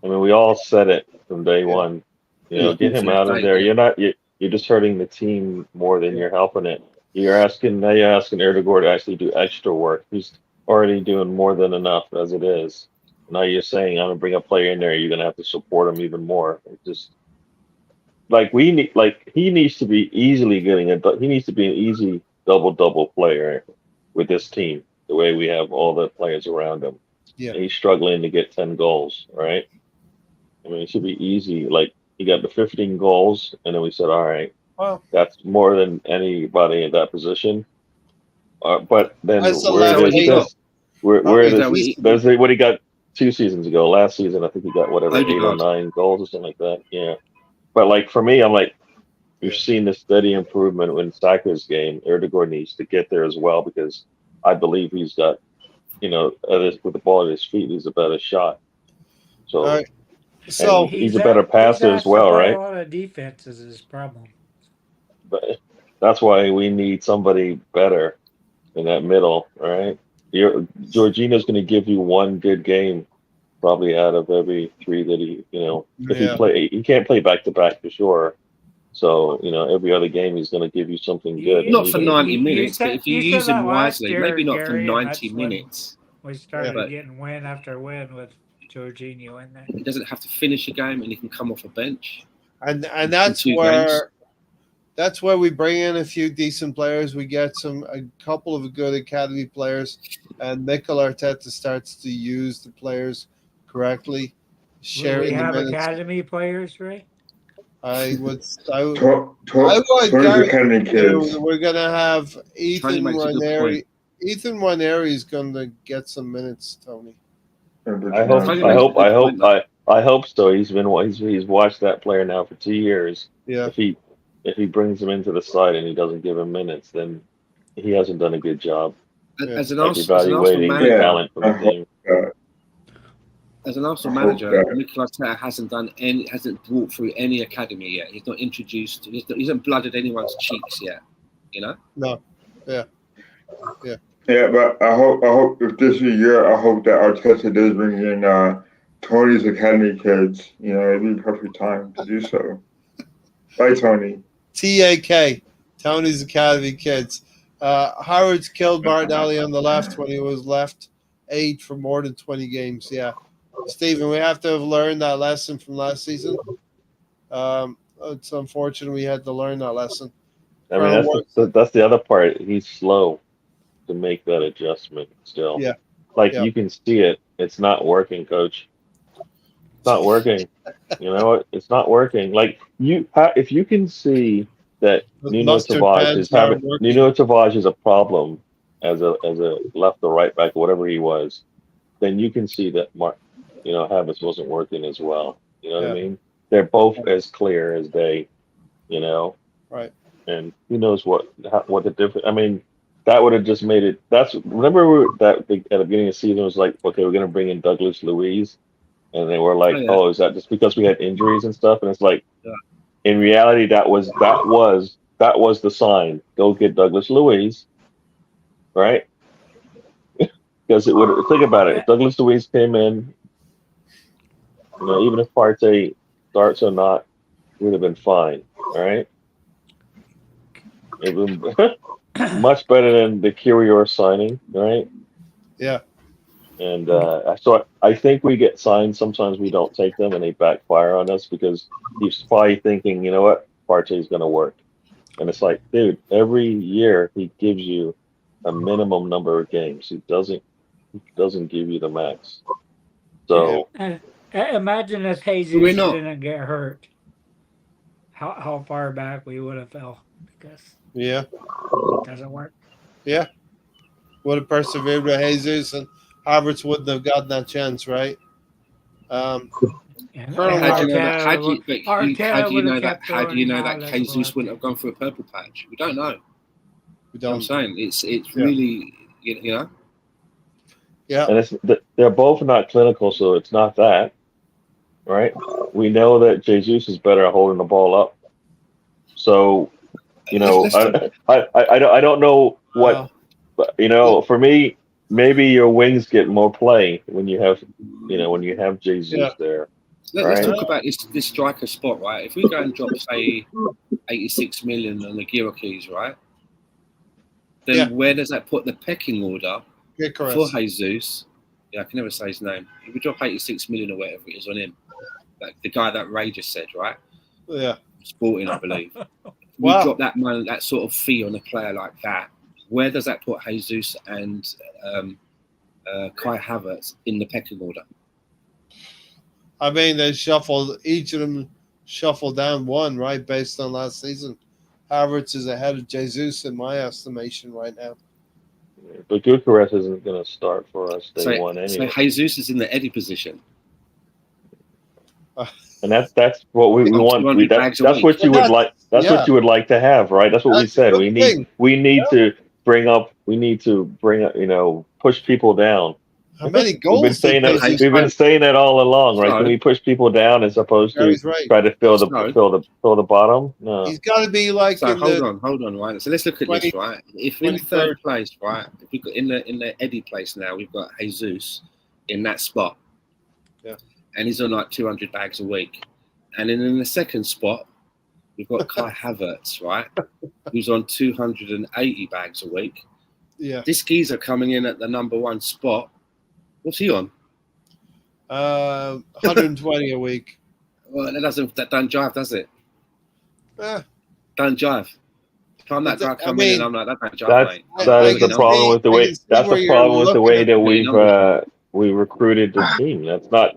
I mean, we all said it from day one. Get him out of there. You're just hurting the team more than you're helping it. You're asking Erdegaard to actually do extra work. He's already doing more than enough as it is. Now you're saying I'm gonna bring a player in there. You're gonna have to support him even more. It's just he needs to be easily getting it. He needs to be an easy double player with this team. The way we have all the players around him. Yeah, and he's struggling to get 10 goals. Right. I mean, it should be easy. Like he got the 15 goals, and then we said, all right. Well, that's more than anybody in that position. But then what he got 2 seasons ago. Last season, I think he got 8 or 9 goals or something like that. Yeah. But for me, I'm like, you've seen the steady improvement in Saka's game. Erdegaard needs to get there as well because I believe he's got, with the ball at his feet, he's a better shot. So, so he's a better passer as well, right? A lot of defense is his problem. But That's why we need somebody better in that middle, right? Jorginho's going to give you one good game, probably out of every 3 that he, if he can't play back to back for sure. So every other game he's going to give you something good. Not for 90 you minutes, said- but if you you said use him that last wisely, year, maybe not for Gary, and 90 that's when- minutes. We started But- getting win after win with Jorginho in there. He doesn't have to finish a game, and he can come off a bench. And that's two where games. that's where we bring in a few decent players. We get a couple of good academy players, and Mikel Arteta starts to use the players correctly, We sharing the have minutes. academy players, Ray. I would Tony's guarantee academy kids. we're gonna have Tony Ethan makes a good Ranieri. point. Ethan Ranieri is gonna get some minutes, Tony. I hope so. He's watched that player now for 2 years. Yeah, If he brings him into the side and he doesn't give him minutes, then he hasn't done a good job As an like Arsenal evaluating the manager, talent from the team. as an Arsenal I hope manager, that- Mikel Arteta hasn't brought through any academy yet. He's not introduced. He hasn't blooded anyone's cheeks yet. no, Yeah, but I hope if this is a year, I hope that Arteta does bring in Tony's academy kids. It'd be perfect time to do so. Bye, Tony. TAK, Tony's Academy kids. Howard's killed Martinelli on the left when he was left 8 for more than 20 games. Yeah, Stephen, we have to have learned that lesson from last season. It's unfortunate we had to learn that lesson. I mean, that's the other part. He's slow to make that adjustment still. Yeah. Like you can see it. It's not working, coach. It's not working. You know what? It's not working. Like if you can see that The Nuno mustard Tavares pads aren't working. Nuno Tavares is a problem as a left or right back or whatever he was, then you can see that Havertz wasn't working as well. You know what I mean? They're both as clear as day. Right. And who knows what the difference? I mean, that would have just made it. Remember at the beginning of the season it was like, okay, we're gonna bring in Douglas Luiz, and they were like, oh, is that just because we had injuries and stuff? And it's like, in reality, that was the sign. Go get Douglas Luiz, right? Because it would think about it. If Douglas Luiz came in, even if Partey starts or not, it would have been fine. All right. It would been much better than the Kyrgios signing, right? Yeah. And so I think we get signed. Sometimes we don't take them, and they backfire on us because he's probably thinking, you know what, Partey's going to work. And it's like, dude, every year he gives you a minimum number of games. He doesn't give you the max. So Imagine if Jesus We're not. didn't get hurt. How far back we would have fell because Yeah. it doesn't work. Yeah. Would have persevered with Jesus, and Havertz wouldn't have gotten that chance, right? And Colonel How do you know Arteta that? would- How do you would know have that? kept How do you know throwing that him out Jesus as wouldn't have gone through a purple patch? We don't know. We You know what I'm don't. saying it's really Yeah. and they're both not clinical, so it's not that, right? We know that Jesus is better at holding the ball up. So, I don't know what, for me, maybe your wings get more play when you have Jesus there. Let's Right. talk about this striker spot, right? If we go and drop, say, 86 million on the Gyökeres, right? Then where does that put the pecking order Gyökeres. for Jesus? Yeah, I can never say his name. If we drop 86 million or whatever it is on him, like the guy that Ray just said, right? Yeah. Sporting, I believe. Wow. We drop that money, that sort of fee on a player like that. Where does that put Jesus and Kai Havertz in the pecking order? I mean, each of them shuffled down one, right, based on last season. Havertz is ahead of Jesus in my estimation right now. But Gyökeres isn't going to start for us day one anyway. So Jesus is in the Eddie position. And that's what we want. That's what you would like. That's what you would like to have, right? That's what we said. We need to bring up. Push people down. How many We've goals been saying did that. Jesus We've been find? saying that all along, right? No. Can we push people down as opposed to Gary's right. try to fill the No. fill the bottom? No. He's got to be like So in hold the on, right? So let's look at 20 this, right? If in 23rd. third place, right? If we've got in the Eddie place now, we've got Jesus in that spot. Yeah. And he's on like 200 bags a week. And then in the second spot, we've got Kai Havertz, right? Who's on 280 bags a week. yeah. This geezer coming in at the number one spot. What's he on? 120 a week. Well, that don't jive, does it? Eh, Don't jive. If I'm that But guy I coming in, mean, I'm like, that don't jive, That's mate. I- that I is the can problem see- with the I way. can see That's where the you're problem with the looking way at that the we recruited the team. That's not.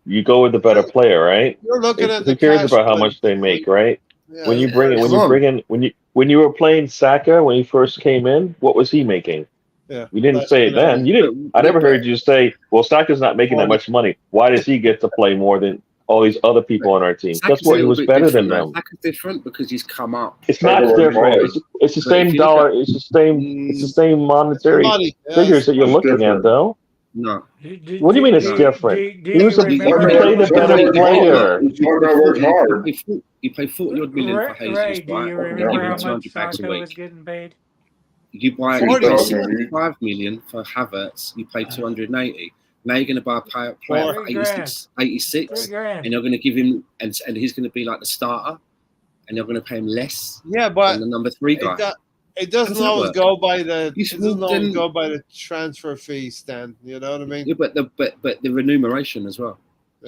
You go with the better player, right? You're looking at the Who cares cash about how flow. much they make, right? Yeah, When you bring it, come on. when you were playing Saka when he first came in, what was he making? yeah. You didn't But, say you it know, then. You didn't. I never heard you say, "Well, Saka's not making that much money. Why does he get to play more than all these other people on our team?" Guess Saka's a what? He little was bit better than different, them. man. Saka's different because he's come up. It's not Saka worked different. hard. It's the But if same you look dollar. It's the same. It's the same monetary money. figures that you're It's looking at, different. though. No. What do you mean it's different? Do He was you a- you remember played a how better much- player. Saka worked hard. You pay 40 odd million for Jesus, Ray, do right? you And remember give how him much 200 bags a Saka was week. getting paid? You buy 65 million for Havertz, you pay 280. Now you're going to buy a player for 86, 86 $3 grand. and you're going to give him, and he's going to be like the starter, and you're going to pay him less Yeah, than but the number 3 guy. it doesn't How does that always work? go by the. You It should doesn't always then- go by the transfer fee, Stan. You know what I mean? Yeah, but the remuneration as well.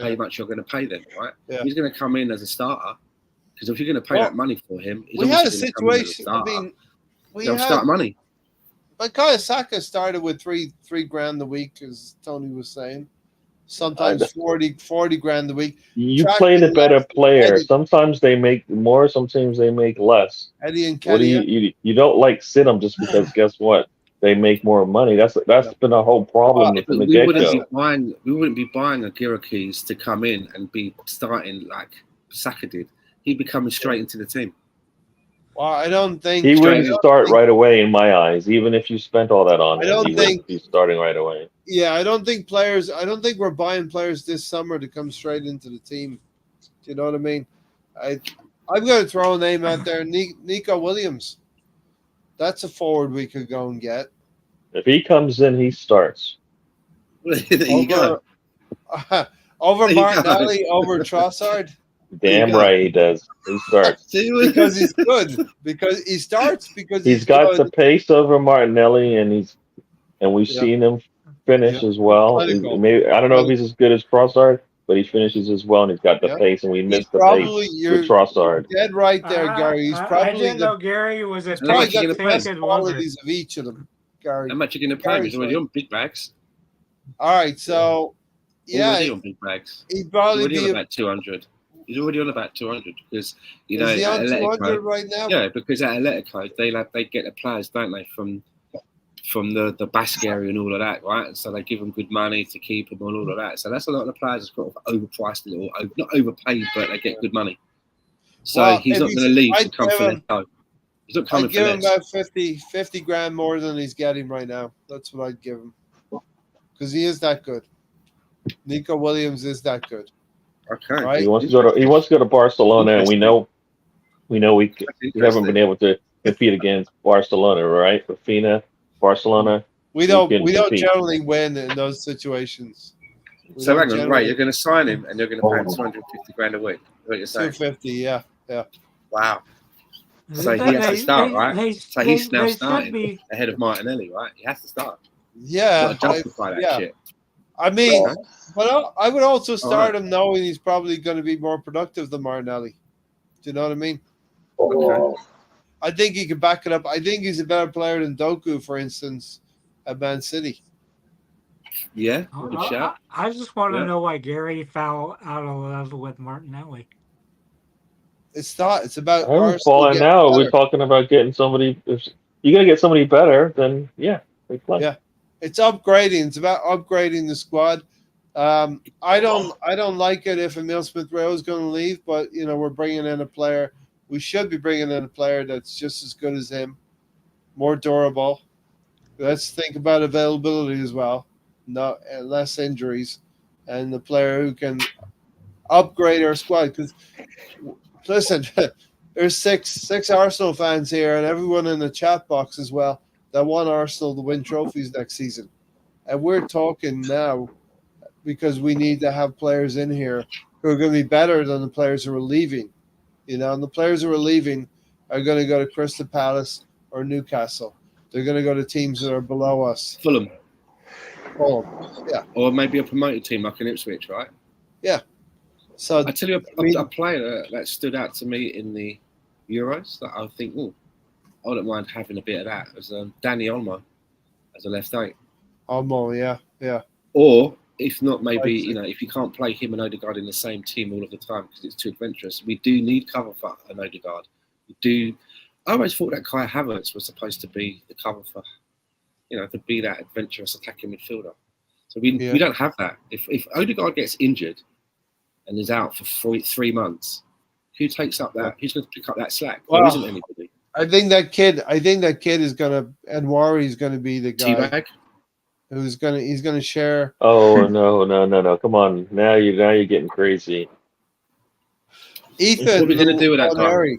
How Yeah. much you're going to pay them, right? Yeah. He's going to come in as a starter because if you're going to pay Well, that money for him, he's We had a obviously gonna come in as situation. I starter. mean, we They'll had. start money. But Kaya Saka started with three grand a week, as Tony was saying. Sometimes 40 grand a week. You Track play the and better left, player. Eddie. Sometimes they make more. Sometimes they make less. Eddie and What do Kenny. you don't like sit them just because guess what? They make more money. That's been a whole problem Well, from the We get wouldn't go. be buying a Girakis to come in and be starting like Saka did. He'd be coming straight into the team. Well, I don't think He wouldn't I don't start think- right away in my eyes, even if you spent all that on I him. don't He think- wouldn't be starting right away. Yeah, I don't think we're buying players this summer to come straight into the team. Do you know what I mean? I'm going to throw a name out there, Nico Williams. That's a forward we could go and get. If he comes in, he starts. There you go. Over There you go. Martinelli, over Trossard, Damn Yeah. right he does. He starts. because he's good. Because he starts because He's got good. the pace over Martinelli, and we've Yeah. seen him finish as well. Clinical. Maybe I don't know if he's as good as Trossard, but he finishes as well, and he's got the Yeah. pace, and we He's missed the probably pace you're with Trossard. dead right there, Gary. He's I probably didn't the know Gary was a How probably much you got gonna the pay? best second wonder. qualities of each of them, Gary. How much are you going to pay him? He's already on big bags. All right, so Already on big bags. he'd He's probably already on be. about 200. He's already on about 200 because you know Is he at on Atletico, 200 right now? yeah, because at Atletico they get the players, don't they, from the Basque area and all of that, right? And so they give them good money to keep them and all of that. So that's a lot of the players that's got overpriced a little, not overpaid, but they get good money. So Well, he's if not going to leave to I'd come give for him- less. He's not coming I'd for give him less. about 50 grand more than he's getting right now. That's what I'd give him. Because he is that good. Nico Williams is that good. Okay. Right? He wants to go to Barcelona, and we haven't been able to compete against Barcelona, right? Rafinha, Barcelona. We don't can compete. generally win in those situations. We So don't hang on, generally- right? You're going to sign him, and you're going to pay him 250 grand a week. What you're saying? 250, yeah. Wow. So he has to start, right? So he's now starting ahead of Martinelli, right? He has to start. Yeah. You've got to justify that yeah. shit. I mean, Okay. but I would also start right. him knowing he's probably going to be more productive than Martinelli. Do you know what I mean? Okay. I think he can back it up. I think he's a better player than Doku, for instance, at Man City. Yeah, good shout. I just want to Yeah. know why Gary fell out of love with Martinelli. It's not. It's about I haven't Arsenal fallen getting out. better. We're talking about getting somebody. If you got to get somebody better, then yeah, they play. Yeah. It's upgrading. It's about upgrading the squad. I don't like it if Emil Smith Rowe is going to leave, but we're bringing in a player. We should be bringing in a player that's just as good as him, more durable. Let's think about availability as well. less injuries, and the player who can upgrade our squad. Because listen, there's six Arsenal fans here, and everyone in the chat box as well that want Arsenal to win trophies next season, and we're talking now because we need to have players in here who are going to be better than the players who are leaving. And the players who are leaving are going to go to Crystal Palace or Newcastle. They're going to go to teams that are below us. Fulham. Yeah. Or maybe a promoted team like an Ipswich, right? Yeah. So I tell you, a player that stood out to me in the Euros that I think, I wouldn't mind having a bit of that, was Danny Olmo as a left eight. Olmo, yeah. Or if not, maybe if you can't play him and Odegaard in the same team all of the time because it's too adventurous, we do need cover for an Odegaard. I always thought that Kai Havertz was supposed to be the cover for, to be that adventurous attacking midfielder. So we don't have that. If Odegaard gets injured and is out for 3 months, who takes up that? Who's going to pick up that slack? There isn't anybody. I think that kid is gonna, Anwari's gonna be the guy. Teabag? He's gonna share. Oh no! Come on, now you're getting crazy. Ethan, what are we gonna do with that guy?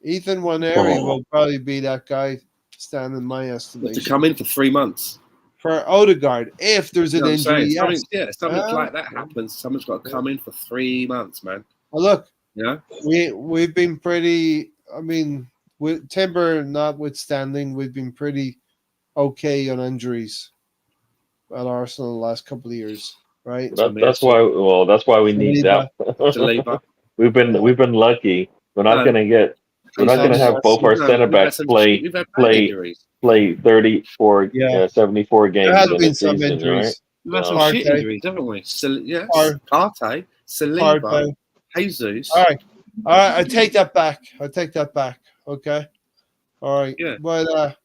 Ethan Nwaneri will probably be that guy, stand in my estimation. To come in for 3 months for Odegaard, if there's an injury, something like that happens. Someone's got to come in for 3 months, man. Well, look, we've been pretty. I mean, with Timber notwithstanding, we've been pretty okay on injuries at Arsenal the last couple of years, right? That's why we need that. We've been lucky. We're not going to have both our center backs play 34, 74 games. There has in been a some season, injuries. Right? We've had some shit injuries, haven't we? Partey, Saliba, Jesus. All right. I take that back. Okay. All right. Yeah. But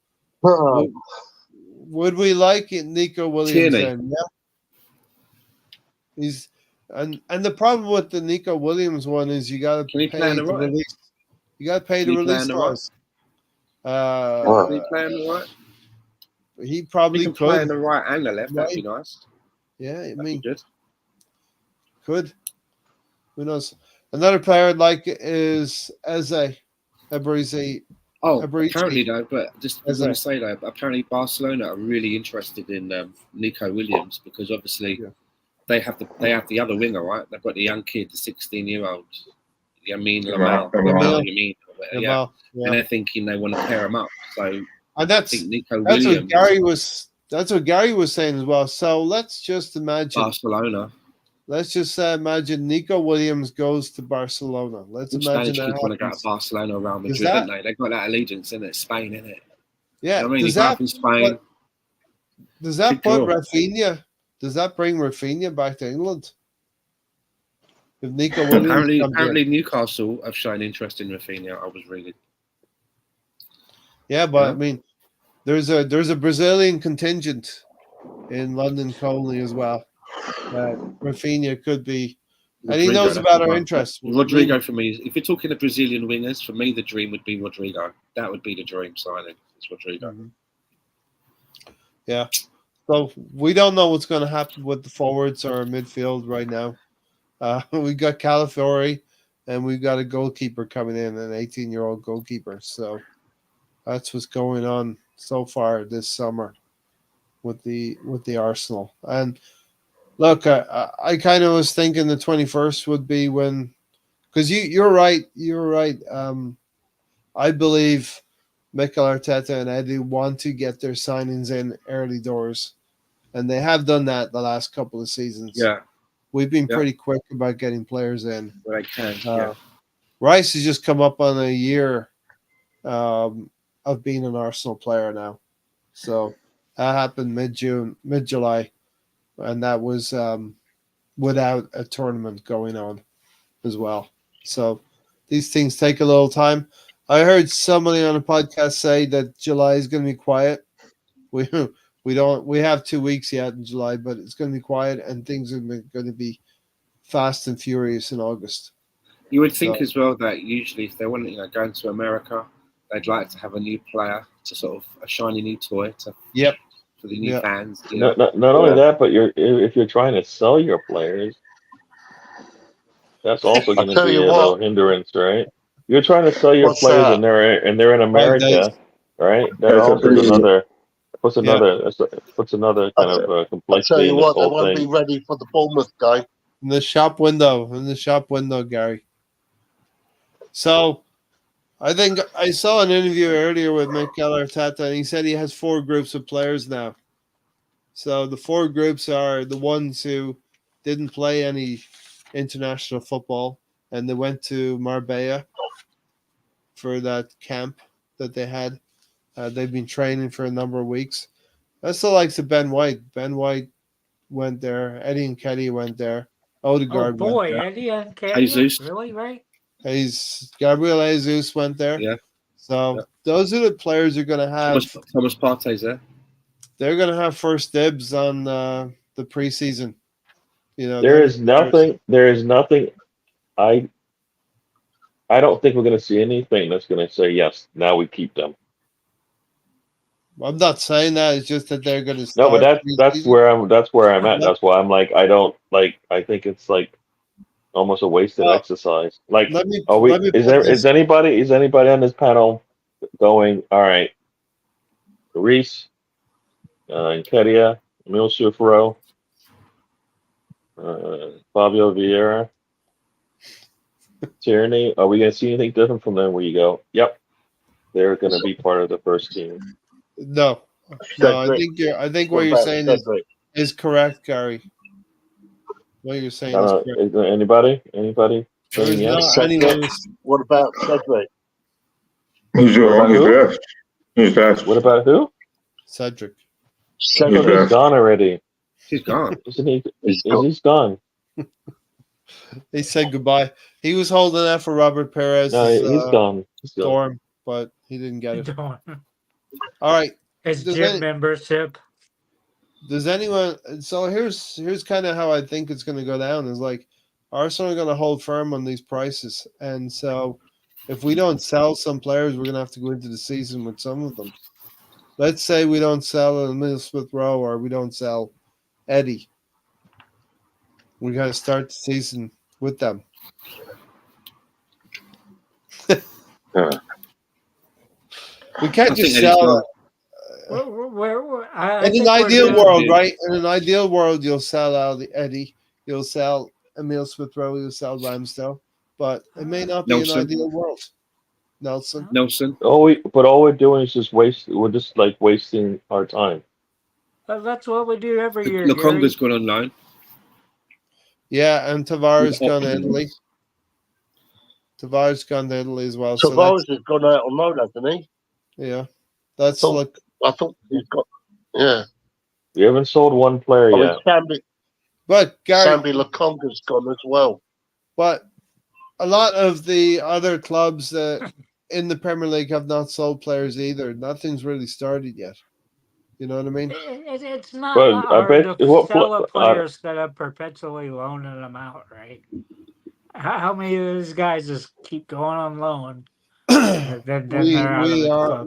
would we like it, Nico Williams? Then? Yeah. He's and the problem with the Nico Williams one is you got to pay the release. You got to pay the release clause. Can he play on the right? He probably could play on the right and the left. That'd be nice. Yeah, I mean, could. Who knows? Another player I'd like is Eze. Apparently though, but just I was going to say though, apparently Barcelona are really interested in Nico Williams because obviously they have the other winger, right? They've got the young kid, the 16-year-old, Yamin Lamal. And they're thinking they want to pair him up. So that's what Gary was saying as well. So let's just imagine Barcelona. Let's just imagine Nico Williams goes to Barcelona. Let's imagine that want to go to Barcelona around Madrid, don't they? They've got that allegiance in it, Spain, in it. Yeah, you know I mean, from Spain. Does that put Rafinha? Does that bring Rafinha back to England? If Nico Williams apparently Newcastle have shown interest in Rafinha. I was reading. Yeah, but I mean, there's a Brazilian contingent in London Colney as well. Rafinha could be, and he knows about our interests. Rodrigo for me, if you're talking of Brazilian wingers, for me the dream would be Rodrigo. That would be the dream signing. It's Rodrigo. Mm-hmm. Yeah. So we don't know what's going to happen with the forwards or midfield right now. We got Calafiori, and we've got a goalkeeper coming in, an 18-year-old goalkeeper. So that's what's going on so far this summer with the Arsenal. And look, I kind of was thinking the 21st would be when, because you're right. I believe Mikel Arteta and Eddie want to get their signings in early doors, and they have done that the last couple of seasons. Yeah, we've been pretty quick about getting players in. But I can. Rice has just come up on a year of being an Arsenal player now, so that happened mid-July. And that was without a tournament going on as well. So these things take a little time. I heard somebody on a podcast say that July is going to be quiet. We have 2 weeks yet in July, but it's going to be quiet and things are going to be fast and furious in August. You would think as well that usually if they want going to America, they'd like to have a new player to sort of a shiny new toy to for the new Yeah. fans. You know? Not only that, but if you're trying to sell your players, that's also going to tell be you a what. little hindrance, right? You're trying to sell your What's players, that? and they're in America, right? That That's also crazy. puts another kind of I'll tell complexity you in this what, they whole won't be thing. ready for the Bournemouth game. In the shop window, Gary. So I think I saw an interview earlier with Mikel Arteta, and he said he has 4 groups of players now. So the 4 groups are the ones who didn't play any international football, and they went to Marbella for that camp that they had. They've been training for a number of weeks. That's the likes of Ben White. Ben White went there. Eddie and Kelly went there. Oh Odegaard went boy, there. Eddie and Jesus. really, right? Gabriel Jesus went there. Yeah. So Yeah. those are the players you're going to have. Thomas Partey's there. They're going to have first dibs on the preseason. You know, There they're is the players. nothing. I don't think we're going to see anything that's going to say yes. Now we keep them. I'm not saying that. It's just that they're going to No, start. but that's preseason. where I'm at. Yeah. That's why I'm like I don't like. I think it's like almost a wasted Well, exercise. Like, Let me is anybody on this panel going? All right, Reese, Nketiah, Emil Sufro, Fabio Vieira, Tierney. Are we going to see anything different from them? Where you go? Yep, they're going to be part of the first team. No. I think what you're saying is correct, Gary. What you're saying is correct. Is there anybody? There is saying yes? not anyone. What about Cedric? He's who? left. He's left. What about who? Cedric. Cedric. He's gone already. He's gone. Isn't he? He's gone. He's gone. They said goodbye. He was holding out for Robert Perez. No, he's gone. He's gone. Storm, but he didn't get it. Don't. All right. His Does gym any- membership. Does anyone? So here's kind of how I think it's going to go down. Is like Arsenal are going to hold firm on these prices, and so if we don't sell some players, we're going to have to go into the season with some of them. Let's say we don't sell Emile Smith Rowe or we don't sell Eddie. We got to start the season with them. We can't just sell. In an ideal world, right? In an ideal world, you'll sell out Eddie, you'll sell Emile Smith Rowe, you'll sell Ramsdale, but it may not be Nelson. an ideal world. Nelson. All we're doing is just waste. We're just like wasting our time. That's what we do every year. Lokonga's gone on loan. Yeah, and Tavares gone to Italy. Tavares gone to Italy as well. Tavares has gone out on loan, hasn't he? Yeah, that's I thought he's got. Yeah. We haven't sold one player yet. But Gary, Sambi Lokonga's gone as well. But a lot of the other clubs that in the Premier League have not sold players either. Nothing's really started yet. You know what I mean? It's not But I hard bet- to sell players that are perpetually loaning them out, right? How many of these guys just keep going on loan?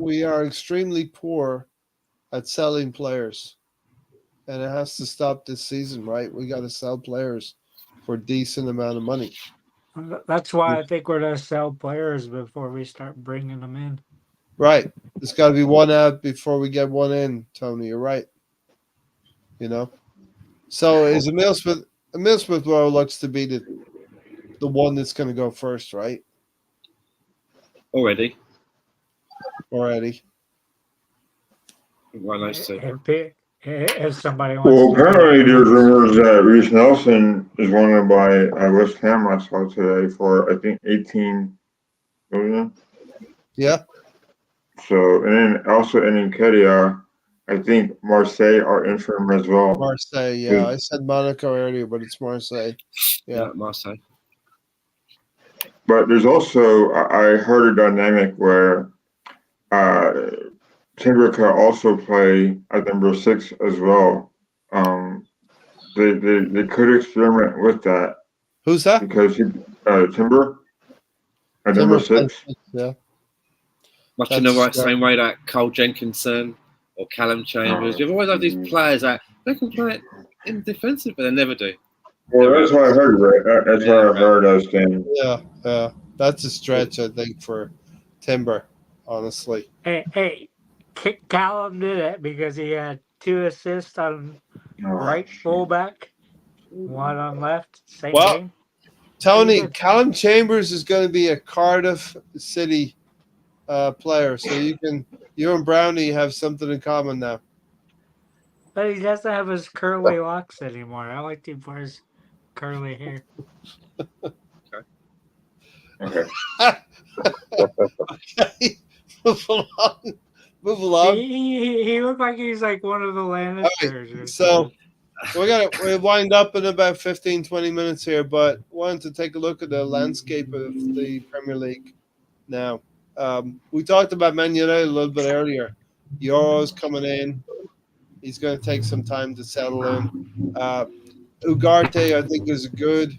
We are extremely poor at selling players, and it has to stop this season, right? We got to sell players for a decent amount of money. That's why I think we're gonna sell players before we start bringing them in. Right. There's got to be one out before we get one in, Tony. You're right. You know. So is Emile Smith Rowe looks to be the one that's going to go first, right? Already. Well, nice to. If somebody Well, wants apparently there's rumors that Reece Nelson is wanted by West Ham. I saw today for I think 18 million. Yeah. So and then also in Nketiah, I think Marseille are in for him as well. Marseille, yeah. I said Monaco earlier, but it's Marseille. Yeah, Marseille. But there's also I heard a dynamic where Timber could also play at number 6 as well. They could experiment with that. Who's that? Because Timber at number 6. Yeah. Much in the right same way that Carl Jenkinson, or Callum Chambers. You've always had these players that they can play in defensive, but they never do. Well, that's what I heard, right? That's what I heard. I was saying. Yeah, that's a stretch, I think, for Timber, honestly. Hey, Callum did it because he had 2 assists on right fullback, 1 on left, same Well, game. Tony, Callum Chambers is going to be a Cardiff City player, so you and Brownie have something in common now. But he doesn't have his curly locks anymore. I like him for his curly hair. Okay. Okay, move along. He looked like he's like one of the Lannisters. Right, so we wind up in about 15, 20 minutes here, but wanted to take a look at the landscape of the Premier League now. We talked about Man United a little bit earlier. Euro's coming in. He's going to take some time to settle in. Ugarte, I think, is a good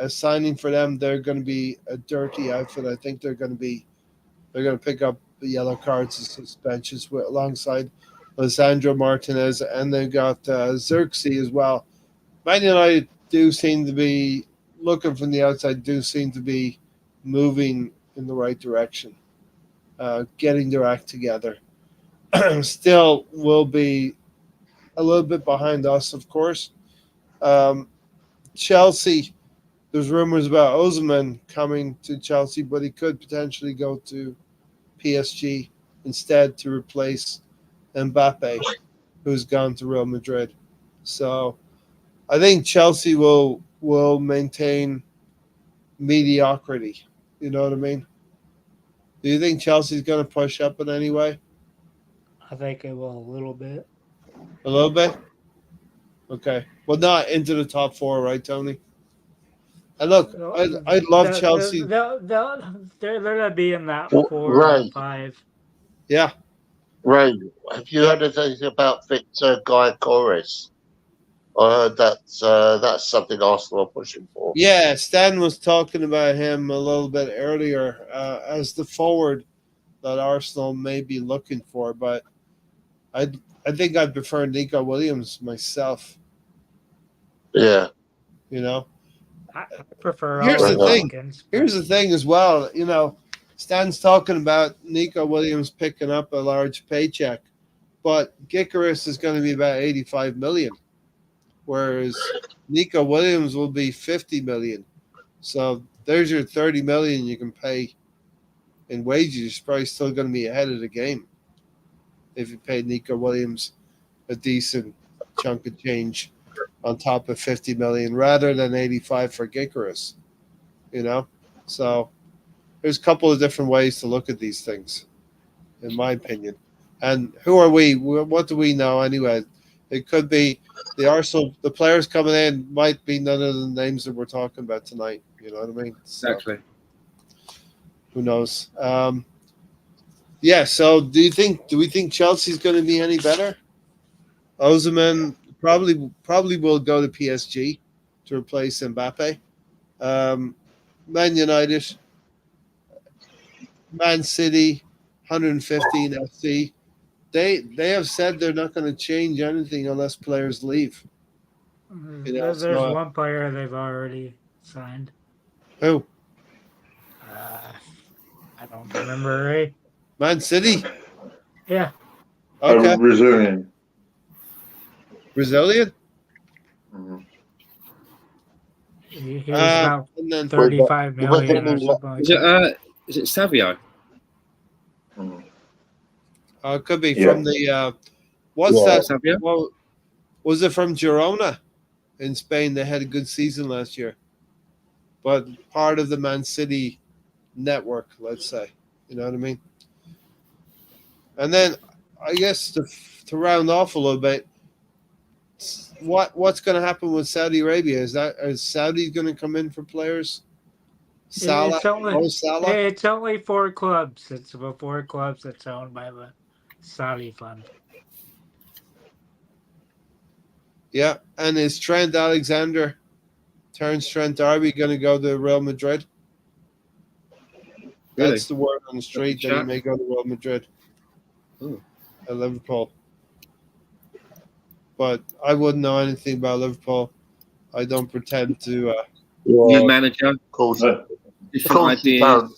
signing for them. They're going to be a dirty outfit. I think they're going to pick up the yellow cards and suspensions alongside Lisandro Martinez, and they've got Xerxes as well. Man United do seem to be looking from the outside, do seem to be moving in the right direction, getting their act together. Still will be a little bit behind us, of course. Chelsea, there's rumors about Osimhen coming to Chelsea, but he could potentially go to PSG instead to replace Mbappe, who's gone to Real Madrid. So I think Chelsea will maintain mediocrity. You know what I mean? Do you think Chelsea's going to push up in any way? I think it will a little bit. A little bit? Okay. Well, not into the top 4, right, Tony? And look, I love Chelsea. They're going to be in that Well, 4 right. or 5. Yeah. Ray, have you heard anything about Victor Gyökeres? I heard that's something Arsenal are pushing for. Yeah, Stan was talking about him a little bit earlier as the forward that Arsenal may be looking for, but I think I'd prefer Nico Williams myself. Yeah. You know? I prefer Here's Ollie the thing. Watkins. Here's the thing as well, you know, Stan's talking about Nico Williams picking up a large paycheck, but Gyökeres is going to be about 85 million, whereas Nico Williams will be 50 million. So there's your 30 million you can pay in wages. You're probably still going to be ahead of the game if you paid Nico Williams a decent chunk of change on top of 50 million rather than 85 for Gyökeres, you know? So there's a couple of different ways to look at these things, in my opinion. And who are we? What do we know anyway? It could be the players coming in might be none of the names that we're talking about tonight. You know what I mean? Exactly. So, who knows? Yeah. So, do we think Chelsea's going to be any better? Osimhen probably will go to PSG to replace Mbappe. Man United, Man City, 115 FC. They have said they're not going to change anything unless players leave. You know, There's one player they've already signed. Who? I don't remember, right? Man City? Yeah. Okay. Brazilian. Brazilian? Mhm. He was about And then 35 million or something like that. Is it Savio? Mhm. it could be Yeah. from the what's Yeah. that? Savio? Well, was it from Girona in Spain? They had a good season last year, but part of the Man City network, let's say. You know what I mean? And then I guess to round off a little bit, what's going to happen with Saudi Arabia? Is Saudi going to come in for players? Salah, It's only 4 clubs. It's about 4 clubs that's owned by the Saudi fund. Yeah, and is Trent Alexander, Terence Trent D'Arby going to go to Real Madrid? Really? That's the word on the street that he may go to Real Madrid. Ooh. At Liverpool. but I wouldn't know anything about Liverpool. I don't pretend to. New manager, Of course, different you ideas. don't.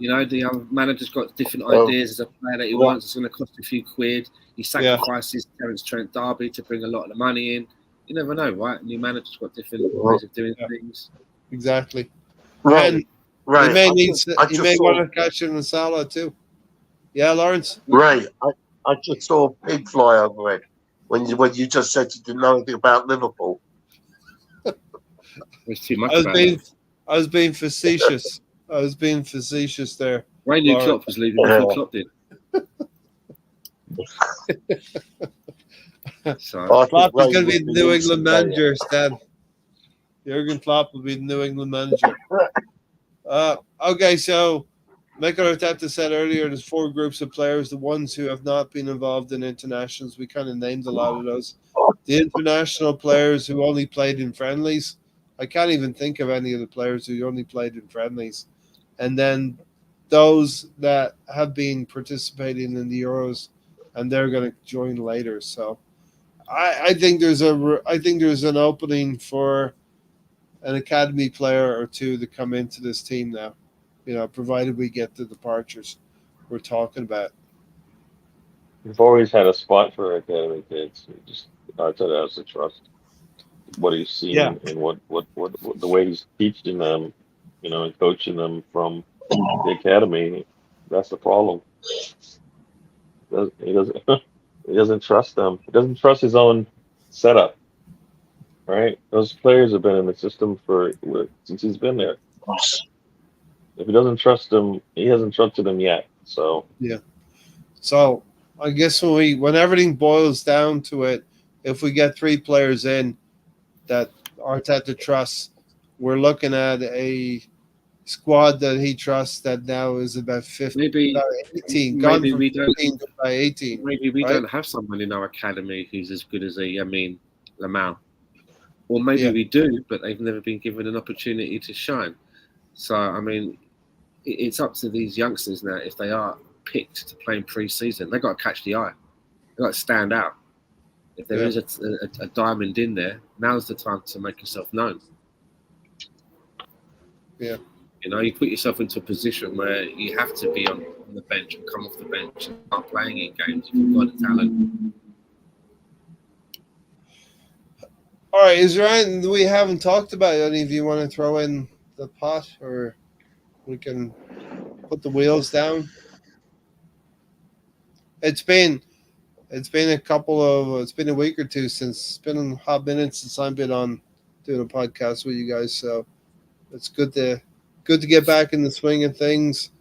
You know, the other manager's got different Well, ideas as a player that he well- wants. It's going to cost a few quid. He sacrifices Terence Trent D'Arby to bring a lot of the money in. You never know, right? New manager's got different ways of doing things. Exactly. Right, And right. you may I need. just- I You just may saw- want to catch it in the Salah too. Yeah, Lawrence. Ray, I just saw a pig fly overhead when you just said you didn't know anything about Liverpool. There's too much I was about being. it. I was being facetious. I was being facetious there. Ray knew Lawrence. Klopp was leaving before Klopp did. So I think Klopp is Ray going to be would the New England instigated. manager, Stan. Jurgen Klopp will be the New England manager. Okay, so Mikel Arteta said earlier there's 4 groups of players. The ones who have not been involved in internationals, we kind of named a lot of those. The international players who only played in friendlies. I can't even think of any of the players who only played in friendlies. And then those that have been participating in the Euros, and they're going to join later. So I think there's an opening for an academy player or two to come into this team now. You know, provided we get the departures we're talking about. We've always had a spot for academy kids. Arteta has to trust what he's seen and what the way he's teaching them, you know, and coaching them from the academy. That's the problem. He doesn't he doesn't trust them. He doesn't trust his own setup. Right? Those players have been in the system since he's been there. If he doesn't trust them, he hasn't trusted them yet. So So I guess when everything boils down to it, if we get 3 players in that Arteta trusts, we're looking at a squad that he trusts that now is about 15, about 18, gone maybe from we don't. 15 to about 18. Maybe we right? don't have someone in our academy who's as good as Lamau. Or maybe we do, but they've never been given an opportunity to shine. So, I mean, it's up to these youngsters now. If they are picked to play in pre-season, they've got to catch the eye. They've got to stand out. If there is a diamond in there, now's the time to make yourself known. Yeah. You know, you put yourself into a position where you have to be on the bench and come off the bench and start playing in games if you've got the talent. All right, is there anything we haven't talked about? Any of you want to throw in the pot, or we can put the wheels down? It's been a week or two it's been a hot minute since I've been on doing a podcast with you guys, so it's good to get back in the swing of things.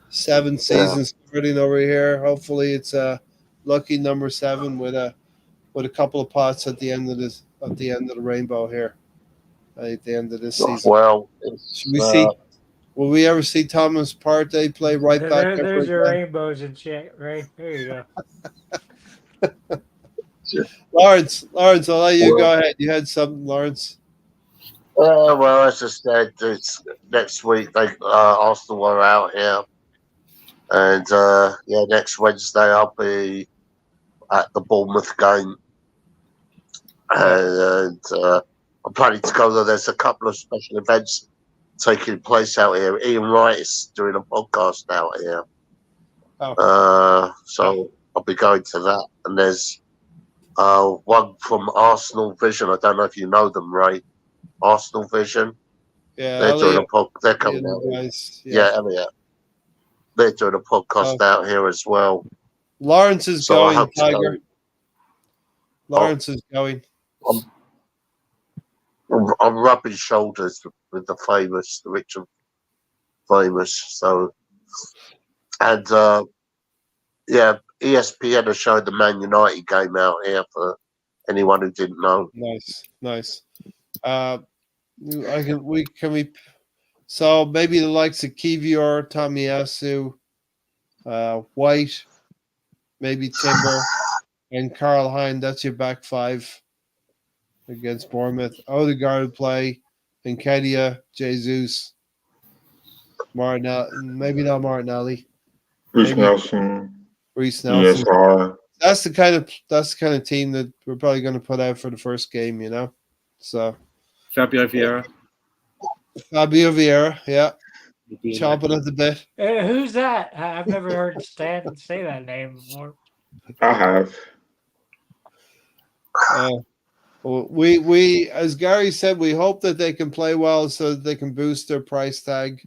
7 seasons starting over here. Hopefully, it's a lucky number 7 with a couple of pots at the end of the rainbow here. At the end of this season. Well, should we see? Will we ever see Thomas Partey play right back? There's your rainbows and shit, right? There you go. Lawrence, I'll let you go ahead. You had something, Lawrence. Well, as I said, it's next week. Arsenal are out here, and next Wednesday I'll be at the Bournemouth game, and I'm planning to go there. There's a couple of special events taking place out here. Ian Wright is doing a podcast out here, so I'll be going to that. And there's one from Arsenal Vision. I don't know if you know them, Ray. Arsenal Vision. Yeah, they're doing a podcast. They're coming out. Elliot. They're doing a podcast out here as well. Lawrence is going, Tiger. Lawrence is going. I'm rubbing shoulders with the rich and famous. So, and ESPN has showed the Man United game out here for anyone who didn't know. Nice. So maybe the likes of Kivior, Tomiyasu, White, maybe Timber, and Karl Hein. That's your back 5 against Bournemouth. Odegaard will play, Nketiah, Jesus, Martinelli, maybe not Martinelli. Reece Nelson. ESR. that's the kind of team that we're probably going to put out for the first game, you know. So Fabio Vieira. Fabio Vieira, yeah, would be in chomping at the bit. Who's that? I've never heard Stan say that name before. I have. Well, we as Gary said, we hope that they can play well so that they can boost their price tag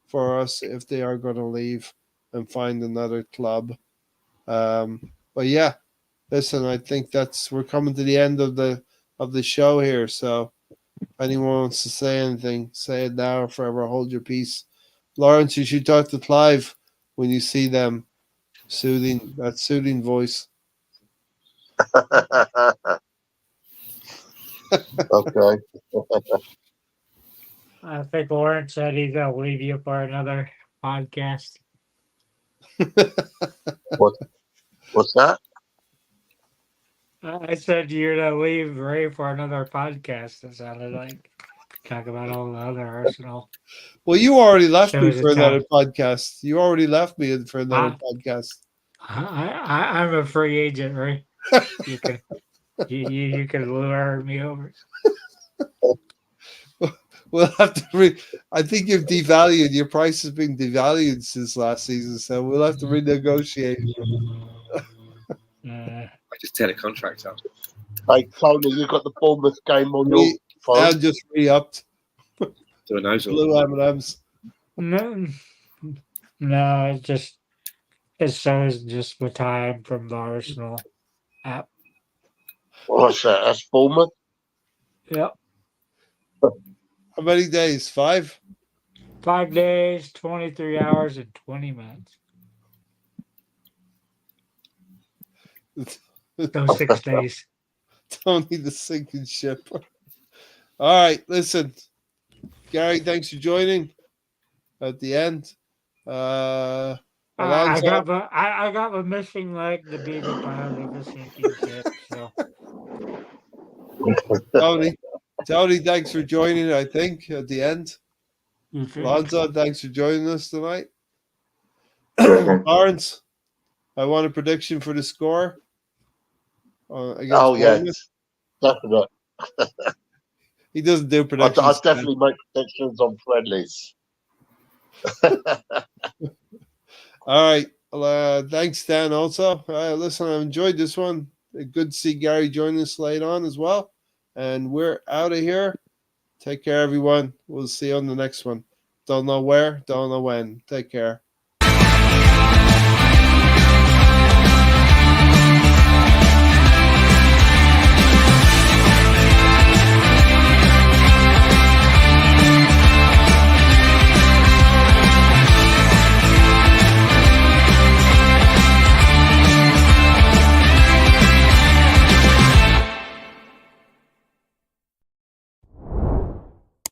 for us if they are going to leave and find another club. But yeah, listen, I think we're coming to the end of the show here. So if anyone wants to say anything, say it now or forever hold your peace. Lawrence, you should talk to Clive when you see them. Soothing voice. Okay. I think Lawrence said he's gonna leave you for another podcast. What's that? I said you're gonna leave Ray for another podcast. It sounded like talk about all the other Arsenal. Well, you already left me Shows for it's another podcast. You already left me for another Huh? podcast. I'm a free agent, Ray. You can you can lure me over. We'll have to I think you've devalued. Your price has been devalued since last season, so we'll have to renegotiate. I just tear the contract out. Hey, Tony, you got the Bournemouth game on your phone? Now just re-upped. Do a nose Blue M&Ms. No, it shows just the time from the Arsenal app. What's that? That's Bournemouth? Yep. How many days? 5? 5 days, 23 hours, and 20 minutes. Those 6 days. Tony the sinking ship. All right, listen. Gary, thanks for joining at the end. I Alonso, got the missing leg to be the pilot of the sinking ship. So Tony, thanks for joining, I think, at the end. you think? Alonso, thanks for joining us tonight. Welcome. Lawrence, I want a prediction for the score. Against Oh, yeah. Bournemouth. Definitely. He doesn't do I predictions. definitely make predictions on friendlies. All right. Thanks, Stan, also. Listen, I enjoyed this one. Good to see Gary join us late on as well. And we're out of here. Take care, everyone. We'll see you on the next one. Don't know where, don't know when. Take care.